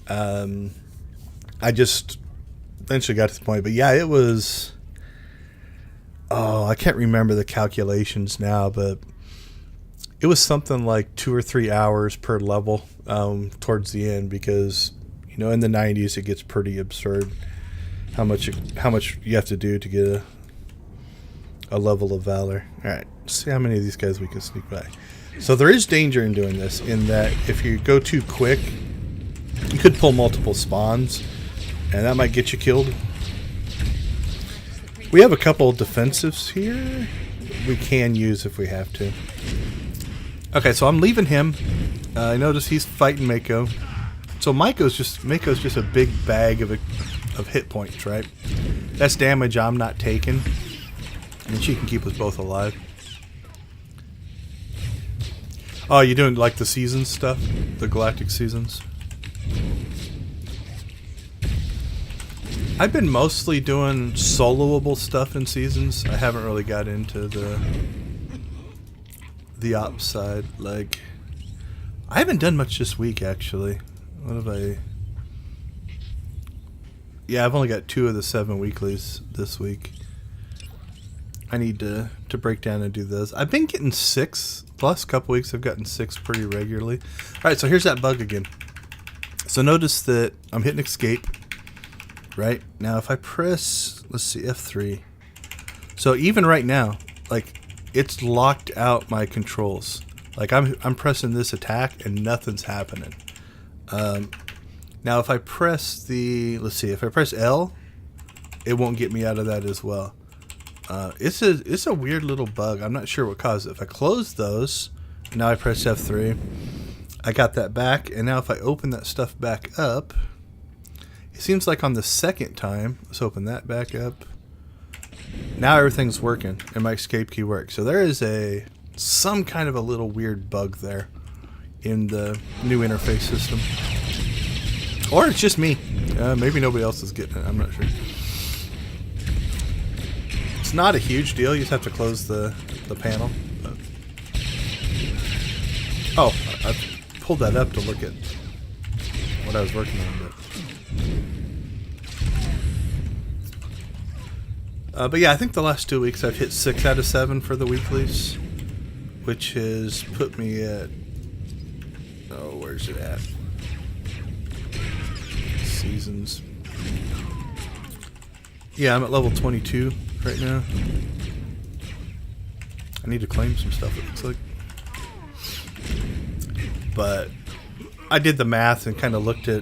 I just eventually got to the point, but yeah, it was. Oh, I can't remember the calculations now, but it was something like 2 or 3 hours per level towards the end, because in the 90s it gets pretty absurd how much you have to do to get a level of Valor. All right, let's see how many of these guys we can sneak by. So there is danger in doing this, in that if you go too quick, you could pull multiple spawns, and that might get you killed. We have a couple of defensives here we can use if we have to. Okay, so I'm leaving him. I notice he's fighting Mako. So Mako's just a big bag of hit points, right? That's damage I'm not taking, and she can keep us both alive. Oh, you doing like the seasons stuff? The galactic seasons? I've been mostly doing soloable stuff in seasons. I haven't really got into the ops side. Like, I haven't done much this week, actually. What have I... Yeah, I've only got 2 of the 7 weeklies this week. I need to break down and do those. I've been getting 6. Plus, a couple weeks I've gotten 6 pretty regularly. Alright, so here's that bug again. So notice that I'm hitting escape. Right? Now if I press, let's see, F3. So even right now, like, it's locked out my controls. Like, I'm pressing this attack and nothing's happening. Now if I press if I press L, it won't get me out of that as well. It's a weird little bug. I'm not sure what caused it. If I close those, now I press F3, I got that back, and now if I open that stuff back up, it seems like on the second time, let's open that back up. Now everything's working, and my escape key works. So there is some kind of a little weird bug there in the new interface system. Or it's just me. Maybe nobody else is getting it. I'm not sure. It's not a huge deal. You just have to close the panel. But... Oh, I pulled that up to look at what I was working on. But yeah, I think the last 2 weeks I've hit 6 out of 7 for the weeklies, which has put me at... Oh, where's it at? Seasons. Yeah, I'm at level 22 right now. I need to claim some stuff, it looks like. But I did the math and kind of looked at...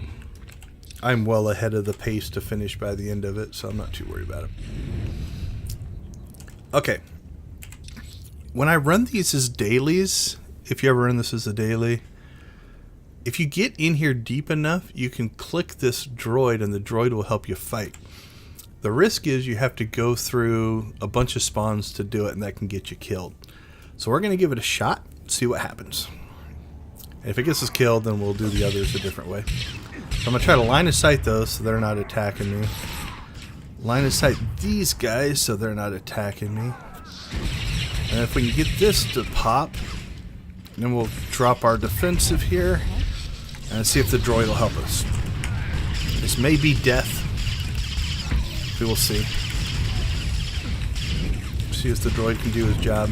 I'm well ahead of the pace to finish by the end of it, so I'm not too worried about it. Okay. When I run these as dailies, if you ever run this as a daily, if you get in here deep enough, you can click this droid and the droid will help you fight. The risk is you have to go through a bunch of spawns to do it, and that can get you killed. So we're going to give it a shot, see what happens. And if it gets us killed, then we'll do the others a different way. So I'm going to try to line of sight those so they're not attacking me. Line of sight these guys so they're not attacking me. And if we can get this to pop, then we'll drop our defensive here and see if the droid will help us. This may be death. We will see. See if the droid can do his job.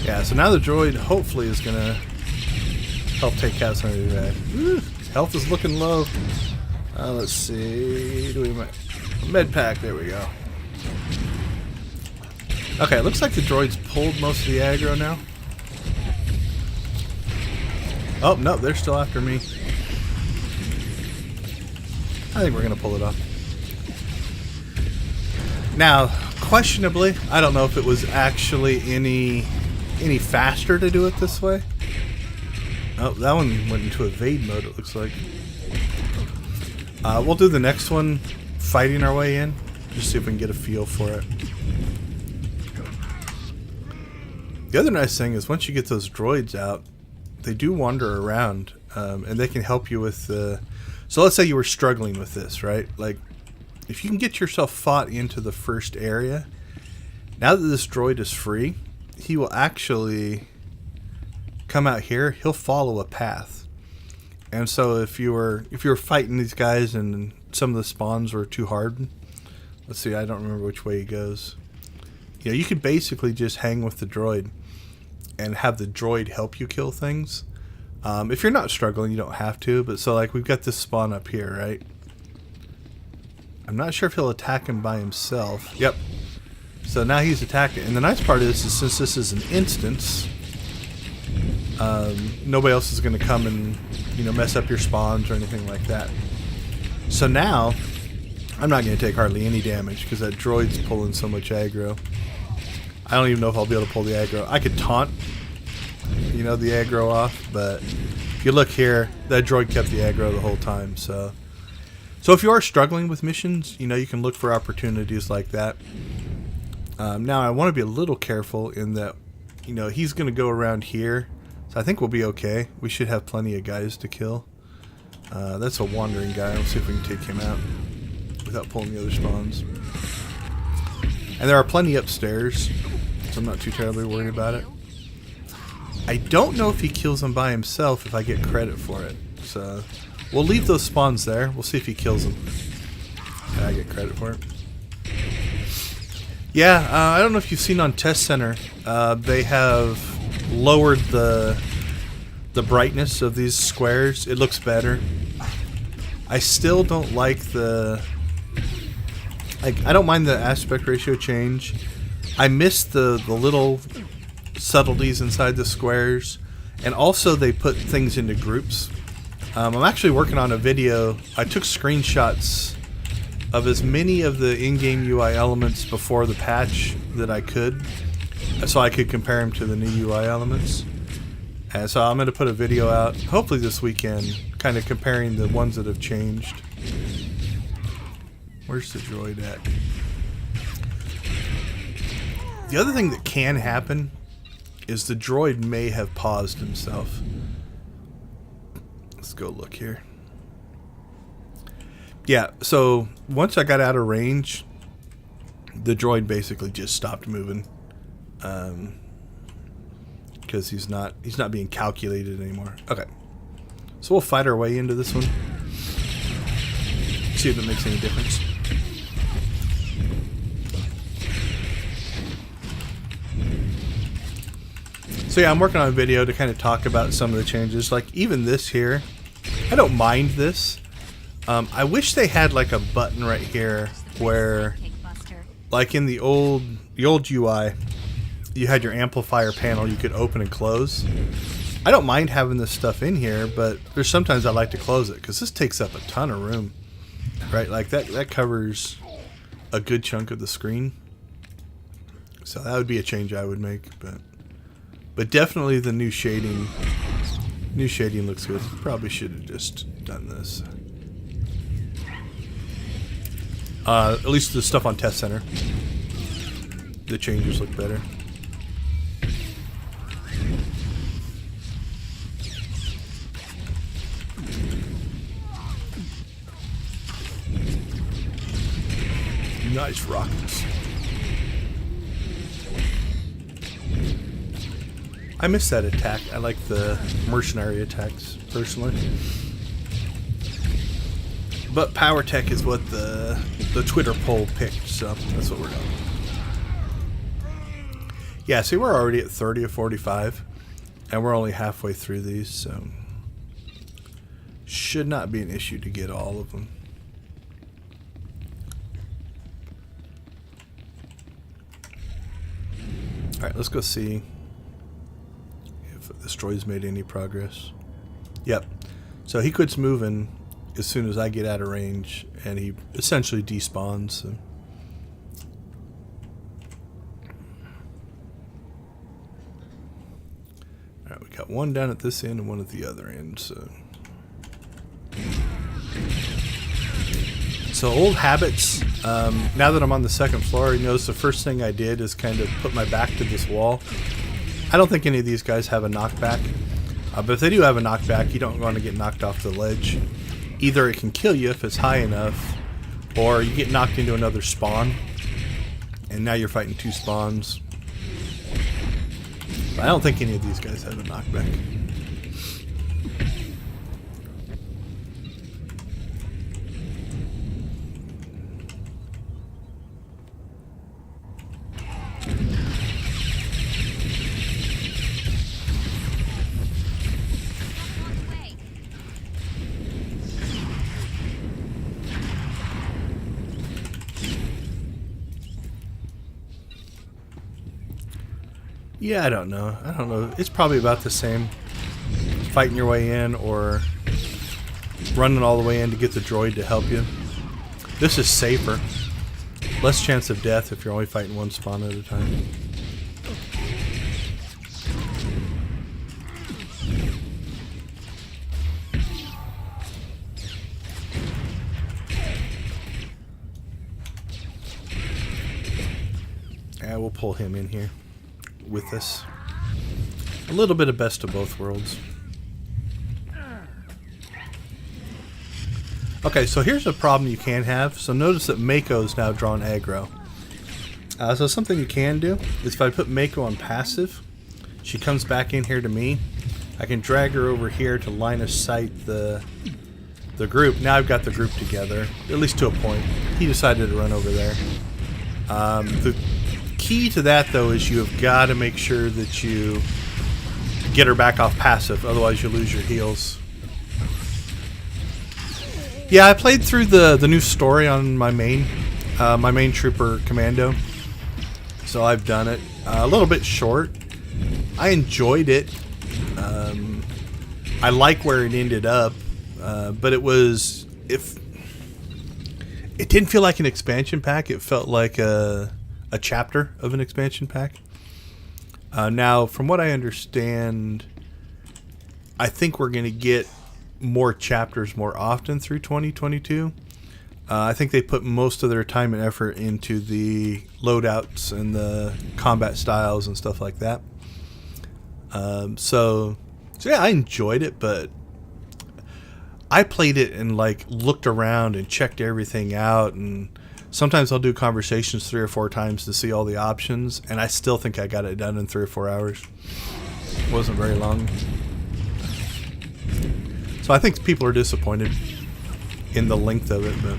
Yeah, so now the droid hopefully is going to help take out some of these guys. Health is looking low. Let's see. Med pack. There we go. Okay, it looks like the droid's pulled most of the aggro now. Oh, no, they're still after me. I think we're going to pull it off. Now, questionably, I don't know if it was actually any faster to do it this way. Oh, that one went into evade mode, it looks like. We'll do the next one fighting our way in. Just see if we can get a feel for it. The other nice thing is once you get those droids out, they do wander around, and they can help you with the... So let's say you were struggling with this, right? Like, if you can get yourself fought into the first area, now that this droid is free, he will actually come out here. He'll follow a path. And so if you were fighting these guys and some of the spawns were too hard, let's see, I don't remember which way he goes. You know, you could basically just hang with the droid and have the droid help you kill things. If you're not struggling, you don't have to. But so, like, we've got this spawn up here, right? I'm not sure if he'll attack him by himself. Yep. So now he's attacking. And the nice part is since this is an instance, nobody else is going to come and, you know, mess up your spawns or anything like that. So now, I'm not going to take hardly any damage because that droid's pulling so much aggro. I don't even know if I'll be able to pull the aggro. I could taunt, you know, the aggro off, but if you look here, that droid kept the aggro the whole time. So if you are struggling with missions, you know, you can look for opportunities like that. Now, I want to be a little careful in that, you know, he's going to go around here. So I think we'll be okay. We should have plenty of guys to kill. That's a wandering guy. Let's see if we can take him out without pulling the other spawns. And there are plenty upstairs, so I'm not too terribly worried about it. I don't know if he kills them by himself if I get credit for it. So we'll leave those spawns there. We'll see if he kills them. And I get credit for it. Yeah, I don't know if you've seen on Test Center, they have lowered the brightness of these squares. It looks better. I still don't like the... I don't mind the aspect ratio change. I miss the little subtleties inside the squares. And also they put things into groups. I'm actually working on a video. I took screenshots of as many of the in-game UI elements before the patch that I could, so I could compare them to the new UI elements. And so I'm going to put a video out, hopefully this weekend, kind of comparing the ones that have changed. Where's the droid at? The other thing that can happen is the droid may have paused himself. Let's go look here. Yeah, so once I got out of range, the droid basically just stopped moving. Because he's not being calculated anymore. Okay. So we'll fight our way into this one. See if it makes any difference. So yeah, I'm working on a video to kind of talk about some of the changes. Like even this here, I don't mind this. I wish they had like a button right here where, like in the old UI, you had your amplifier panel you could open and close. I don't mind having this stuff in here, but there's sometimes I like to close it because this takes up a ton of room, right? Like that covers a good chunk of the screen. So that would be a change I would make, but definitely the new shading looks good. Probably should have just done this. At least the stuff on Test Center, the changes look better. Nice rockets. I miss that attack. I like the mercenary attacks, personally. But Power Tech is what the Twitter poll picked, so that's what we're doing. Yeah, see, we're already at 30 of 45, and we're only halfway through these, so should not be an issue to get all of them. Alright, let's go see if this droid's made any progress. Yep. So he quits moving as soon as I get out of range, and he essentially despawns. So. Alright, we got one down at this end and one at the other end. So old habits. Now that I'm on the second floor, you notice the first thing I did is kind of put my back to this wall. I don't think any of these guys have a knockback. But if they do have a knockback, you don't want to get knocked off the ledge. Either it can kill you if it's high enough, Or you get knocked into another spawn, and now you're fighting 2 spawns. But I don't think any of these guys have a knockback. Yeah, I don't know. It's probably about the same. Fighting your way in or running all the way in to get the droid to help you. This is safer. Less chance of death if you're only fighting 1 spawn at a time. Yeah, we'll pull him in here with us. A little bit of best of both worlds. Okay, so here's a problem you can have. So notice that Mako's now drawn aggro. So something you can do is if I put Mako on passive, she comes back in here to me. I can drag her over here to line of sight the group. Now I've got the group together, at least to a point. He decided to run over there. The key to that, though, is you have got to make sure that you get her back off passive, otherwise you lose your heals. Yeah, I played through the new story on my main trooper commando, so I've done it. A little bit short. I enjoyed it. I like where it ended up, but it didn't feel like an expansion pack. It felt like a chapter of an expansion pack. Now, from what I understand, I think we're going to get more chapters more often through 2022. I think they put most of their time and effort into the loadouts and the combat styles and stuff like that. So yeah, I enjoyed it, but I played it and looked around and checked everything out, and sometimes I'll do conversations 3 or 4 times to see all the options, and I still think I got it done in 3 or 4 hours. It wasn't very long. So I think people are disappointed in the length of it, but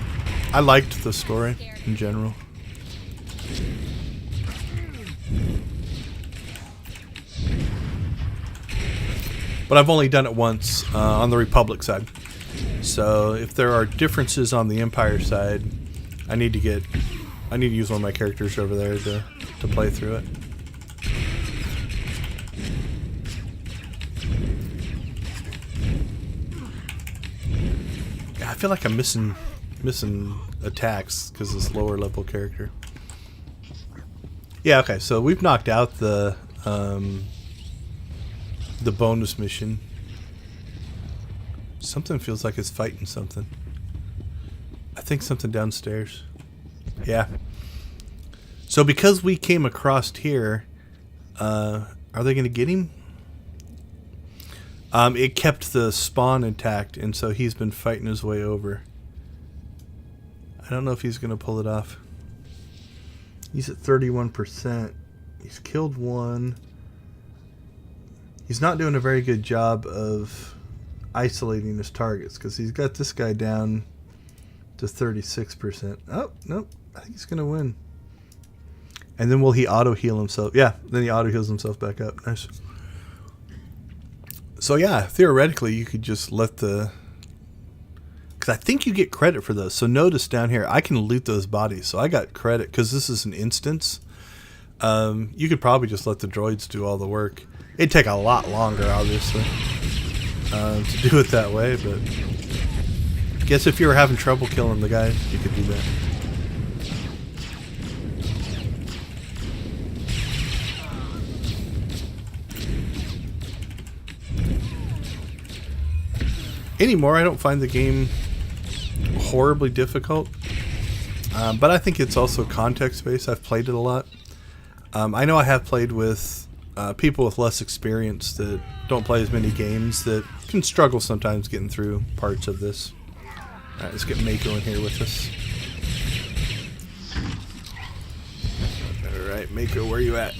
I liked the story in general. But I've only done it once on the Republic side. So if there are differences on the Empire side, I need to use one of my characters over there to play through it. I feel like I'm missing attacks because this lower level character. Yeah, okay, so we've knocked out the bonus mission. Something feels like it's fighting something. I think something downstairs. Yeah. So because we came across here, are they going to get him? It kept the spawn intact, and so he's been fighting his way over. I don't know if he's going to pull it off. He's at 31%. He's killed 1. He's not doing a very good job of isolating his targets because he's got this guy down to 36%. Oh, nope. I think he's going to win. And then will he auto-heal himself? Yeah, then he auto-heals himself back up. Nice. So yeah, theoretically you could just let because I think you get credit for those. So notice down here, I can loot those bodies. So I got credit because this is an instance. You could probably just let the droids do all the work. It'd take a lot longer, obviously, to do it that way. But I guess if you were having trouble killing the guys, you could do that. Anymore, I don't find the game horribly difficult, but I think it's also context-based. I've played it a lot. I know I have played with people with less experience that don't play as many games that can struggle sometimes getting through parts of this. Alright, let's get Mako in here with us. Alright, Mako, where you at?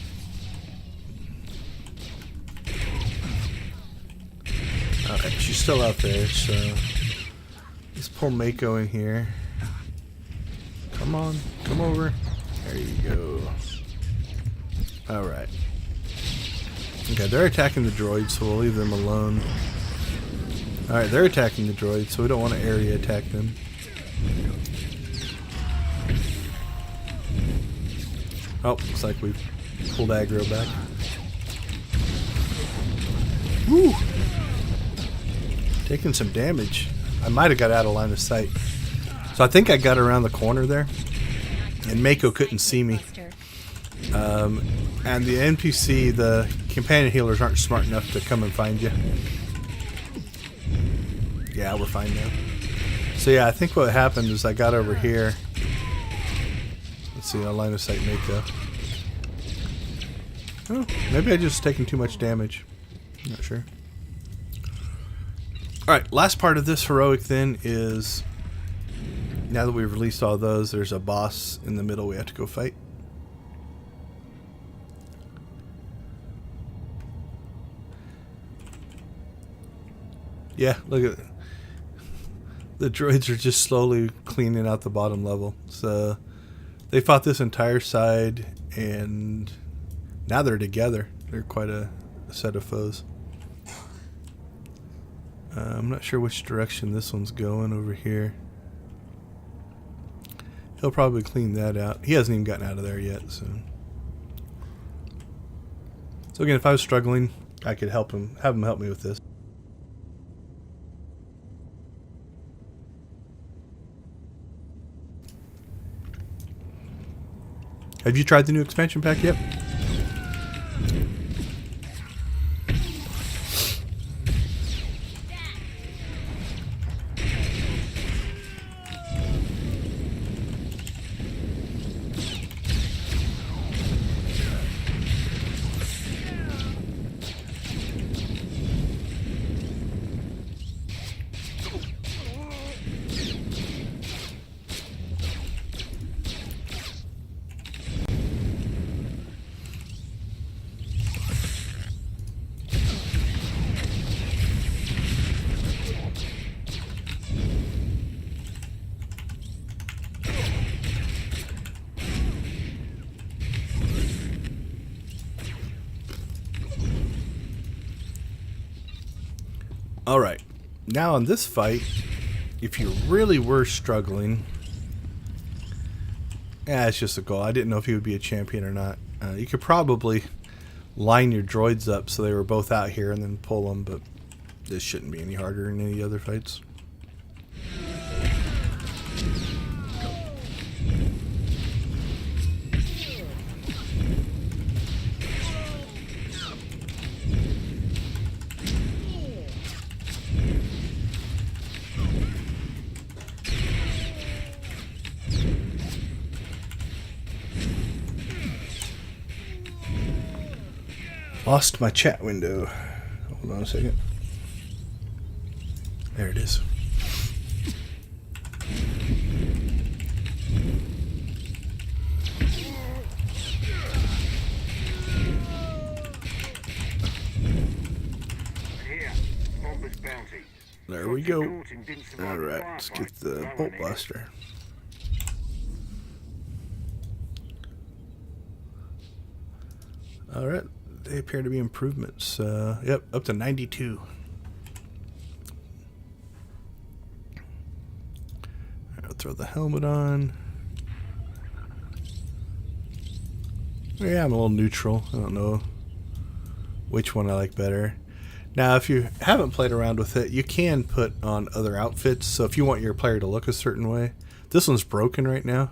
Alright, she's still out there, so let's pull Mako in here. Come on, come over. There you go. Alright. Okay, they're attacking the droids, so we'll leave them alone. Alright, they're attacking the droids, so we don't want to area attack them. Oh, looks like we've pulled aggro back. Woo! Taking some damage. I might have got out of line of sight. So I think I got around the corner there, and Mako couldn't see me. And the NPC, the companion healers, aren't smart enough to come and find you. Yeah, we're fine now. So yeah, I think what happened is I got over here. Let's see, I'll line of sight Mako. Oh, maybe I just taken too much damage. I'm not sure. Alright, last part of this heroic then is, now that we've released all those, there's a boss in the middle we have to go fight. Yeah, look at it. The droids are just slowly cleaning out the bottom level. So they fought this entire side, and now they're together. They're quite a set of foes. I'm not sure which direction this one's going over here. He'll probably clean that out. He hasn't even gotten out of there yet. So again, if I was struggling, I could help him, have him help me with this. Have you tried the new expansion pack yet? Alright, now in this fight, if you really were struggling, it's just a goal. I didn't know if he would be a champion or not. You could probably line your droids up so they were both out here and then pull them, but this shouldn't be any harder than any other fights. Lost my chat window. Hold on a second. There it is. There we go. Alright, let's get the bolt blaster. Alright. They appear to be improvements. Yep, up to 92. I'll throw the helmet on. Yeah, I'm a little neutral. I don't know which one I like better. Now, if you haven't played around with it, you can put on other outfits. So if you want your player to look a certain way, this one's broken right now.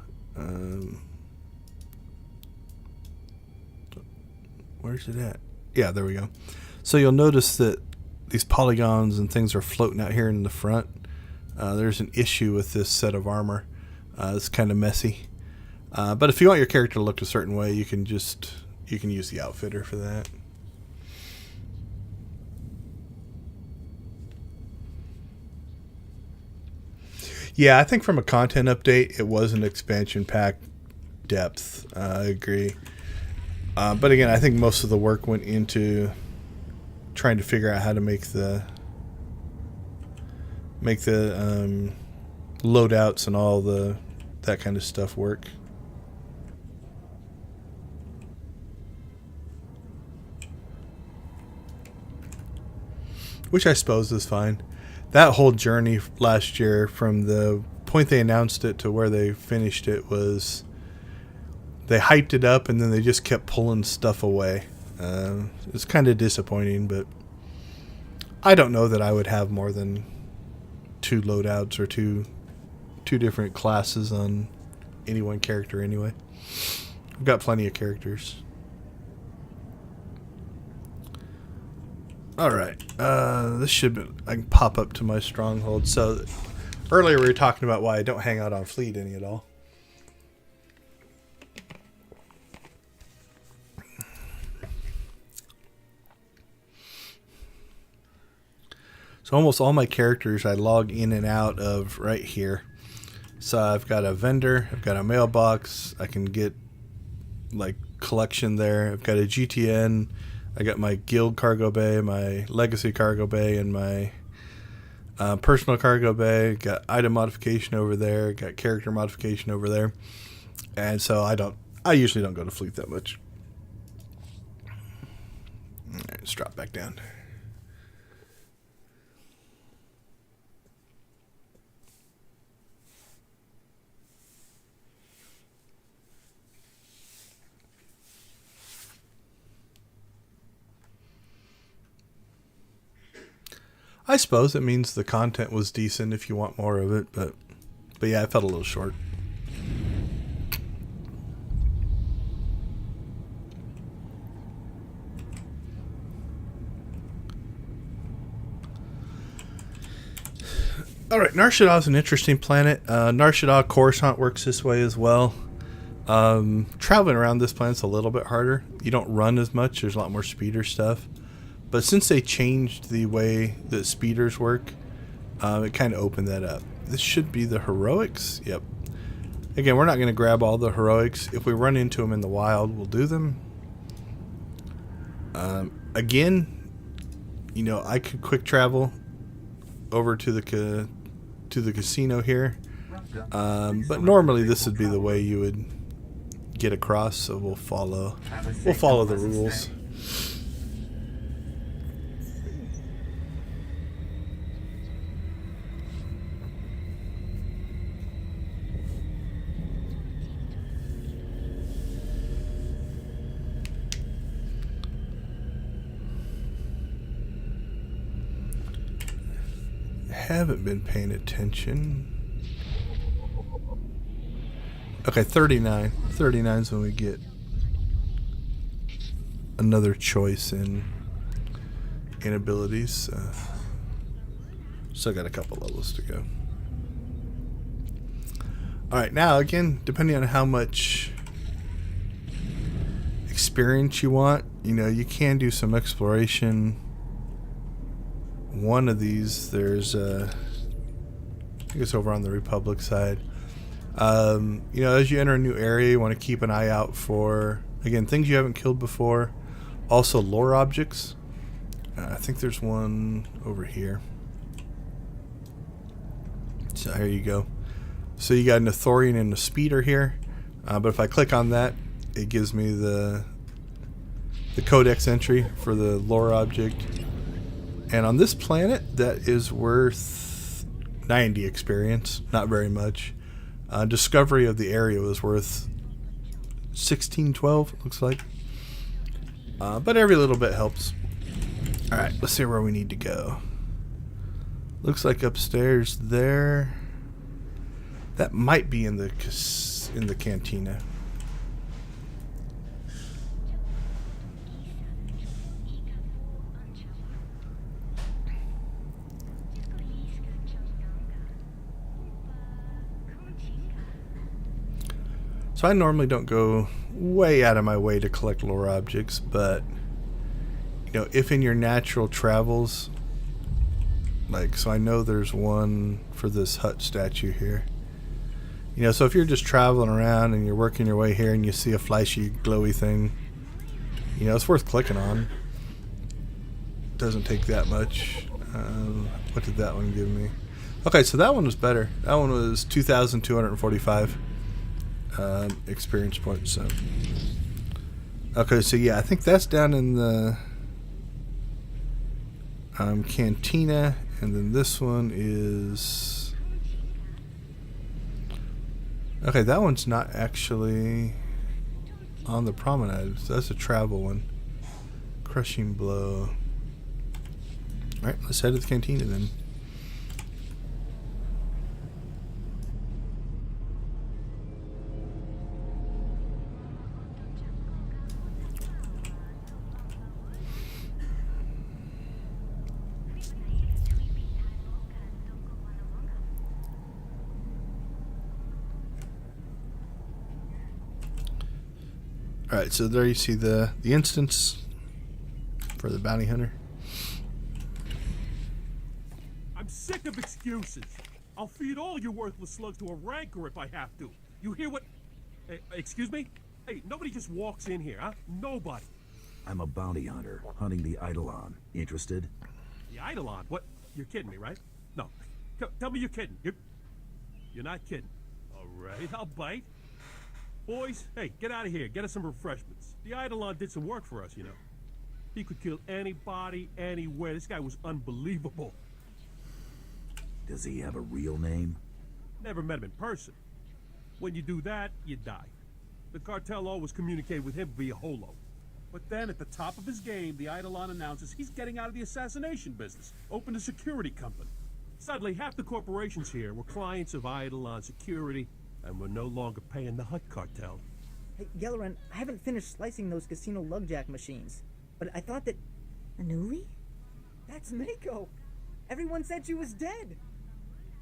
Where's it at? Yeah, there we go. So you'll notice that these polygons and things are floating out here in the front. There's an issue with this set of armor. It's kind of messy. But if you want your character to look a certain way, you can use the outfitter for that. Yeah, I think from a content update, it was an expansion pack depth. I agree. But again, I think most of the work went into trying to figure out how to make the loadouts and all that kind of stuff work. Which I suppose is fine. That whole journey last year, from the point they announced it to where they finished it, was they hyped it up and then they just kept pulling stuff away. It's kind of disappointing, but I don't know that I would have more than 2 loadouts or two different classes on any one character anyway. I've got plenty of characters. Alright, this should be, I can pop up to my stronghold. So earlier we were talking about why I don't hang out on Fleet any at all. So almost all my characters I log in and out of right here. So I've got a vendor, I've got a mailbox, I can get like collection there. I've got a GTN, I got my guild cargo bay, my legacy cargo bay, and my personal cargo bay. Got item modification over there, got character modification over there. And so I usually don't go to Fleet that much. All right, let's drop back down. I suppose it means the content was decent if you want more of it, but yeah, I felt a little short. Alright, Nar Shaddaa is an interesting planet. Nar Shaddaa Coruscant works this way as well. Traveling around this planet's a little bit harder. You don't run as much, there's a lot more speeder stuff. But since they changed the way that speeders work, it kind of opened that up. This should be the heroics. Yep. Again, we're not going to grab all the heroics. If we run into them in the wild, we'll do them. Again, you know, I could quick travel over to the casino here. But normally this would be the way you would get across, so we'll follow the rules. Haven't been paying attention. Okay, 39. 39 is when we get another choice in abilities. Still got a couple levels to go. Alright, now again, depending on how much experience you want, you know, you can do some exploration. One of these, there's I think it's over on the Republic side. You know, as you enter a new area, you want to keep an eye out for, again, things you haven't killed before. Also lore objects. I think there's one over here. So here you go. So you got an Ithorian and a speeder here. But if I click on that, it gives me the codex entry for the lore object. And on this planet, that is worth 90 experience. Not very much. Discovery of the area was worth 1612, looks like. But every little bit helps. Alright, let's see where we need to go. Looks like upstairs there. That might be in the cantina. So I normally don't go way out of my way to collect lore objects, but you know, if in your natural travels, like, so I know there's one for this hut statue here. You know, so if you're just traveling around and you're working your way here and you see a flashy, glowy thing, You know, it's worth clicking on. Doesn't take that much. What did that one give me? Okay, so that one was better. That one was 2,245 experience points. So, okay, so yeah, I think that's down in the cantina, and then this one is okay. That one's not actually on the promenade. So that's a travel one. Crushing blow. All right, let's head to the cantina then. All right, so there you see the instance for the bounty hunter. I'm sick of excuses. I'll feed all you worthless slugs to a rancor if I have to. You hear what? Excuse me? Hey, nobody just walks in here, huh? Nobody. I'm a bounty hunter, hunting the Eidolon. Interested? The Eidolon? What? You're kidding me, right? No. Tell me you're kidding. You're not kidding. All right, I'll bite. Boys, hey, get out of here. Get us some refreshments. The Eidolon did some work for us, you know. He could kill anybody, anywhere. This guy was unbelievable. Does he have a real name? Never met him in person. When you do that, you die. The cartel always communicated with him via holo. But then, at the top of his game, the Eidolon announces he's getting out of the assassination business. Opened a security company. Suddenly, half the corporations here were clients of Eidolon Security, and we're no longer paying the Hut cartel. Hey, Gellerin, I haven't finished slicing those casino lugjack machines. But I thought that... Anuli? That's Mako. Everyone said she was dead.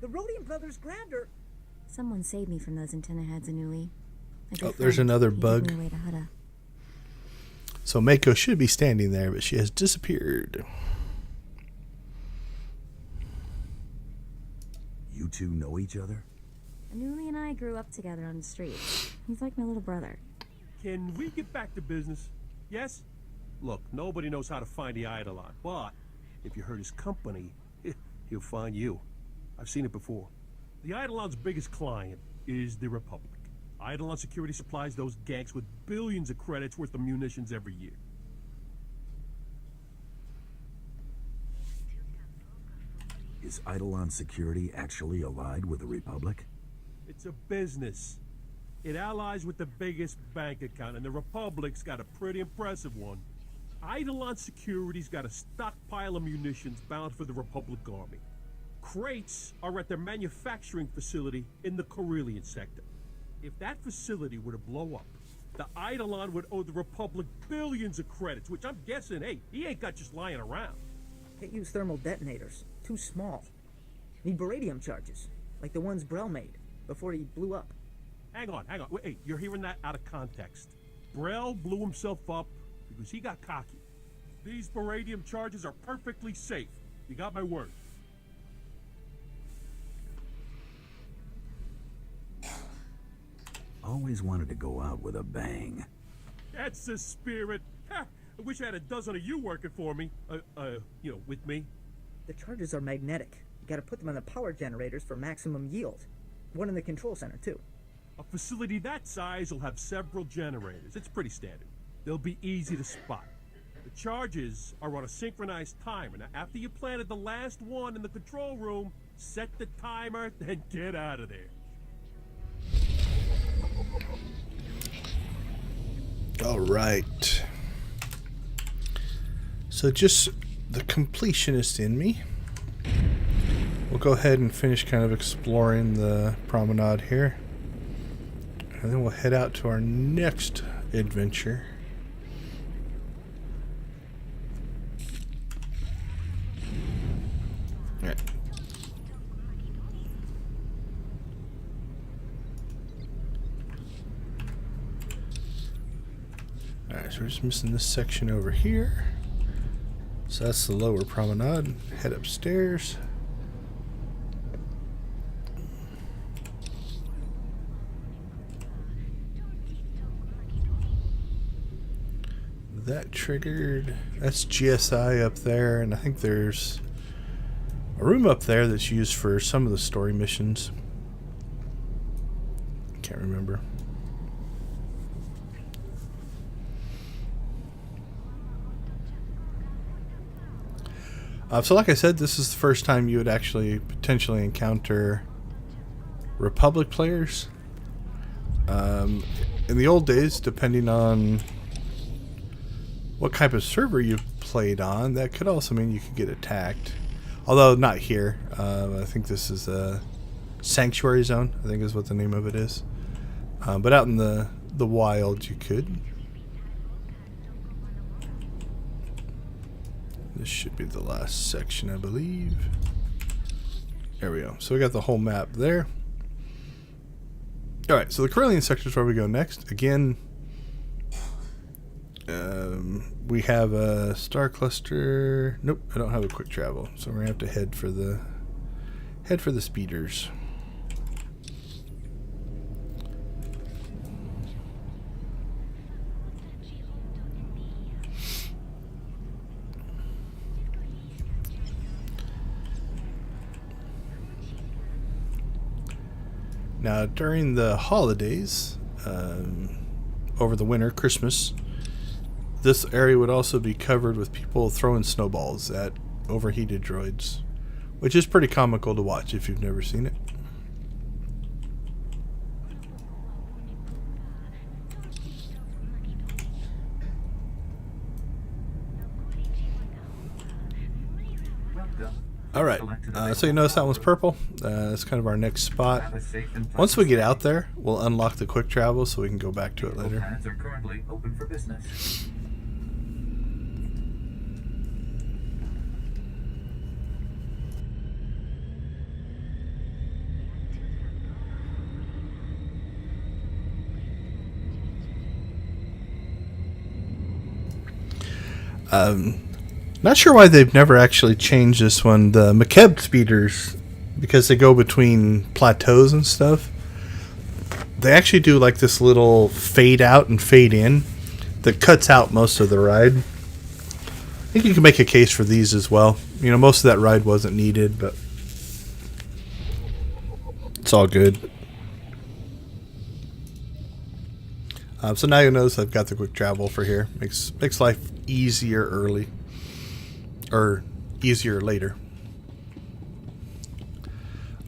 The Rhodium brothers grabbed her. Someone saved me from those antenna heads, Anuli. Oh, there's another bug. He took me away to Hutta. So Mako should be standing there, but she has disappeared. You two know each other? Anuli and I grew up together on the street. He's like my little brother. Can we get back to business? Yes? Look, nobody knows how to find the Eidolon, but if you hurt his company, he'll find you. I've seen it before. The Eidolon's biggest client is the Republic. Eidolon Security supplies those gangs with billions of credits worth of munitions every year. Is Eidolon Security actually allied with the Republic? It's a business. It allies with the biggest bank account, and the Republic's got a pretty impressive one. Eidolon Security's got a stockpile of munitions bound for the Republic Army. Crates are at their manufacturing facility in the Carillion sector. If that facility were to blow up, the Eidolon would owe the Republic billions of credits, which I'm guessing, hey, he ain't got just lying around. Can't use thermal detonators. Too small. Need baradium charges, like the ones Brel made before he blew up. Hang on. Wait, hey, you're hearing that out of context. Brel blew himself up because he got cocky. These baradium charges are perfectly safe. You got my word. Always wanted to go out with a bang. That's the spirit. Ha! I wish I had a dozen of you working for me. With me. The charges are magnetic. You gotta put them on the power generators for maximum yield. One in the control center, too. A facility that size will have several generators. It's pretty standard. They'll be easy to spot. The charges are on a synchronized timer. Now, after you planted the last one in the control room, set the timer, then get out of there. All right. So just the completionist in me. We'll go ahead and finish kind of exploring the promenade here. And then we'll head out to our next adventure. All right. Alright, so we're just missing this section over here. So that's the lower promenade. Head upstairs. that triggered. That's GSI up there, and I think there's a room up there that's used for some of the story missions. Can't remember. So like I said, this is the first time you would actually potentially encounter Republic players. In the old days, depending on what type of server you played on, that could also mean you could get attacked. Although not here. I think this is a Sanctuary Zone, I think is what the name of it is. But out in the wild, you could. This should be the last section, I believe. There we go. So we got the whole map there. Alright, so the Corellian sector is where we go next. Again, we have a star cluster. Nope, I don't have a quick travel. So we're going to have to head for the speeders. Now, during the holidays, over the winter, Christmas, this area would also be covered with people throwing snowballs at overheated droids, which is pretty comical to watch if you've never seen it. Alright, so you notice that one's purple. That's kind of our next spot. Once we get out there, we'll unlock the quick travel so we can go back to it later. Pads are currently open for business. Not sure why they've never actually changed this one. The McKeb speeders, because they go between plateaus and stuff, they actually do like this little fade out and fade in that cuts out most of the ride. I think you can make a case for these as well. You know, most of that ride wasn't needed, but it's all good. So now you'll notice I've got the quick travel for here. Makes life easier early. Or easier later.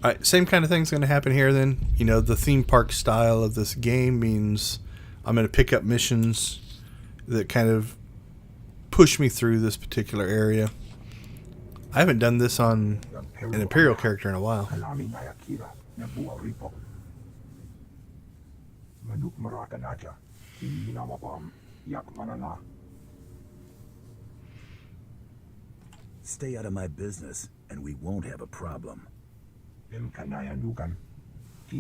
Alright, same kind of thing's going to happen here then. You know, the theme park style of this game means I'm going to pick up missions that kind of push me through this particular area. I haven't done this on an Imperial character in a while. Stay out of my business, and we won't have a problem. I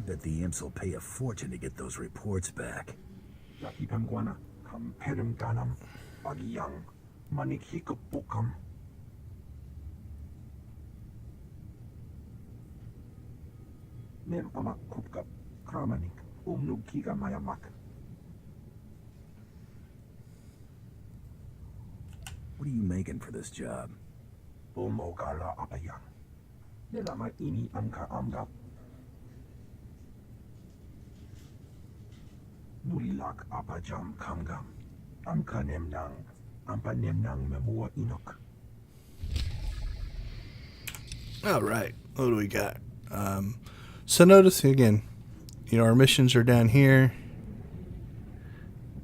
bet the imps will pay a fortune to get those reports back. What are you making for this job? Nulilak apajam kamgam. Amka nemnang. Ampa nemnang memua inok. Alright, what do we got? So notice again, you know, our missions are down here.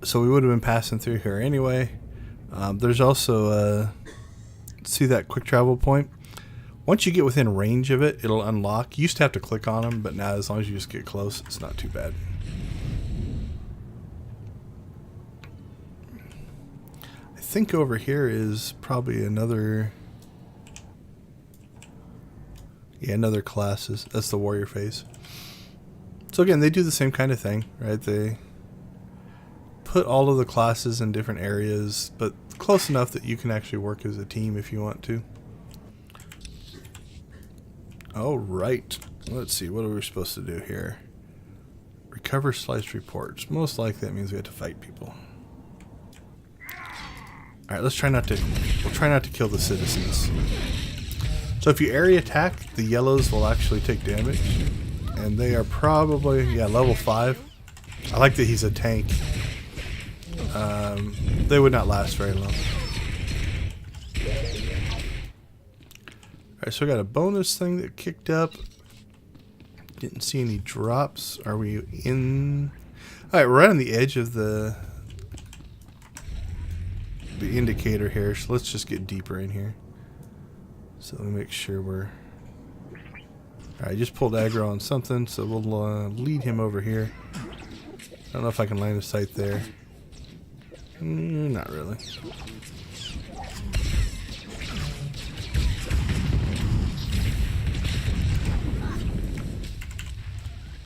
So we would have been passing through here anyway. There's also see that quick travel point? Once you get within range of it, it'll unlock. You used to have to click on them, but now as long as you just get close, it's not too bad. I think over here is probably another... Yeah, another class. That's the warrior phase. So again, they do the same kind of thing, right? They put all of the classes in different areas, but close enough that you can actually work as a team if you want to. All right. Let's see. What are we supposed to do here? Recover sliced reports. Most likely that means we have to fight people. All right. Let's try not to. We'll try not to kill the citizens. So if you area attack, the yellows will actually take damage, and they are probably level 5. I like that he's a tank. They would not last very long. Alright, so we got a bonus thing that kicked up. Didn't see any drops. Are we in? Alright, we're right on the edge of the indicator here, so let's just get deeper in here. So let me make sure we're... Alright, I just pulled aggro on something, so we'll lead him over here. I don't know if I can line of sight there. Not really.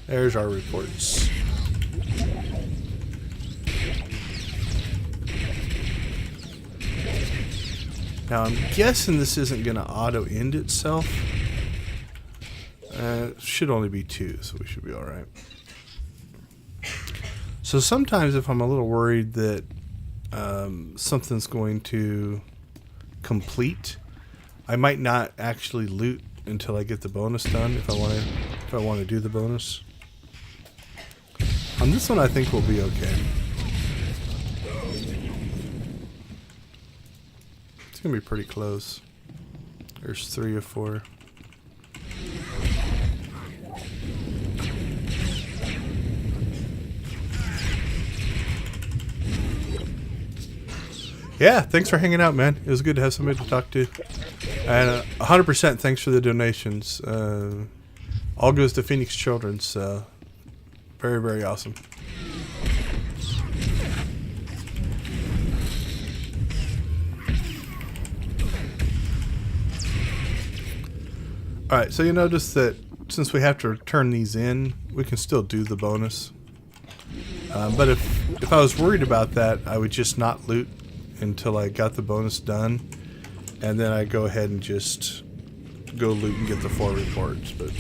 There's our reports. Now I'm guessing this isn't going to auto-end itself. It should only be 2, so we should be alright. So sometimes if I'm a little worried that something's going to complete, I might not actually loot until I get the bonus done if I want to do the bonus. On this one I think we'll be okay. It's gonna be pretty close. There's 3 or 4. Yeah, thanks for hanging out, man. It was good to have somebody to talk to. And 100% thanks for the donations. All goes to Phoenix Children, so very, very awesome. Alright, so you notice that since we have to turn these in, we can still do the bonus. But if I was worried about that, I would just not loot until I got the bonus done, and then I go ahead and just go loot and get the 4 reports. But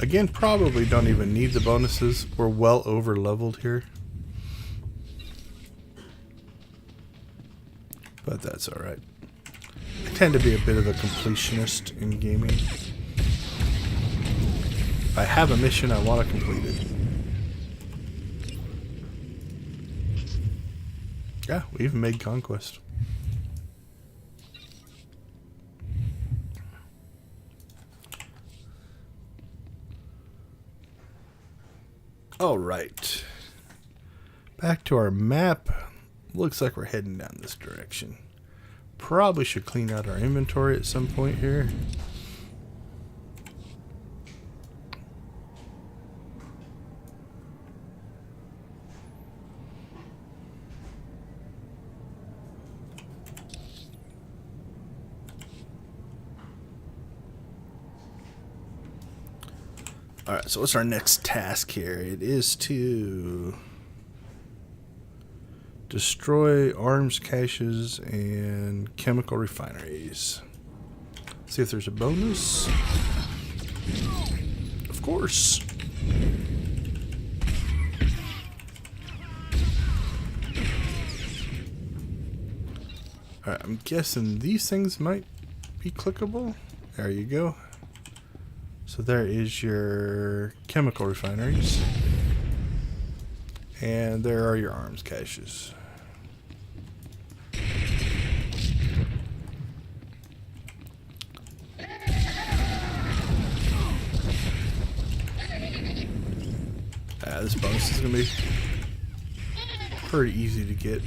again, probably don't even need the bonuses. We're well over leveled here, but that's all right. I tend to be a bit of a completionist in gaming. If I have a mission, I want to complete it. Yeah, we even made conquest. All right. Back to our map. Looks like we're heading down this direction. Probably should clean out our inventory at some point here. Alright, so what's our next task here? It is to destroy arms caches and chemical refineries. See if there's a bonus. Of course. Alright, I'm guessing these things might be clickable. There you go. So there is your chemical refineries. And there are your arms caches. This bonus is going to be pretty easy to get.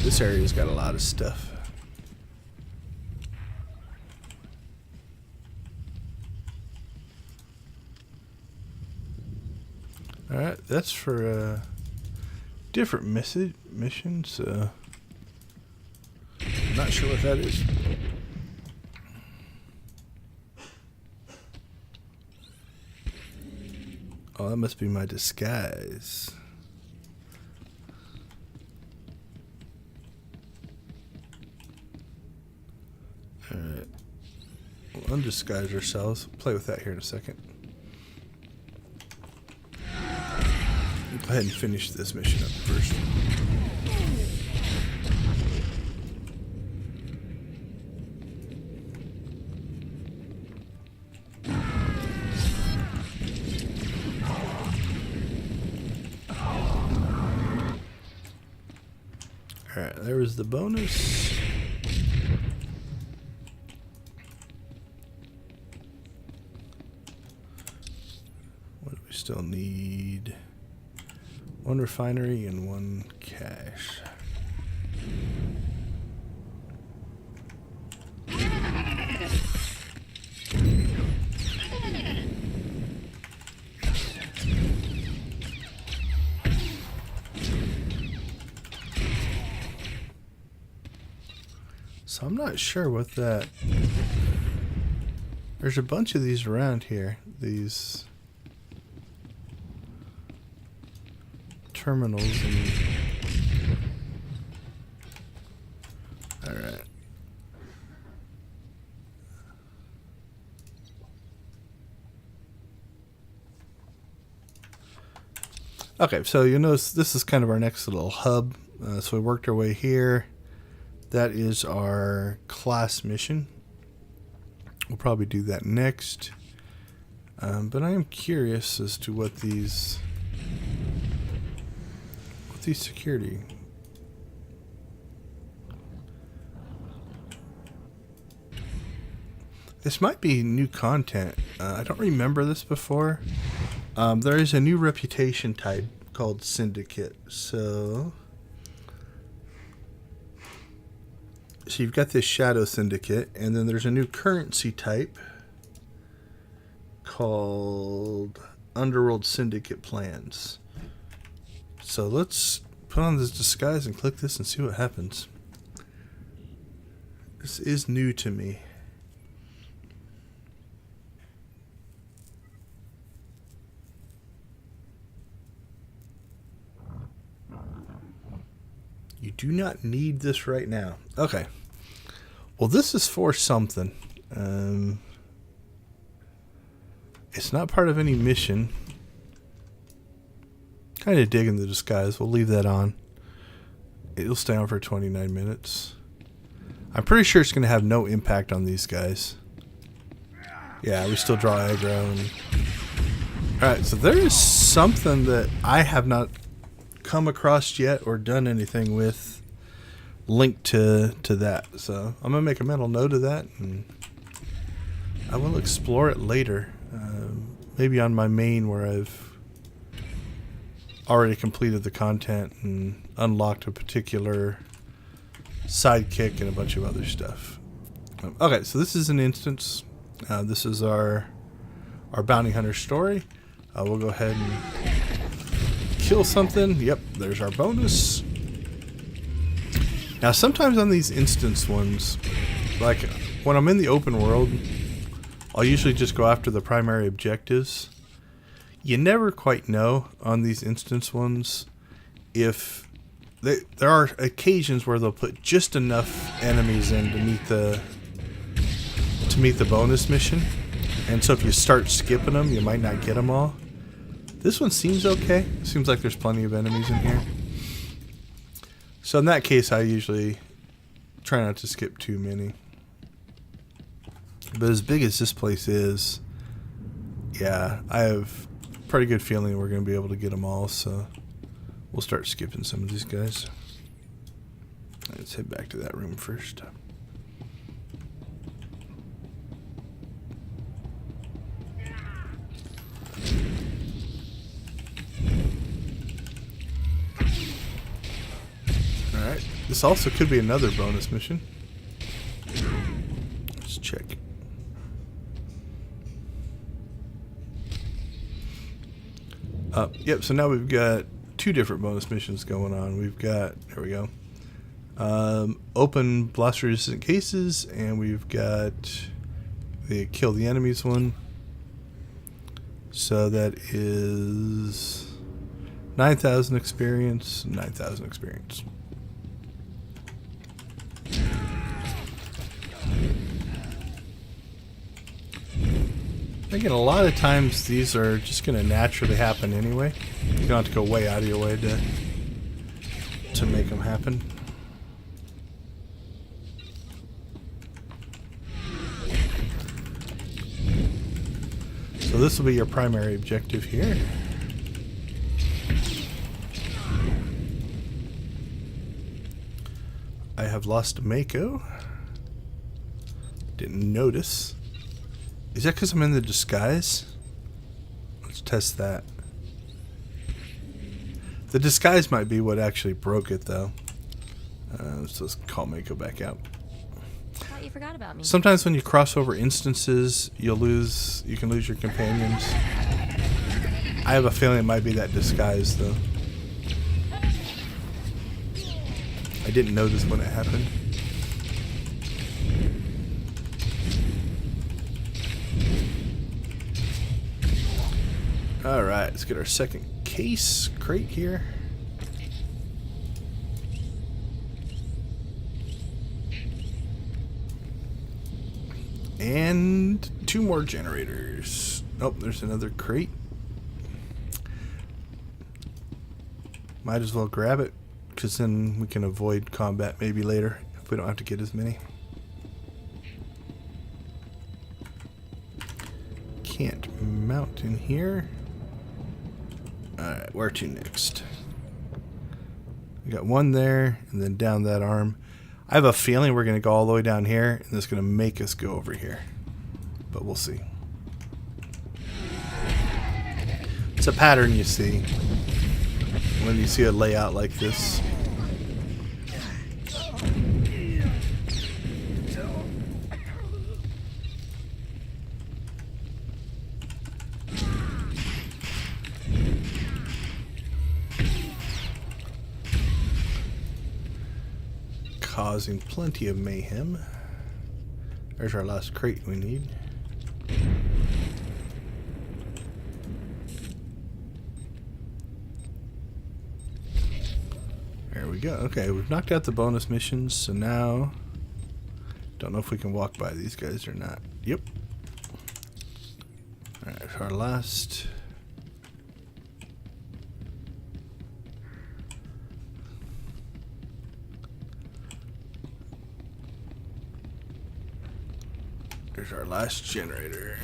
This area's got a lot of stuff. Alright, that's for a different mission, so I'm not sure what that is. Oh, that must be my disguise. Alright. We'll undisguise ourselves. Play with that here in a second. Go ahead and finish this mission up first. Alright, there was the bonus. What do we still need? One refinery and one cache. So I'm not sure what that... There's a bunch of these around here. These terminals and... Alright. Okay, so you notice this is kind of our next little hub. So we worked our way here. That is our class mission. We'll probably do that next. But I am curious as to what these security. This might be new content. I don't remember this before. There is a new reputation type called Syndicate. So you've got this Shadow Syndicate, and then there's a new currency type called Underworld Syndicate Plans. So let's put on this disguise and click this and see what happens. This is new to me. You do not need this right now. Okay. Well, this is for something. It's not part of any mission. Kind of digging the disguise. We'll leave that on. It'll stay on for 29 minutes. I'm pretty sure it's going to have no impact on these guys. Yeah, we still draw aggro. And... Alright, so there is something that I have not come across yet or done anything with linked to that. So I'm going to make a mental note of that, and I will explore it later. Maybe on my main where I've already completed the content and unlocked a particular sidekick and a bunch of other stuff. Okay, so this is an instance. This is our bounty hunter story. We'll go ahead and kill something. Yep, there's our bonus. Now sometimes on these instance ones, like when I'm in the open world, I'll usually just go after the primary objectives. You never quite know on these instance ones if there are occasions where they'll put just enough enemies in to meet the bonus mission, and so if you start skipping them, you might not get them all. This one seems okay. Seems like there's plenty of enemies in here. So in that case, I usually try not to skip too many. But as big as this place is, yeah, I have a pretty good feeling we're going to be able to get them all, so we'll start skipping some of these guys. Let's head back to that room first. Alright, this also could be another bonus mission. Let's check. Yep, so now we've got 2 different bonus missions going on. We've got, there we go, open blast-resistant cases, and we've got the kill the enemies one. So that is 9,000 experience, 9,000 experience. Again, a lot of times these are just going to naturally happen anyway. You don't have to go way out of your way to make them happen. So this will be your primary objective here. I have lost Mako. Didn't notice. Is that because I'm in the disguise? Let's test that. The disguise might be what actually broke it, though. Let's just call Mako back out. I thought you forgot about me. Sometimes when you cross over instances, you can lose your companions. I have a feeling it might be that disguise, though. I didn't notice when it happened. Alright, let's get our second case crate here. And 2 more generators. Oh, there's another crate. Might as well grab it, because then we can avoid combat maybe later if we don't have to get as many. Can't mount in here. Alright, where to next? We got 1 there, and then down that arm. I have a feeling we're going to go all the way down here, and it's going to make us go over here. But we'll see. It's a pattern you see when you see a layout like this. Causing plenty of mayhem. There's our last crate we need. There we go. Okay, we've knocked out the bonus missions, so now don't know if we can walk by these guys or not. Yep. Alright, our last. There's our last generator.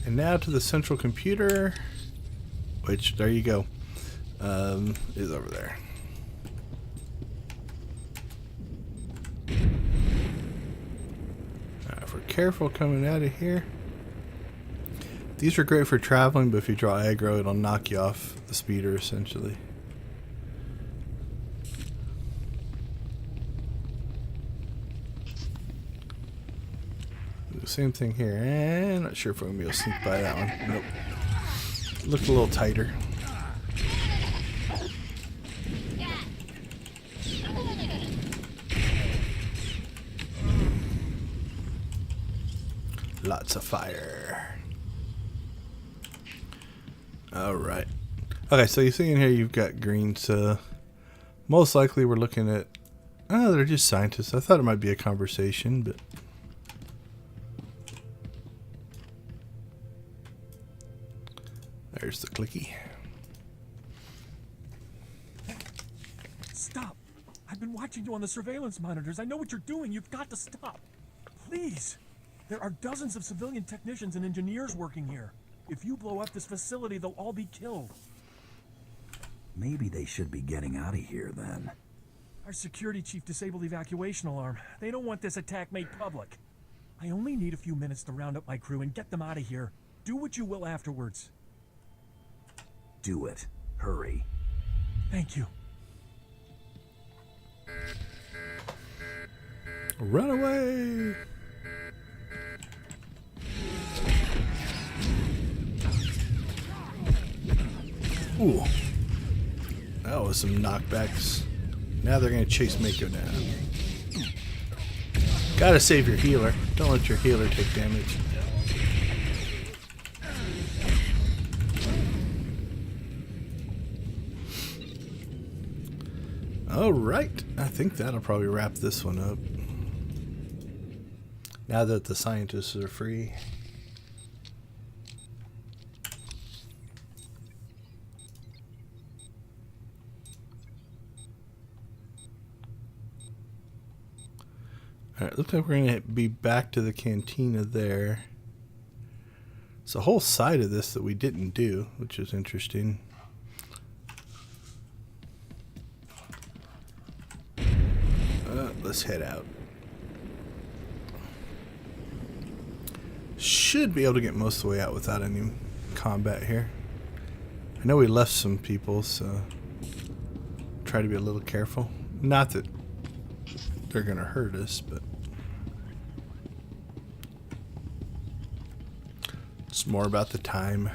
And now to the central computer, which, there you go, is over there. If we're careful coming out of here. These are great for traveling, but if you draw aggro, it'll knock you off the speeder, essentially. The same thing here. And not sure if I'm going to be able to sneak by that one. Nope. Looked a little tighter. Lots of fire. Alright. Okay, so you see in here you've got green, so most likely we're looking at... Oh, they're just scientists. I thought it might be a conversation, but... There's the clicky. Stop! I've been watching you on the surveillance monitors. I know what you're doing. You've got to stop. Please! There are dozens of civilian technicians and engineers working here. If you blow up this facility, they'll all be killed. Maybe they should be getting out of here then. Our security chief disabled the evacuation alarm. They don't want this attack made public. I only need a few minutes to round up my crew and get them out of here. Do what you will afterwards. Do it. Hurry. Thank you. Run away! Ooh. That was some knockbacks. Now they're going to chase Mako down. Gotta save your healer. Don't let your healer take damage. Alright. I think that'll probably wrap this one up. Now that the scientists are free. Alright, looks like we're going to be back to the cantina there. It's a whole side of this that we didn't do, which is interesting. Let's head out. Should be able to get most of the way out without any combat here. I know we left some people, so try to be a little careful. Not that they're going to hurt us, but it's more about the time.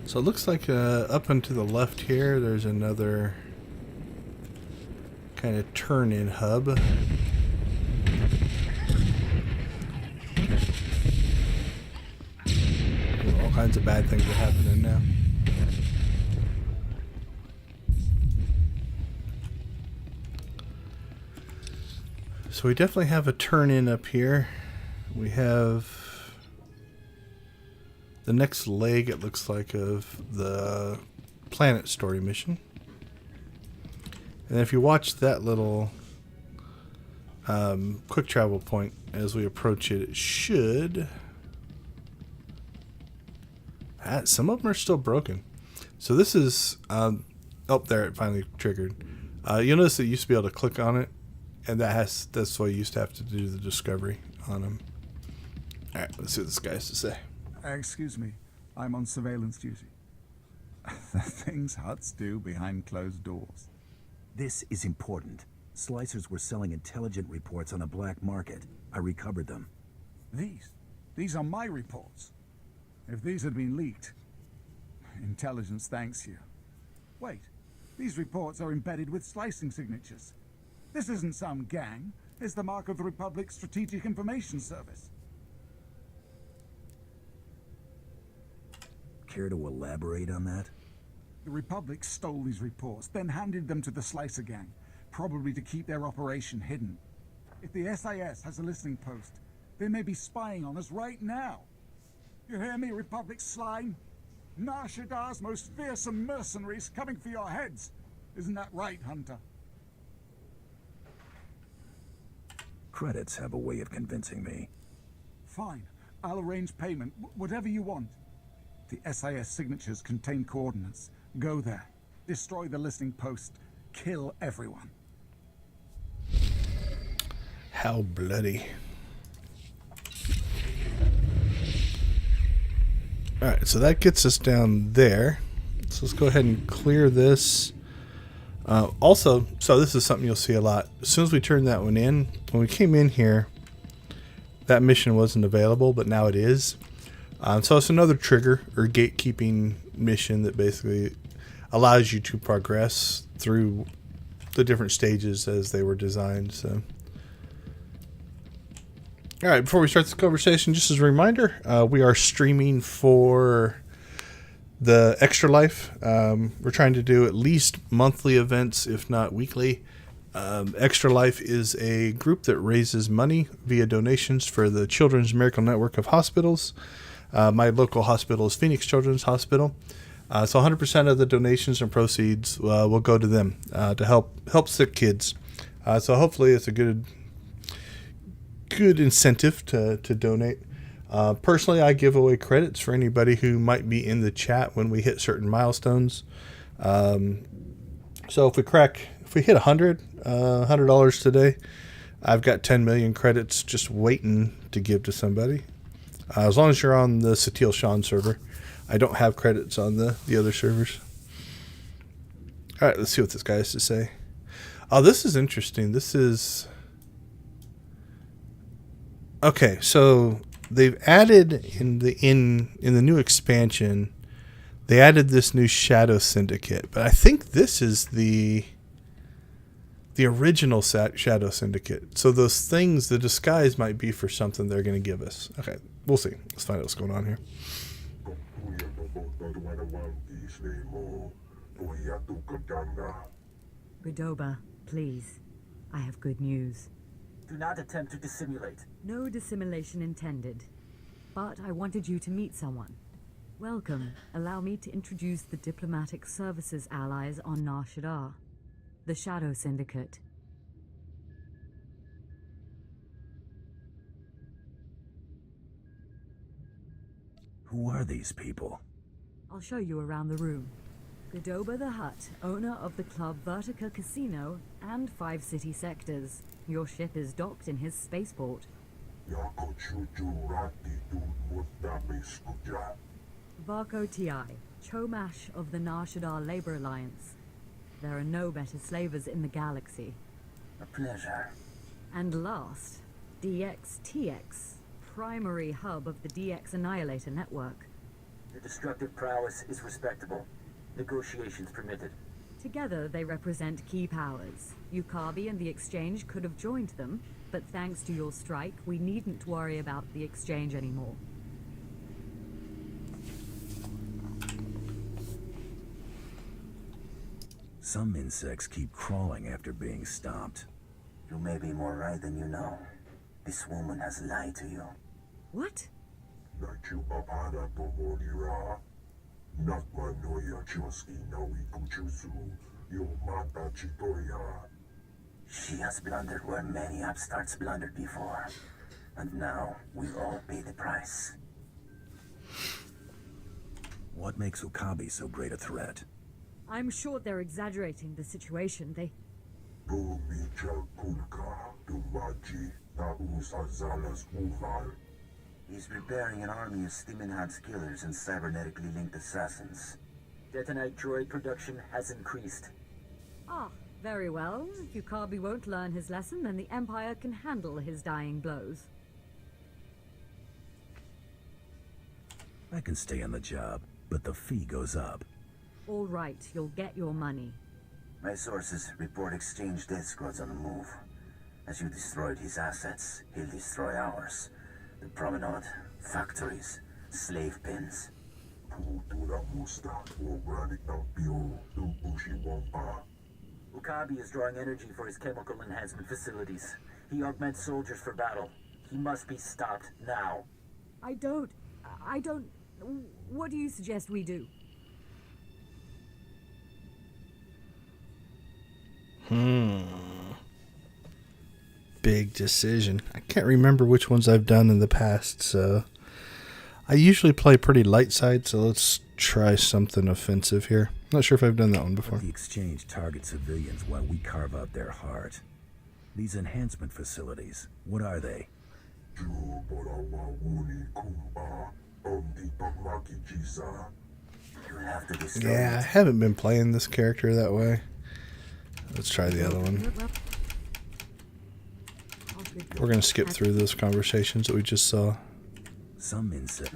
So it looks like up and to the left here, there's another kind of turn-in hub. All kinds of bad things are happening now. So we definitely have a turn-in up here. We have the next leg, it looks like, of the planet story mission. And if you watch that little quick travel point as we approach it, it should... some of them are still broken. So this is... oh, there, it finally triggered. You'll notice that you used to be able to click on it, and that's why you used to have to do the discovery on them. Alright, let's see what this guy has to say. Excuse me, I'm on surveillance duty. The things Huts do behind closed doors. This is important. Slicers were selling intelligent reports on a black market. I recovered them. These are my reports. If these had been leaked, intelligence thanks you. Wait, these reports are embedded with slicing signatures. This isn't some gang. It's the mark of the Republic's Strategic Information Service. Care to elaborate on that? The Republic stole these reports, then handed them to the Slicer gang, probably to keep their operation hidden. If the SIS has a listening post, they may be spying on us right now. You hear me, Republic slime? Shaddaa's most fearsome mercenaries coming for your heads. Isn't that right, Hunter? Credits have a way of convincing me. Fine. I'll arrange payment, whatever you want. The SIS signatures contain coordinates. Go there. Destroy the listening post. Kill everyone. How bloody. Alright, so that gets us down there. So let's go ahead and clear this. Also, so this is something you'll see a lot. As soon as we turn that one in, when we came in here, that mission wasn't available, but now it is. So it's another trigger or gatekeeping mission that basically allows you to progress through the different stages as they were designed. So, all right, before we start this conversation, just as a reminder, we are streaming for the Extra Life. We're trying to do at least monthly events, if not weekly. Extra Life is a group that raises money via donations for the Children's Miracle Network of Hospitals. My local hospital is Phoenix Children's Hospital. So 100% of the donations and proceeds will go to them to help sick kids. So hopefully it's a good incentive to donate. Personally, I give away credits for anybody who might be in the chat when we hit certain milestones. So if we hit $100 today, I've got 10 million credits just waiting to give to somebody. As long as you're on the Satil Sean server. I don't have credits on the other servers. All right, let's see what this guy has to say. Oh, this is interesting. This is... Okay, so they've added in the new expansion, they added this new Shadow Syndicate, but I think this is the original Shadow Syndicate. So those things, the disguise might be for something they're going to give us. Okay, we'll see. Let's find out what's going on here. Redoba, please. I have good news. Do not attempt to dissimulate. No dissimulation intended. But I wanted you to meet someone. Welcome. Allow me to introduce the Diplomatic Services allies on Nar Shaddaa. The Shadow Syndicate. Who are these people? I'll show you around the room. Redoba the Hutt, owner of the club Vertica Casino and 5 city sectors. Your ship is docked in his spaceport. Varko Ti, Chomash of the Nar Shaddaa Labor Alliance. There are no better slavers in the galaxy. A pleasure. And last, DXTX, primary hub of the DX Annihilator network. Your destructive prowess is respectable. Negotiations permitted. Together they represent key powers. Yukabi and the Exchange could have joined them, but thanks to your strike, we needn't worry about the Exchange anymore. Some insects keep crawling after being stomped. You may be more right than you know. This woman has lied to you. What? She has blundered where many upstarts blundered before. And now we all pay the price. What makes Okabe so great a threat? I'm sure they're exaggerating the situation. He's preparing an army of Stimenhad's killers and cybernetically linked assassins. Detonite droid production has increased. Ah, very well. If Yukabi won't learn his lesson, then the Empire can handle his dying blows. I can stay on the job, but the fee goes up. All right, you'll get your money. My sources report Exchange death squads on the move. As you destroyed his assets, he'll destroy ours. The promenade, factories, slave pens. Okabe is drawing energy for his chemical enhancement facilities. He augments soldiers for battle. He must be stopped now. I don't... What do you suggest we do? Big decision. I can't remember which ones I've done in the past, so I usually play pretty light side, so let's try something offensive here. Not sure if I've done that one before. The Exchange targets civilians while we carve out their heart. These enhancement facilities, what are they? Yeah, I haven't been playing this character that way. Let's try the other one. We're going to skip through those conversations that we just saw. Some insect.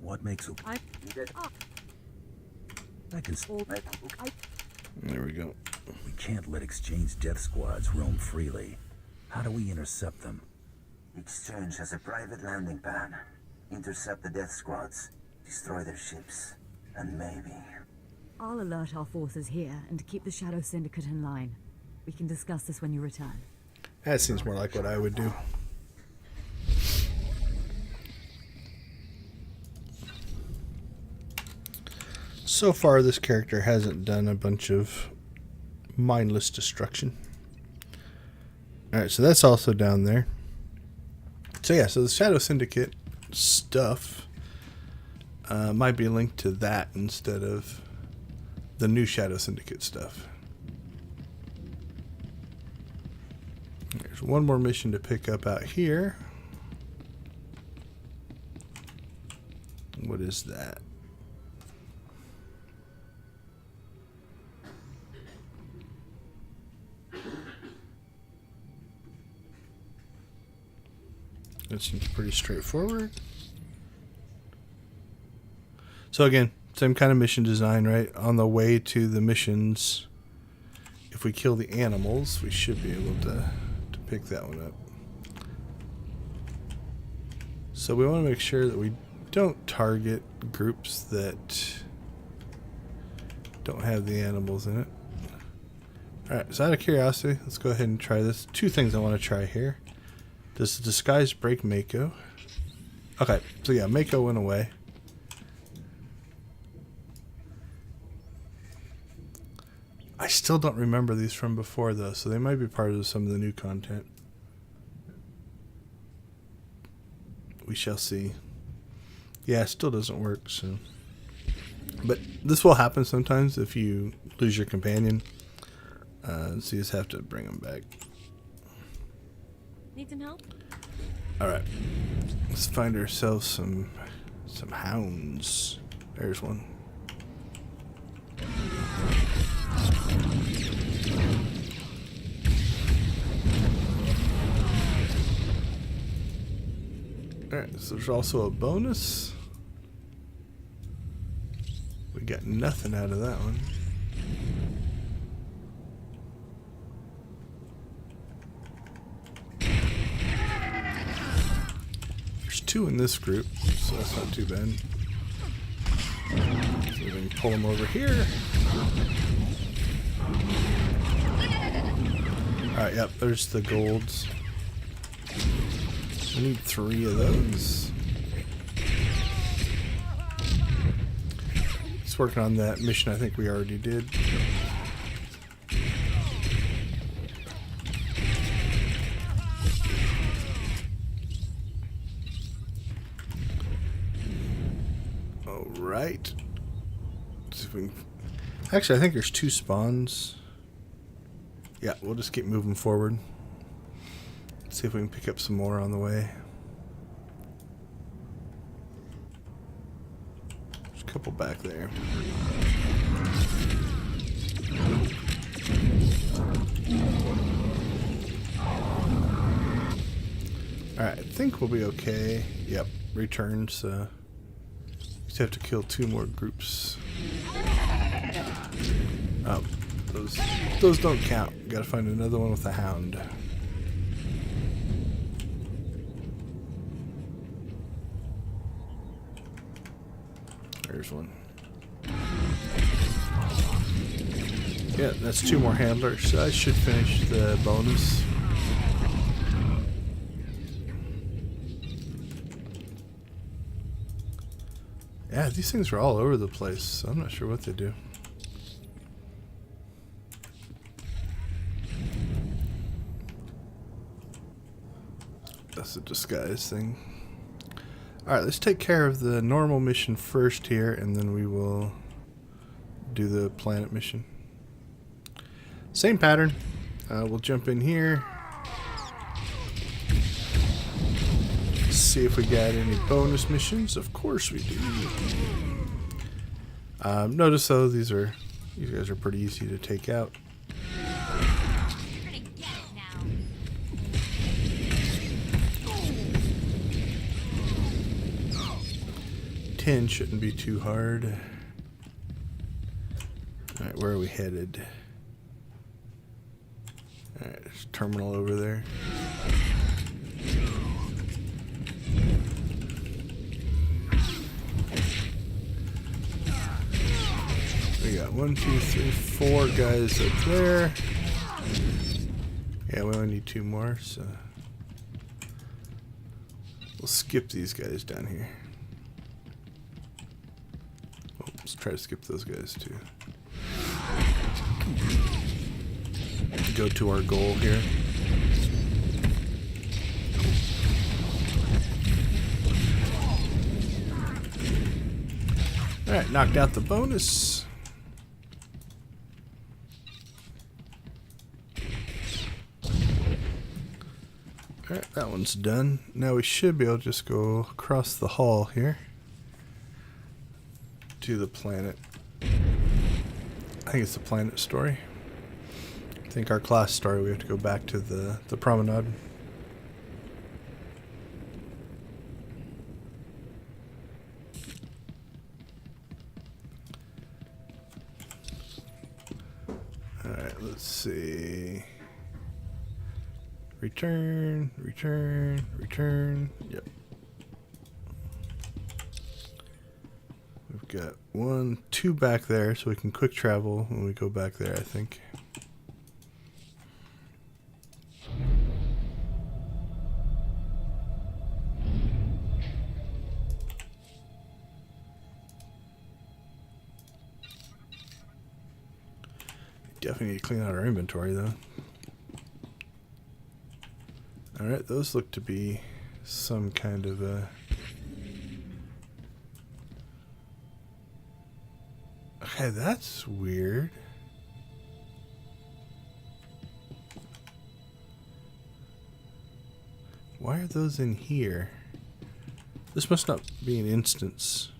What makes I can. There we go. We can't let Exchange death squads roam freely. How do we intercept them? Exchange has a private landing pad. Intercept the death squads, destroy their ships, and maybe... I'll alert our forces here and keep the Shadow Syndicate in line. We can discuss this when you return. That seems more like what I would do. So far, this character hasn't done a bunch of mindless destruction. Alright, so that's also down there. So yeah, so the Shadow Syndicate stuff might be linked to that instead of the new Shadow Syndicate stuff. There's one more mission to pick up out here. What is that? That seems pretty straightforward. So again, same kind of mission design, right? On the way to the missions, if we kill the animals, we should be able to pick that one up. So we want to make sure that we don't target groups that don't have the animals in it. Alright, so out of curiosity, let's go ahead and try this. Two things I want to try here. Does the disguise break Mako? Okay, so yeah, Mako went away. I still don't remember these from before though, so they might be part of some of the new content. We shall see. Yeah, it still doesn't work, so. But this will happen sometimes if you lose your companion. So you just have to bring them back. Need some help? Alright. Let's find ourselves some hounds. There's one. Alright, so there's also a bonus. We got nothing out of that one. There's two in this group, so that's not too bad. So we can pull them over here. Alright, yep, there's the golds. We need 3 of those. It's working on that mission I think we already did. Alright. See if we can... Actually, I think there's 2 spawns. Yeah, we'll just keep moving forward. See if we can pick up some more on the way. There's a couple back there. Alright, I think we'll be okay. Yep, returns. Just have to kill 2 more groups. Oh, those don't count. Gotta find another one with a hound. There's one. Yeah, that's 2 more handlers, so I should finish the bonus. Yeah, these things are all over the place, so I'm not sure what they do. That's a disguise thing. Alright, let's take care of the normal mission first here, and then we will do the planet mission. Same pattern. We'll jump in here. See if we got any bonus missions. Of course we do. Notice though, these guys are pretty easy to take out. 10 shouldn't be too hard. Alright, where are we headed? Alright, there's a terminal over there. We got 1, 2, 3, 4 guys up there. Yeah, we only need 2 more, so we'll skip these guys down here. Oh, let's try to skip those guys too. Go to our goal here. Alright, knocked out the bonus. Alright, that one's done. Now we should be able to just go across the hall here to the planet. I think it's the planet story. I think our class story, we have to go back to the promenade. Alright, let's see. Return, return, return. Yep. We've got 1, 2 back there, so we can quick travel when we go back there, I think. Definitely need to clean out our inventory, though. Alright, those look to be some kind of a... Okay, that's weird. Why are those in here? This must not be an instance.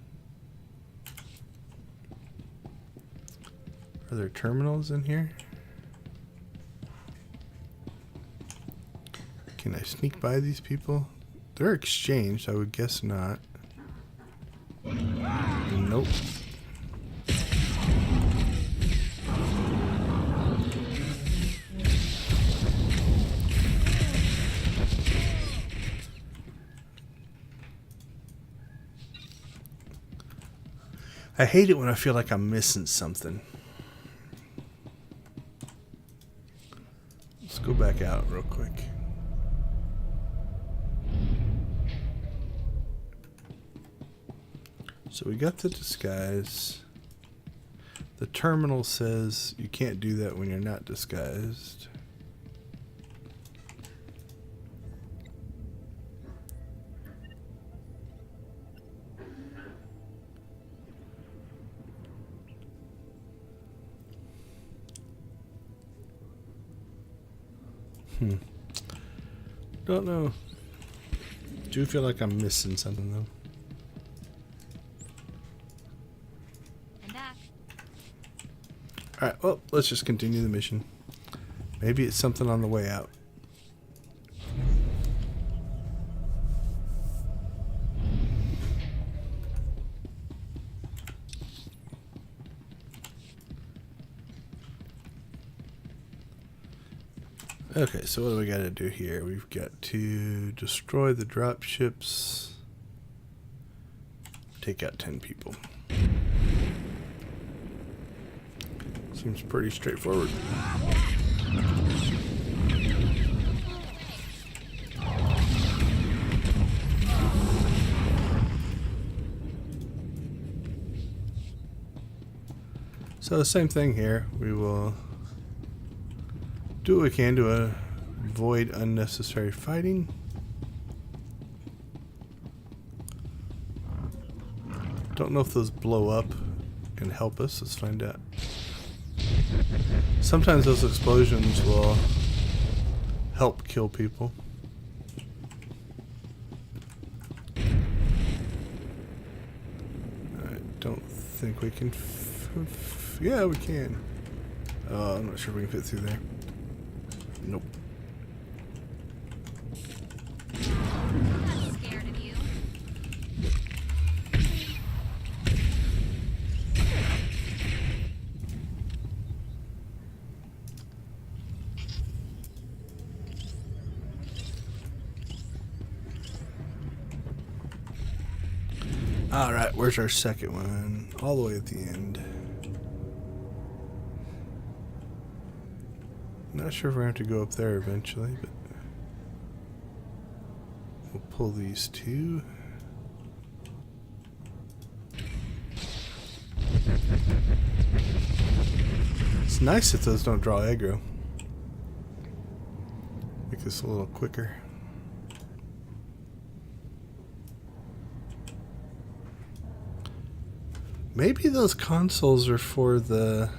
Are there terminals in here? Can I sneak by these people? They're exchanged, I would guess not. Nope. I hate it when I feel like I'm missing something. Let's go back out real quick. So we got the disguise. The terminal says you can't do that when you're not disguised. Don't know. Do feel like I'm missing something though. Alright, well, let's just continue the mission. Maybe it's something on the way out. Okay, so what do we got to do here? We've got to destroy the dropships. Take out 10 people. Seems pretty straightforward. So the same thing here. We will do what we can to avoid unnecessary fighting. Don't know if those blow up and help us. Let's find out. Sometimes those explosions will help kill people. I don't think we can... yeah, we can. I'm not sure we can fit through there. Nope. I'm scared of you. Alright, where's our second one? All the way at the end. Not sure if we're going to have to go up there eventually, but we'll pull these two. It's nice that those don't draw aggro. Make this a little quicker. Maybe those consoles are for the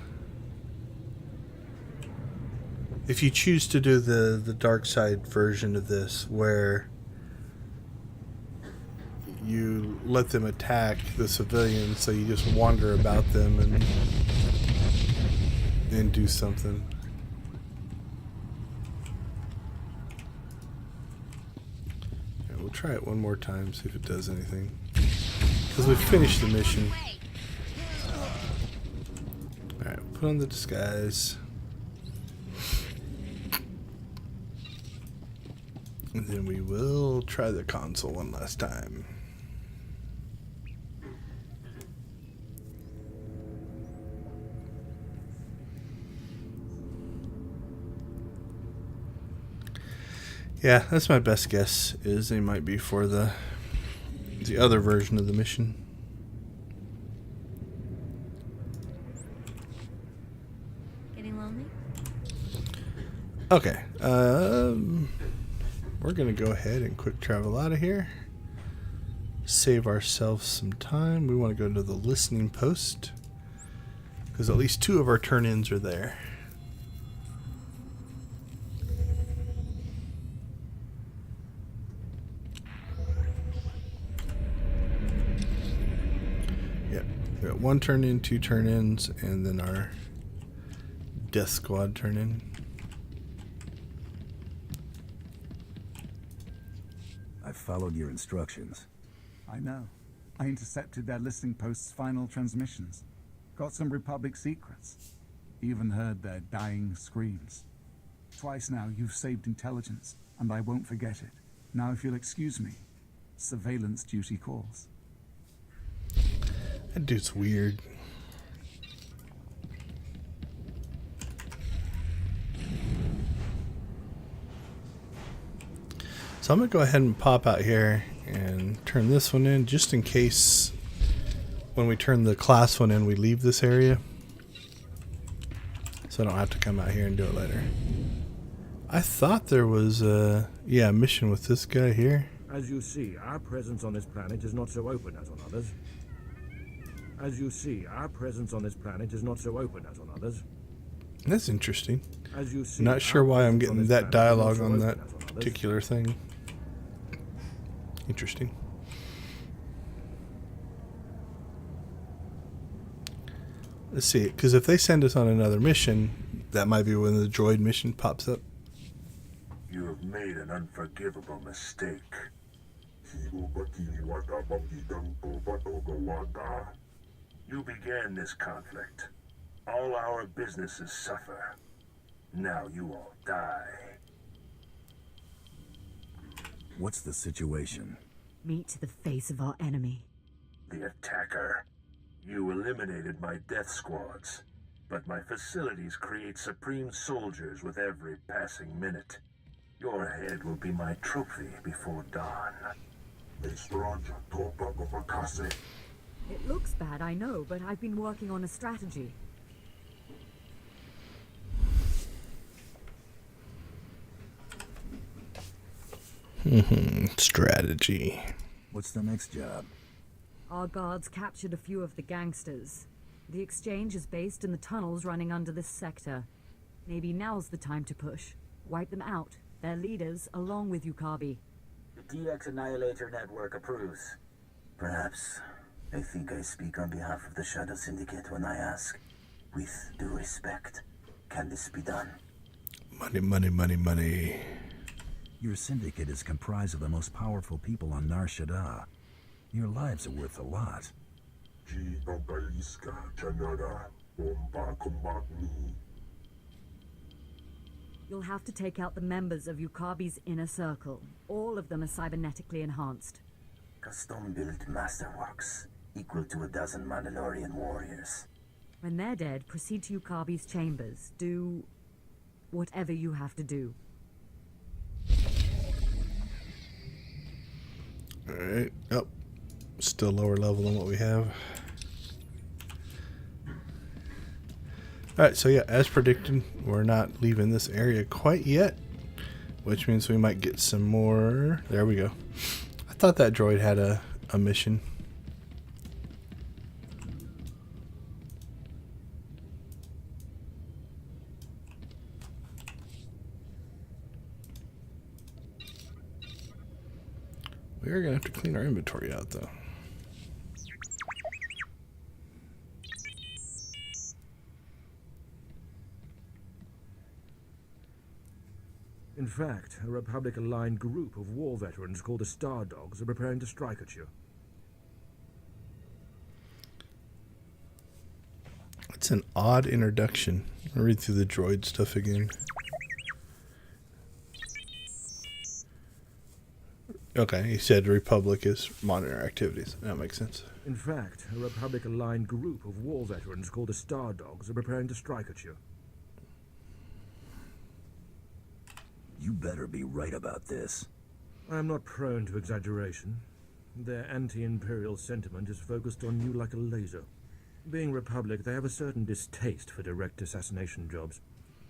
if you choose to do the dark side version of this, where you let them attack the civilians, so you just wander about them and do something. Yeah, we'll try it one more time, see if it does anything. Because we've finished the mission. Alright, put on the disguise. And then we will try the console one last time. Yeah, that's my best guess, is they might be for the other version of the mission. Getting lonely? Okay, we're gonna go ahead and quick travel out of here. Save ourselves some time. We want to go to the listening post, because at least 2 of our turn-ins are there. We got 1 turn-in, 2 turn-ins, and then our death squad turn-in. I followed your instructions. I know. I intercepted their listening post's final transmissions. Got some Republic secrets. Even heard their dying screams. Twice now you've saved intelligence, and I won't forget it. Now if you'll excuse me, surveillance duty calls. That dude's weird. So I'm going to go ahead and pop out here and turn this one in, just in case when we turn the class one in, we leave this area. So I don't have to come out here and do it later. I thought there was a mission with this guy here. As you see, our presence on this planet is not so open as on others. As you see, our presence on this planet is not so open as on others. That's interesting. As you see, Not sure why I'm getting that dialogue on that particular thing. Interesting. Let's see, because if they send us on another mission, that might be when the droid mission pops up. You have made an unforgivable mistake. You began this conflict. All our businesses suffer. Now you all die. What's the situation? Meet the face of our enemy. The attacker. You eliminated my death squads, but my facilities create supreme soldiers with every passing minute. Your head will be my trophy before dawn. It looks bad, I know, but I've been working on a strategy. Strategy. What's the next job? Our guards captured a few of the gangsters. The exchange is based in the tunnels running under this sector. Maybe now's the time to push. Wipe them out. Their leaders, along with Yukabi. The DX Annihilator Network approves. Perhaps. I think I speak on behalf of the Shaddaa Syndicate when I ask, with due respect, can this be done? Money, money, money, money. Your syndicate is comprised of the most powerful people on Nar Shaddaa. Your lives are worth a lot. You'll have to take out the members of Yukabi's inner circle. All of them are cybernetically enhanced. Custom-built masterworks, equal to a dozen Mandalorian warriors. When they're dead, proceed to Yukabi's chambers. Do whatever you have to do. Alright. Oh. Still lower level than what we have. Alright, so yeah, as predicted, we're not leaving this area quite yet, which means we might get some more. There we go. I thought that droid had a mission. We are going to have to clean our inventory out, though. In fact, a Republic-aligned group of war veterans called the Star Dogs are preparing to strike at you. It's an odd introduction. I'll read through the droid stuff again. Okay, he said Republic is monitor activities. That makes sense. In fact, a Republic-aligned group of war veterans called the Star Dogs are preparing to strike at you. You better be right about this. I am not prone to exaggeration. Their anti-imperial sentiment is focused on you like a laser. Being Republic, they have a certain distaste for direct assassination jobs.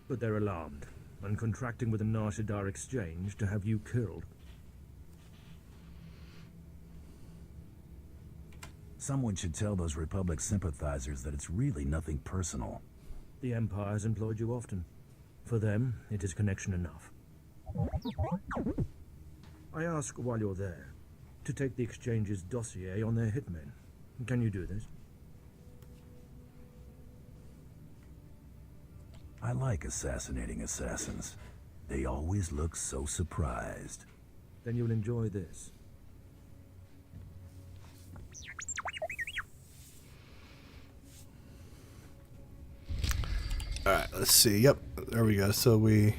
But they're alarmed, and contracting with the Shaddaa Exchange to have you killed. Someone should tell those Republic sympathizers that it's really nothing personal. The Empire has employed you often. For them, it is connection enough. I ask while you're there, to take the Exchange's dossier on their hitmen. Can you do this? I like assassinating assassins. They always look so surprised. Then you'll enjoy this. Alright, let's see. Yep, there we go. So we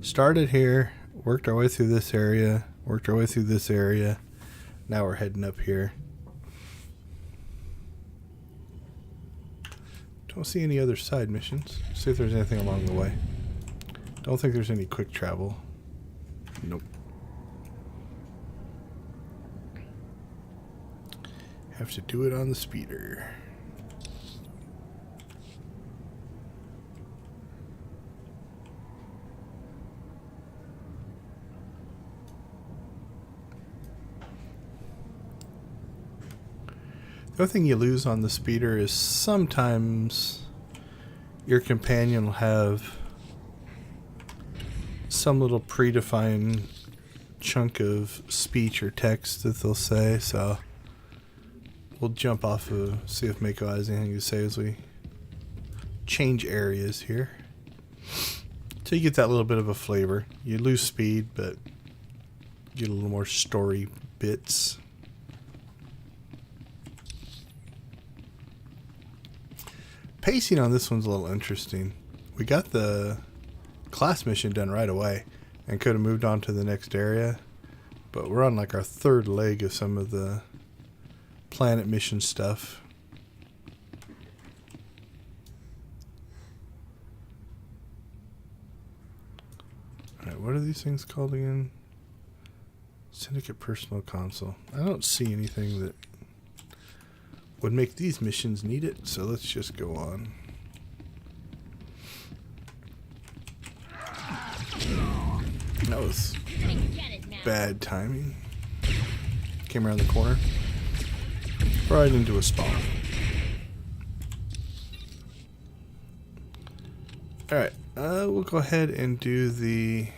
started here, worked our way through this area, worked our way through this area. Now we're heading up here. Don't see any other side missions. See if there's anything along the way. Don't think there's any quick travel. Nope. Have to do it on the speeder. The other thing you lose on the speeder is sometimes your companion will have some little predefined chunk of speech or text that they'll say, so we'll jump off of, see if Mako has anything to say as we change areas here. So you get that little bit of a flavor. You lose speed, but get a little more story bits. Pacing on this one's a little interesting. We got the class mission done right away and could have moved on to the next area, but we're on like our third leg of some of the planet mission stuff. Alright, what are these things called again? Syndicate Personal Console. I don't see anything that would make these missions need it, so let's just go on. That was bad timing. Came around the corner. Right into a spawn. Alright, we'll go ahead and do the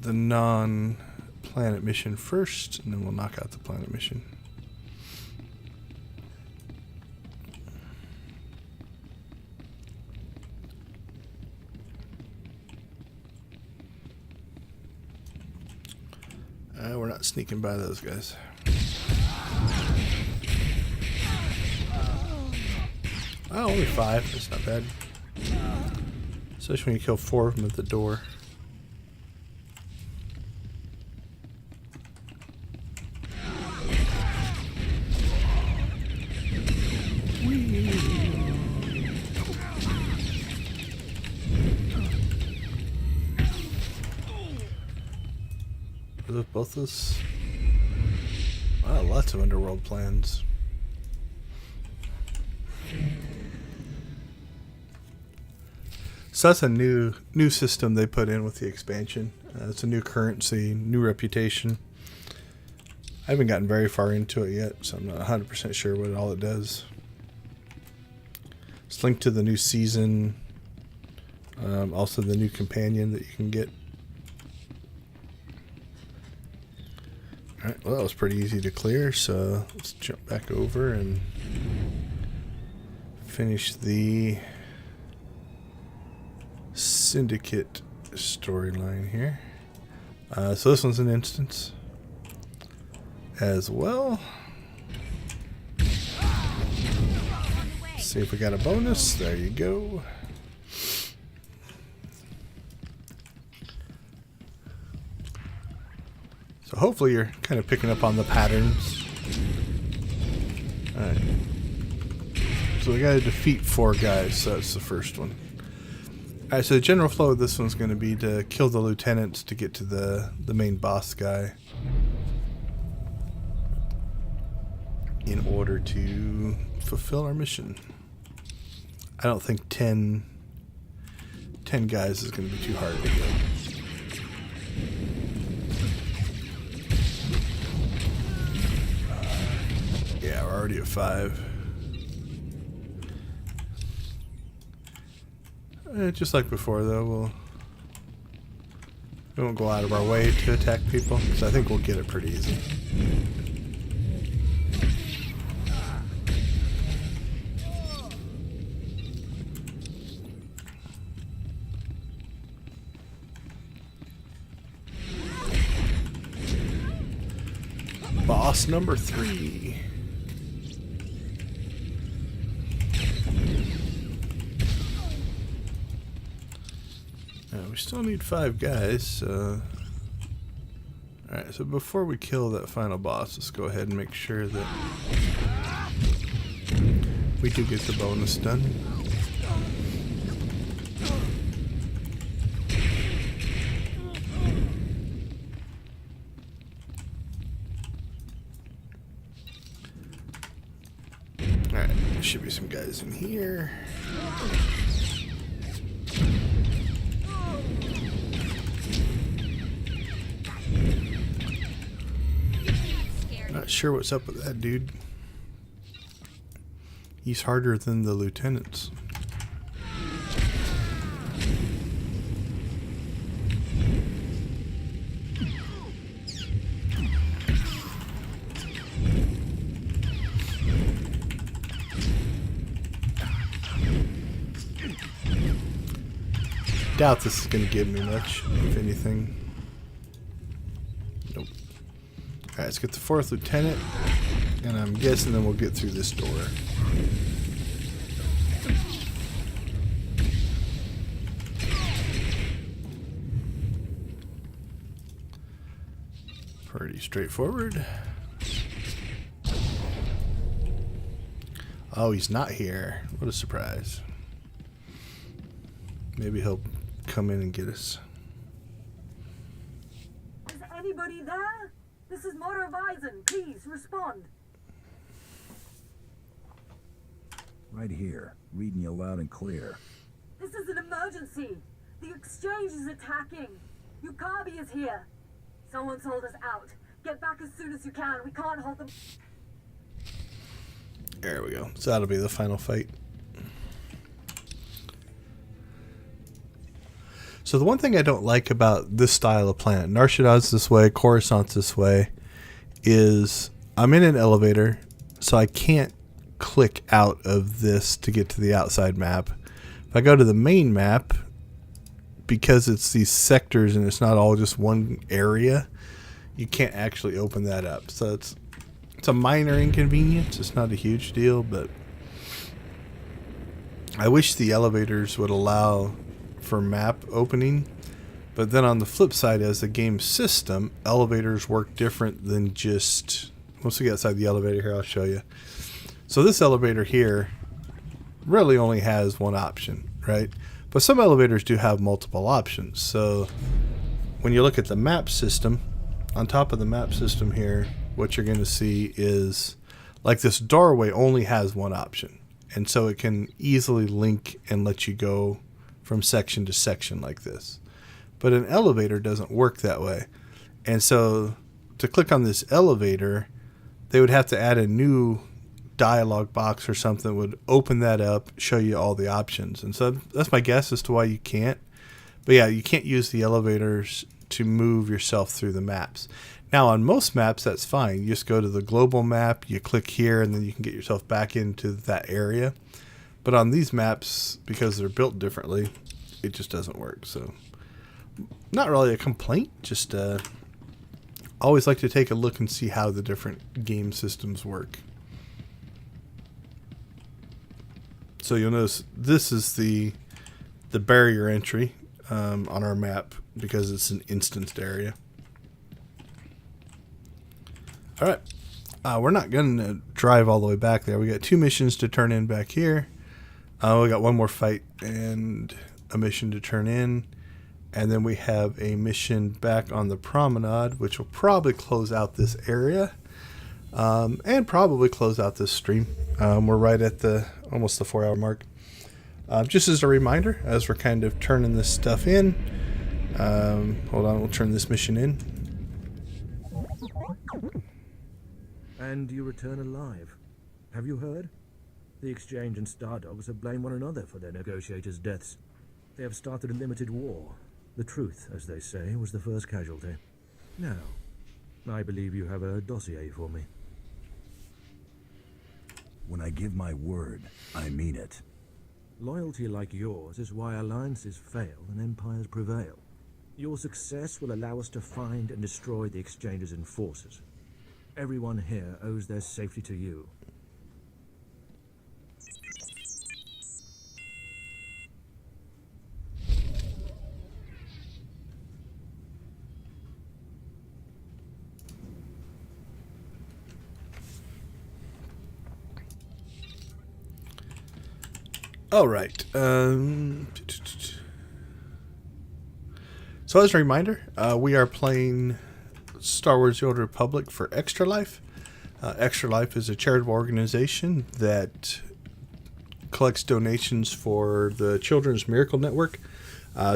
non-planet mission first, and then we'll knock out the planet mission. We're not sneaking by those guys. Oh, only 5. That's not bad. Especially when you kill 4 of them at the door. Are those both those? Wow, lots of underworld plans. So that's a new system they put in with the expansion. It's a new currency, new reputation. I haven't gotten very far into it yet, so I'm not 100% sure what all it does. It's linked to the new season, also the new companion that you can get. Alright, well that was pretty easy to clear, so let's jump back over and finish the Syndicate storyline here. So this one's an instance as well. See if we got a bonus. There you go. So hopefully you're kind of picking up on the patterns. Alright. So we gotta defeat 4 guys, so that's the first one. Alright, so the general flow of this one's gonna be to kill the lieutenants to get to the main boss guy. In order to fulfill our mission. I don't think 10 guys is gonna be too hard to get. Yeah, we're already at 5. Just like before, though, we won't go out of our way to attack people, because I think we'll get it pretty easy. Boss number 3. We still need 5 guys. Alright, so before we kill that final boss, let's go ahead and make sure that we do get the bonus done. Alright, there should be some guys in here. Not sure what's up with that dude. He's harder than the lieutenants. Doubt this is going to give me much, if anything. Nope. Alright, let's get the 4th lieutenant, and I'm guessing then we'll get through this door. Pretty straightforward. Oh, he's not here. What a surprise. Maybe he'll come in and get us. Is anybody there? This is Mother Bison. Please respond. Right here, reading you loud and clear. This is an emergency. The exchange is attacking. Yukabi is here. Someone's sold us out. Get back as soon as you can. We can't hold them. There we go. So that'll be the final fight. So the one thing I don't like about this style of planet, Nar Shaddaa's this way, Coruscant's this way, is I'm in an elevator, so I can't click out of this to get to the outside map. If I go to the main map, because it's these sectors and it's not all just one area, you can't actually open that up. So it's a minor inconvenience. It's not a huge deal, but I wish the elevators would allow for map opening. But then on the flip side, as a game system, elevators work different than just... Once we get outside the elevator here, I'll show you. So this elevator here really only has one option, right? But some elevators do have multiple options. So when you look at the map system, on top of the map system here, what you're going to see is like this doorway only has one option. And so it can easily link and let you go from section to section like this. But an elevator doesn't work that way. And so to click on this elevator, they would have to add a new dialog box or something that would open that up, show you all the options. And so that's my guess as to why you can't. But yeah, you can't use the elevators to move yourself through the maps. Now, on most maps, that's fine. You just go to the global map, you click here, and then you can get yourself back into that area. But on these maps, because they're built differently, it just doesn't work. So, not really a complaint, just always like to take a look and see how the different game systems work. So you'll notice this is the barrier entry on our map because it's an instanced area. Alright, we're not going to drive all the way back there. We got 2 missions to turn in back here. We got one more fight and a mission to turn in. And then we have a mission back on the promenade, which will probably close out this area. And probably close out this stream. We're right at almost the 4-hour mark. Just as a reminder, as we're kind of turning this stuff in. Hold on, we'll turn this mission in. And you return alive. Have you heard? The Exchange and Stardogs have blamed one another for their negotiators' deaths. They have started a limited war. The truth, as they say, was the first casualty. Now, I believe you have a dossier for me. When I give my word, I mean it. Loyalty like yours is why alliances fail and empires prevail. Your success will allow us to find and destroy the Exchange's enforcers. Everyone here owes their safety to you. All right. So as a reminder, we are playing Star Wars: The Old Republic for Extra Life. Extra Life is a charitable organization that collects donations for the Children's Miracle Network.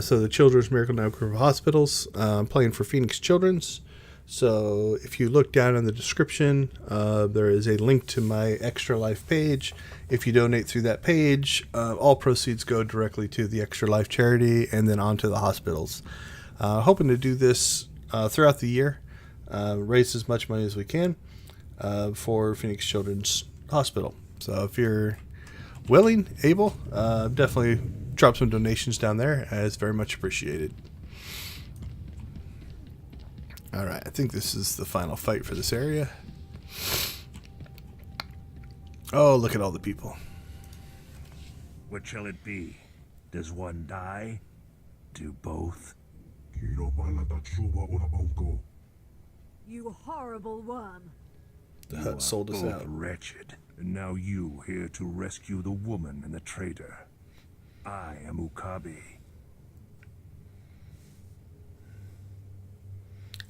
So the Children's Miracle Network of hospitals, playing for Phoenix Children's. So if you look down in the description, there is a link to my Extra Life page. If you donate through that page, all proceeds go directly to the Extra Life charity and then on to the hospitals. Hoping to do this throughout the year, raise as much money as we can for Phoenix Children's Hospital. So if you're willing, able, definitely drop some donations down there. It's very much appreciated. All right, I think this is the final fight for this area. Oh, look at all the people. What shall it be? Does one die? Do both? You horrible worm. The hut sold us out. Wretched. And now you here to rescue the woman and the traitor. I am Ukabe.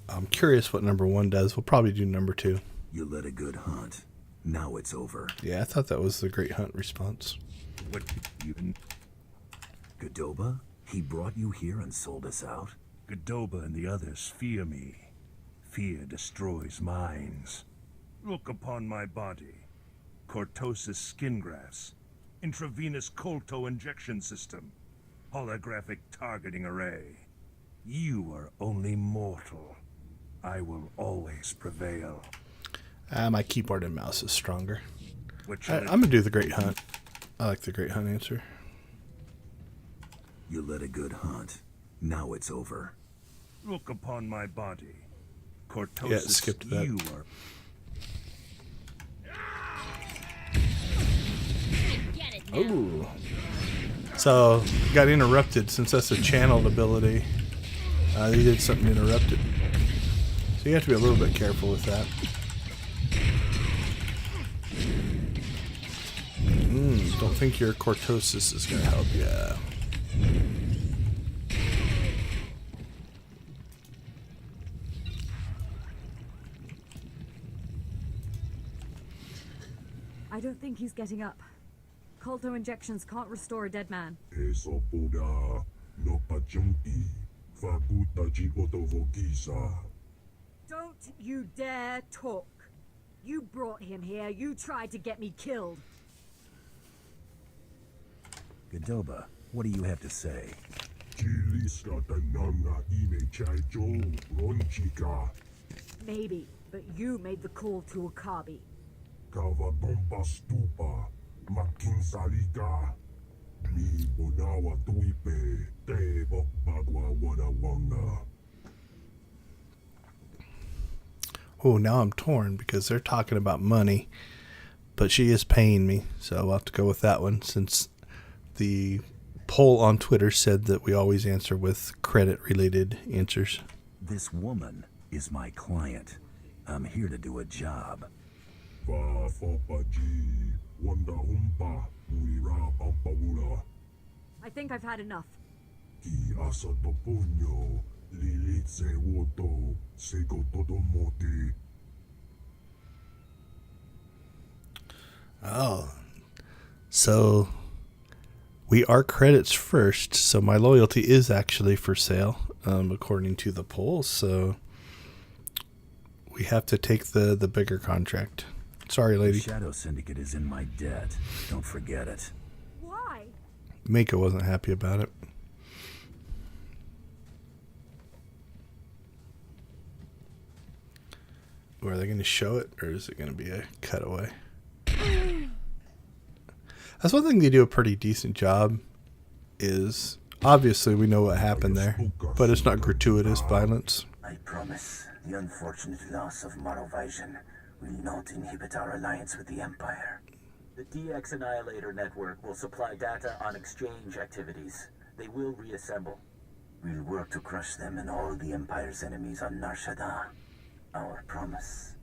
I'm curious what number 1 does. We'll probably do number 2. You led a good hunt. Now it's over. Yeah, I thought that was the great hunt response. What you... Godoba? He brought you here and sold us out? Godoba and the others fear me. Fear destroys minds. Look upon my body. Cortosis skin grafts. Intravenous Colto injection system. Holographic targeting array. You are only mortal. I will always prevail. My keyboard and mouse is stronger. I'm going to do the Great Hunt. I like the Great Hunt answer. You led a good hunt. Now it's over. Look upon my body. Cortosis, yeah, skipped that. You are... Ooh. So, got interrupted since that's a channeled ability. He did something to interrupt it. So you have to be a little bit careful with that. Don't think your cortosis is going to help you. I don't think he's getting up. Colto injections can't restore a dead man. Don't you dare talk. You brought him here. You tried to get me killed. Godoba, what do you have to say? Maybe, but you made the call to Akabi. Kavadompa stupa, makinsalika. Mi bonawa tuipe, te bokbagwa wadawanga. Oh, now I'm torn because they're talking about money, but she is paying me, so I'll have to go with that one since the poll on Twitter said that we always answer with credit-related answers. This woman is my client. I'm here to do a job. Va fopaji, wanda humpa, muira pampawula. I think I've had enough. Ki asa topunyo, lilitse woto, sego todomoti. Oh, so we are credits first, so my loyalty is actually for sale, according to the polls, so we have to take the bigger contract. Sorry, lady. The Shadow Syndicate is in my debt. Don't forget it. Why? Mako wasn't happy about it. Or are they going to show it, or is it going to be a cutaway? That's one thing they do a pretty decent job is, obviously we know what happened there, but it's not gratuitous violence. I promise the unfortunate loss of Monovision will not inhibit our alliance with the Empire. The DX Annihilator Network will supply data on exchange activities. They will reassemble. We'll work to crush them and all the Empire's enemies on Nar Shaddaa. Our promise.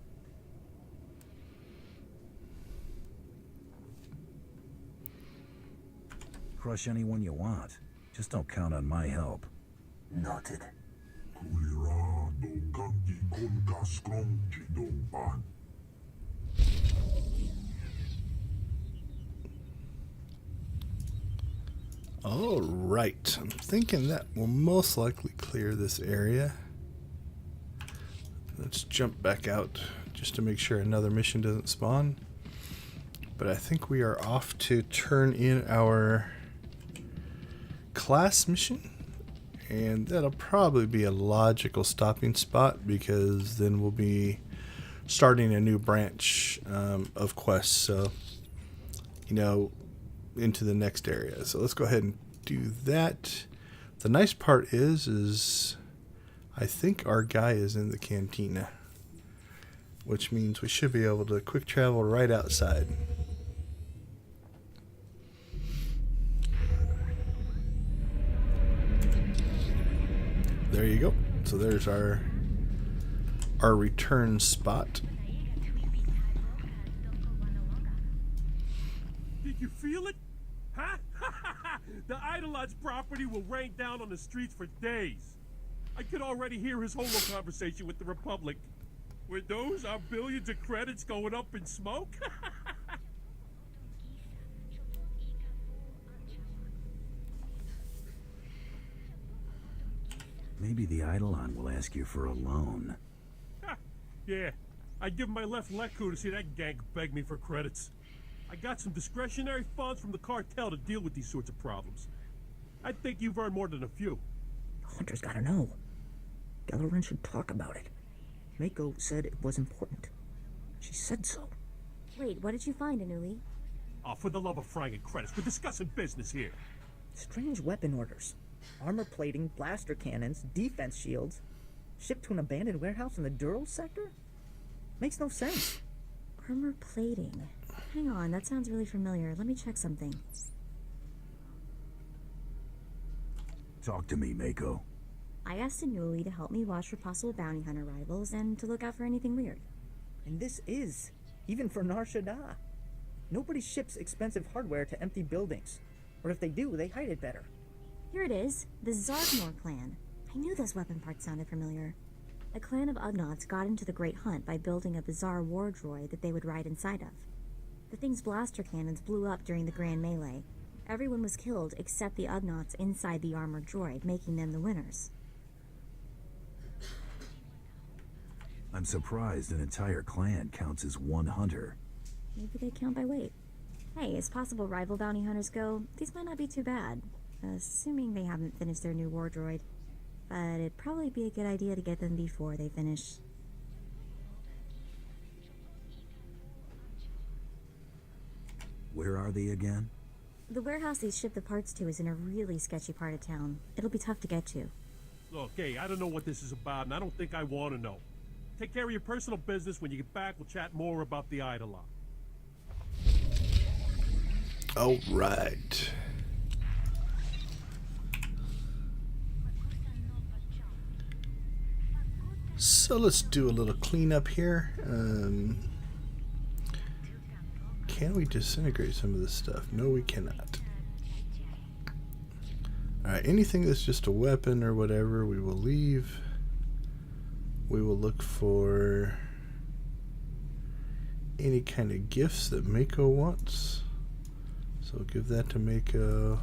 Crush anyone you want. Just don't count on my help. Noted. All right, I'm thinking that will most likely clear this area. Let's jump back out just to make sure another mission doesn't spawn. But I think we are off to turn in our class mission, and that'll probably be a logical stopping spot because then we'll be starting a new branch of quests, so into the next area. So let's go ahead and do that. The nice part is I think our guy is in the cantina, which means we should be able to quick travel right outside. There you go. So there's our return spot. Did you feel it? Huh? The Eidolon's property will rain down on the streets for days. I could already hear his holo conversation with the Republic. Were those our billions of credits going up in smoke? Maybe the Eidolon will ask you for a loan. Yeah, I'd give my left leg coup to see that gang beg me for credits. I got some discretionary funds from the cartel to deal with these sorts of problems. I think you've earned more than a few. Hunter's gotta know. Gellerin should talk about it. Mako said it was important. She said so. Wait, what did you find, Anuli? Oh, for the love of frying and credits, we're discussing business here. Strange weapon orders. Armor plating, blaster cannons, defense shields. Shipped to an abandoned warehouse in the Dural sector? Makes no sense. Armor plating. Hang on, that sounds really familiar. Let me check something. Talk to me, Mako. I asked Anuli to help me watch for possible bounty hunter rivals and to look out for anything weird. And this is, even for Nar Shaddaa. Nobody ships expensive hardware to empty buildings. Or if they do, they hide it better. Here it is, the Zargmor clan. I knew those weapon parts sounded familiar. A clan of Ugnaughts got into the Great Hunt by building a bizarre war droid that they would ride inside of. The thing's blaster cannons blew up during the Grand Melee. Everyone was killed except the Ugnaughts inside the armored droid, making them the winners. I'm surprised an entire clan counts as one hunter. Maybe they count by weight. Hey, as possible rival bounty hunters go, these might not be too bad. Assuming they haven't finished their new war droid. But it'd probably be a good idea to get them before they finish. Where are they again? The warehouse they ship the parts to is in a really sketchy part of town. It'll be tough to get to. Look, hey, I don't know what this is about, and I don't think I want to know. Take care of your personal business. When you get back, we'll chat more about the Eidolon. All right. So let's do a little cleanup here. Can we disintegrate some of this stuff? No, we cannot. Alright, anything that's just a weapon or whatever, we will leave. We will look for any kind of gifts that Mako wants. So we'll give that to Mako.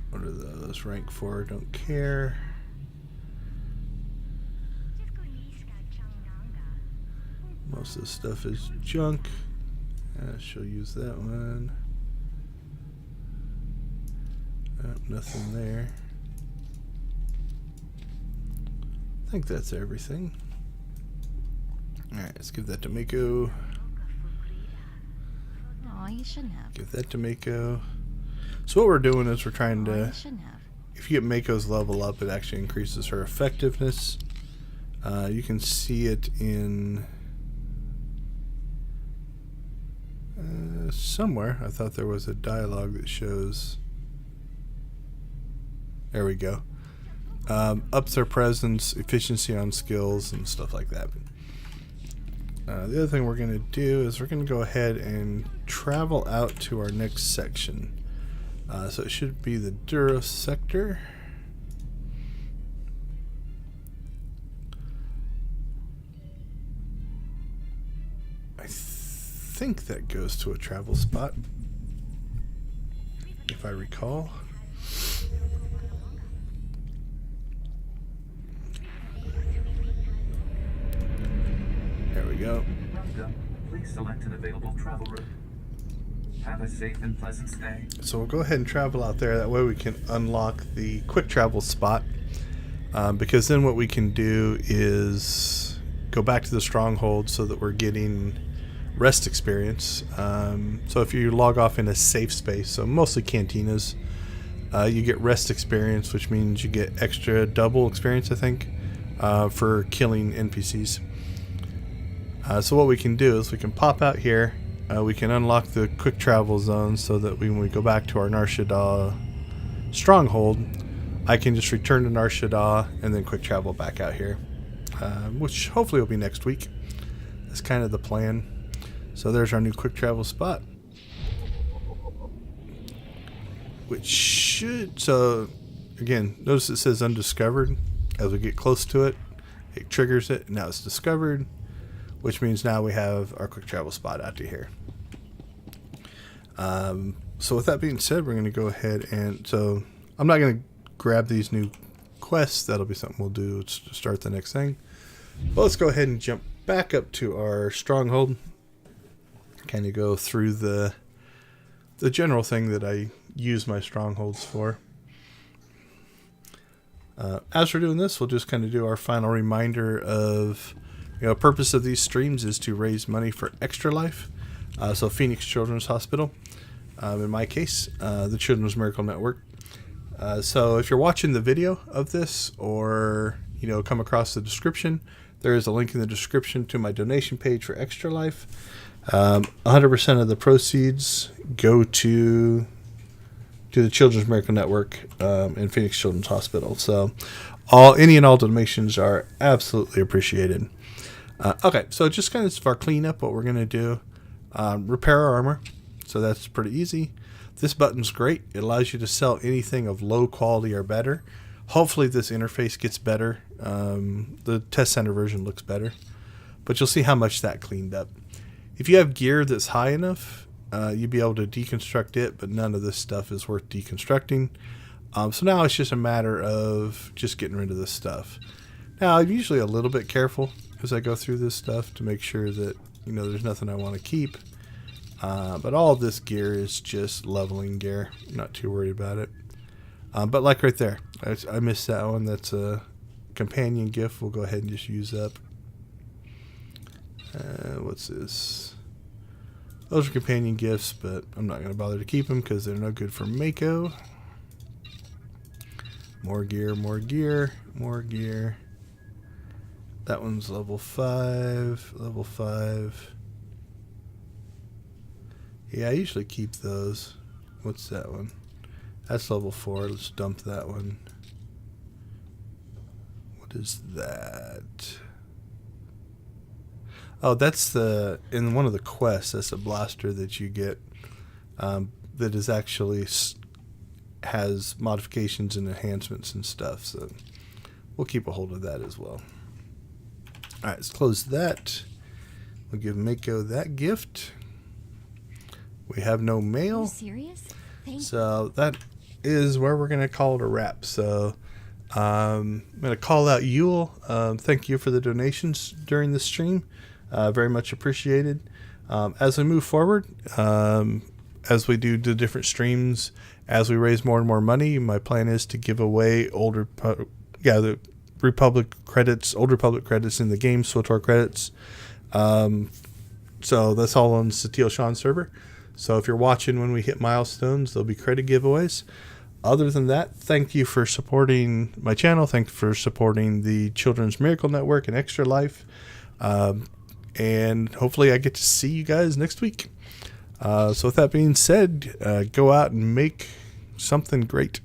What are those? Rank 4, don't care. Most of the stuff is junk. She'll use that one. Nothing there. I think that's everything. Alright, let's give that to Mako. Oh, you shouldn't have. Give that to Mako. So what we're doing is we're trying to... You shouldn't have. If you get Mako's level up, it actually increases her effectiveness. You can see it in... somewhere. I thought there was a dialogue that shows... There we go. Ups their presence, efficiency on skills, and stuff like that. The other thing we're going to do is we're going to go ahead and travel out to our next section. So it should be the Duro sector. I think that goes to a travel spot, if I recall. There we go. Welcome. Please select an available travel route. Have a safe and pleasant stay. So we'll go ahead and travel out there. That way we can unlock the quick travel spot. Because then what we can do is go back to the stronghold so that we're getting rest experience. So if you log off in a safe space, so mostly cantinas, you get rest experience, which means you get extra double experience, I think, for killing NPCs. So what we can do is we can pop out here. We can unlock the quick travel zone so that when we go back to our Shaddaa stronghold, I can just return to Shaddaa and then quick travel back out here, which hopefully will be next week. That's kind of the plan. So there's our new quick travel spot, which should, so again, notice it says undiscovered. As we get close to it, it triggers it, and now it's discovered, which means now we have our quick travel spot out to here. So with that being said, we're going to go ahead and, so I'm not going to grab these new quests. That'll be something we'll do to start the next thing. But let's go ahead and jump back up to our stronghold. Kind of go through the general thing that I use my strongholds for. As we're doing this, we'll just kind of do our final reminder of, purpose of these streams is to raise money for Extra Life. So Phoenix Children's Hospital. In my case, the Children's Miracle Network. So if you're watching the video of this or, come across the description, there is a link in the description to my donation page for Extra Life. 100% of the proceeds go to the Children's Miracle Network and Phoenix Children's Hospital. So any and all donations are absolutely appreciated. Okay, so just kind of our cleanup, what we're going to do, repair our armor. So that's pretty easy. This button's great. It allows you to sell anything of low quality or better. Hopefully this interface gets better. The test center version looks better. But you'll see how much that cleaned up. If you have gear that's high enough, you'd be able to deconstruct it, but none of this stuff is worth deconstructing. So now it's just a matter of just getting rid of this stuff. Now, I'm usually a little bit careful as I go through this stuff to make sure that, there's nothing I want to keep. But all of this gear is just leveling gear. I'm not too worried about it. But like right there, I missed that one. That's a companion gift. We'll go ahead and just use up. What's this? Those are companion gifts, but I'm not going to bother to keep them because they're no good for Mako. More gear, more gear, more gear. That one's level 5, level 5. Yeah, I usually keep those. What's that one? That's level 4. Let's dump that one. What is that? Oh, that's in one of the quests. That's a blaster that you get that is actually has modifications and enhancements and stuff. So we'll keep a hold of that as well. All right, let's close that. We'll give Mako that gift. We have no mail. Are you serious? So that is where we're going to call it a wrap. So I'm going to call out Yule. Thank you for the donations during the stream. Very much appreciated. As we move forward, as we do the different streams, as we raise more and more money, my plan is to give away the Republic credits, Old Republic credits in the game, SWTOR credits. So that's all on the Sateel Sean server. So if you're watching when we hit milestones, there'll be credit giveaways. Other than that, thank you for supporting my channel. Thank you for supporting the Children's Miracle Network and Extra Life. And hopefully I get to see you guys next week. So with that being said, go out and make something great.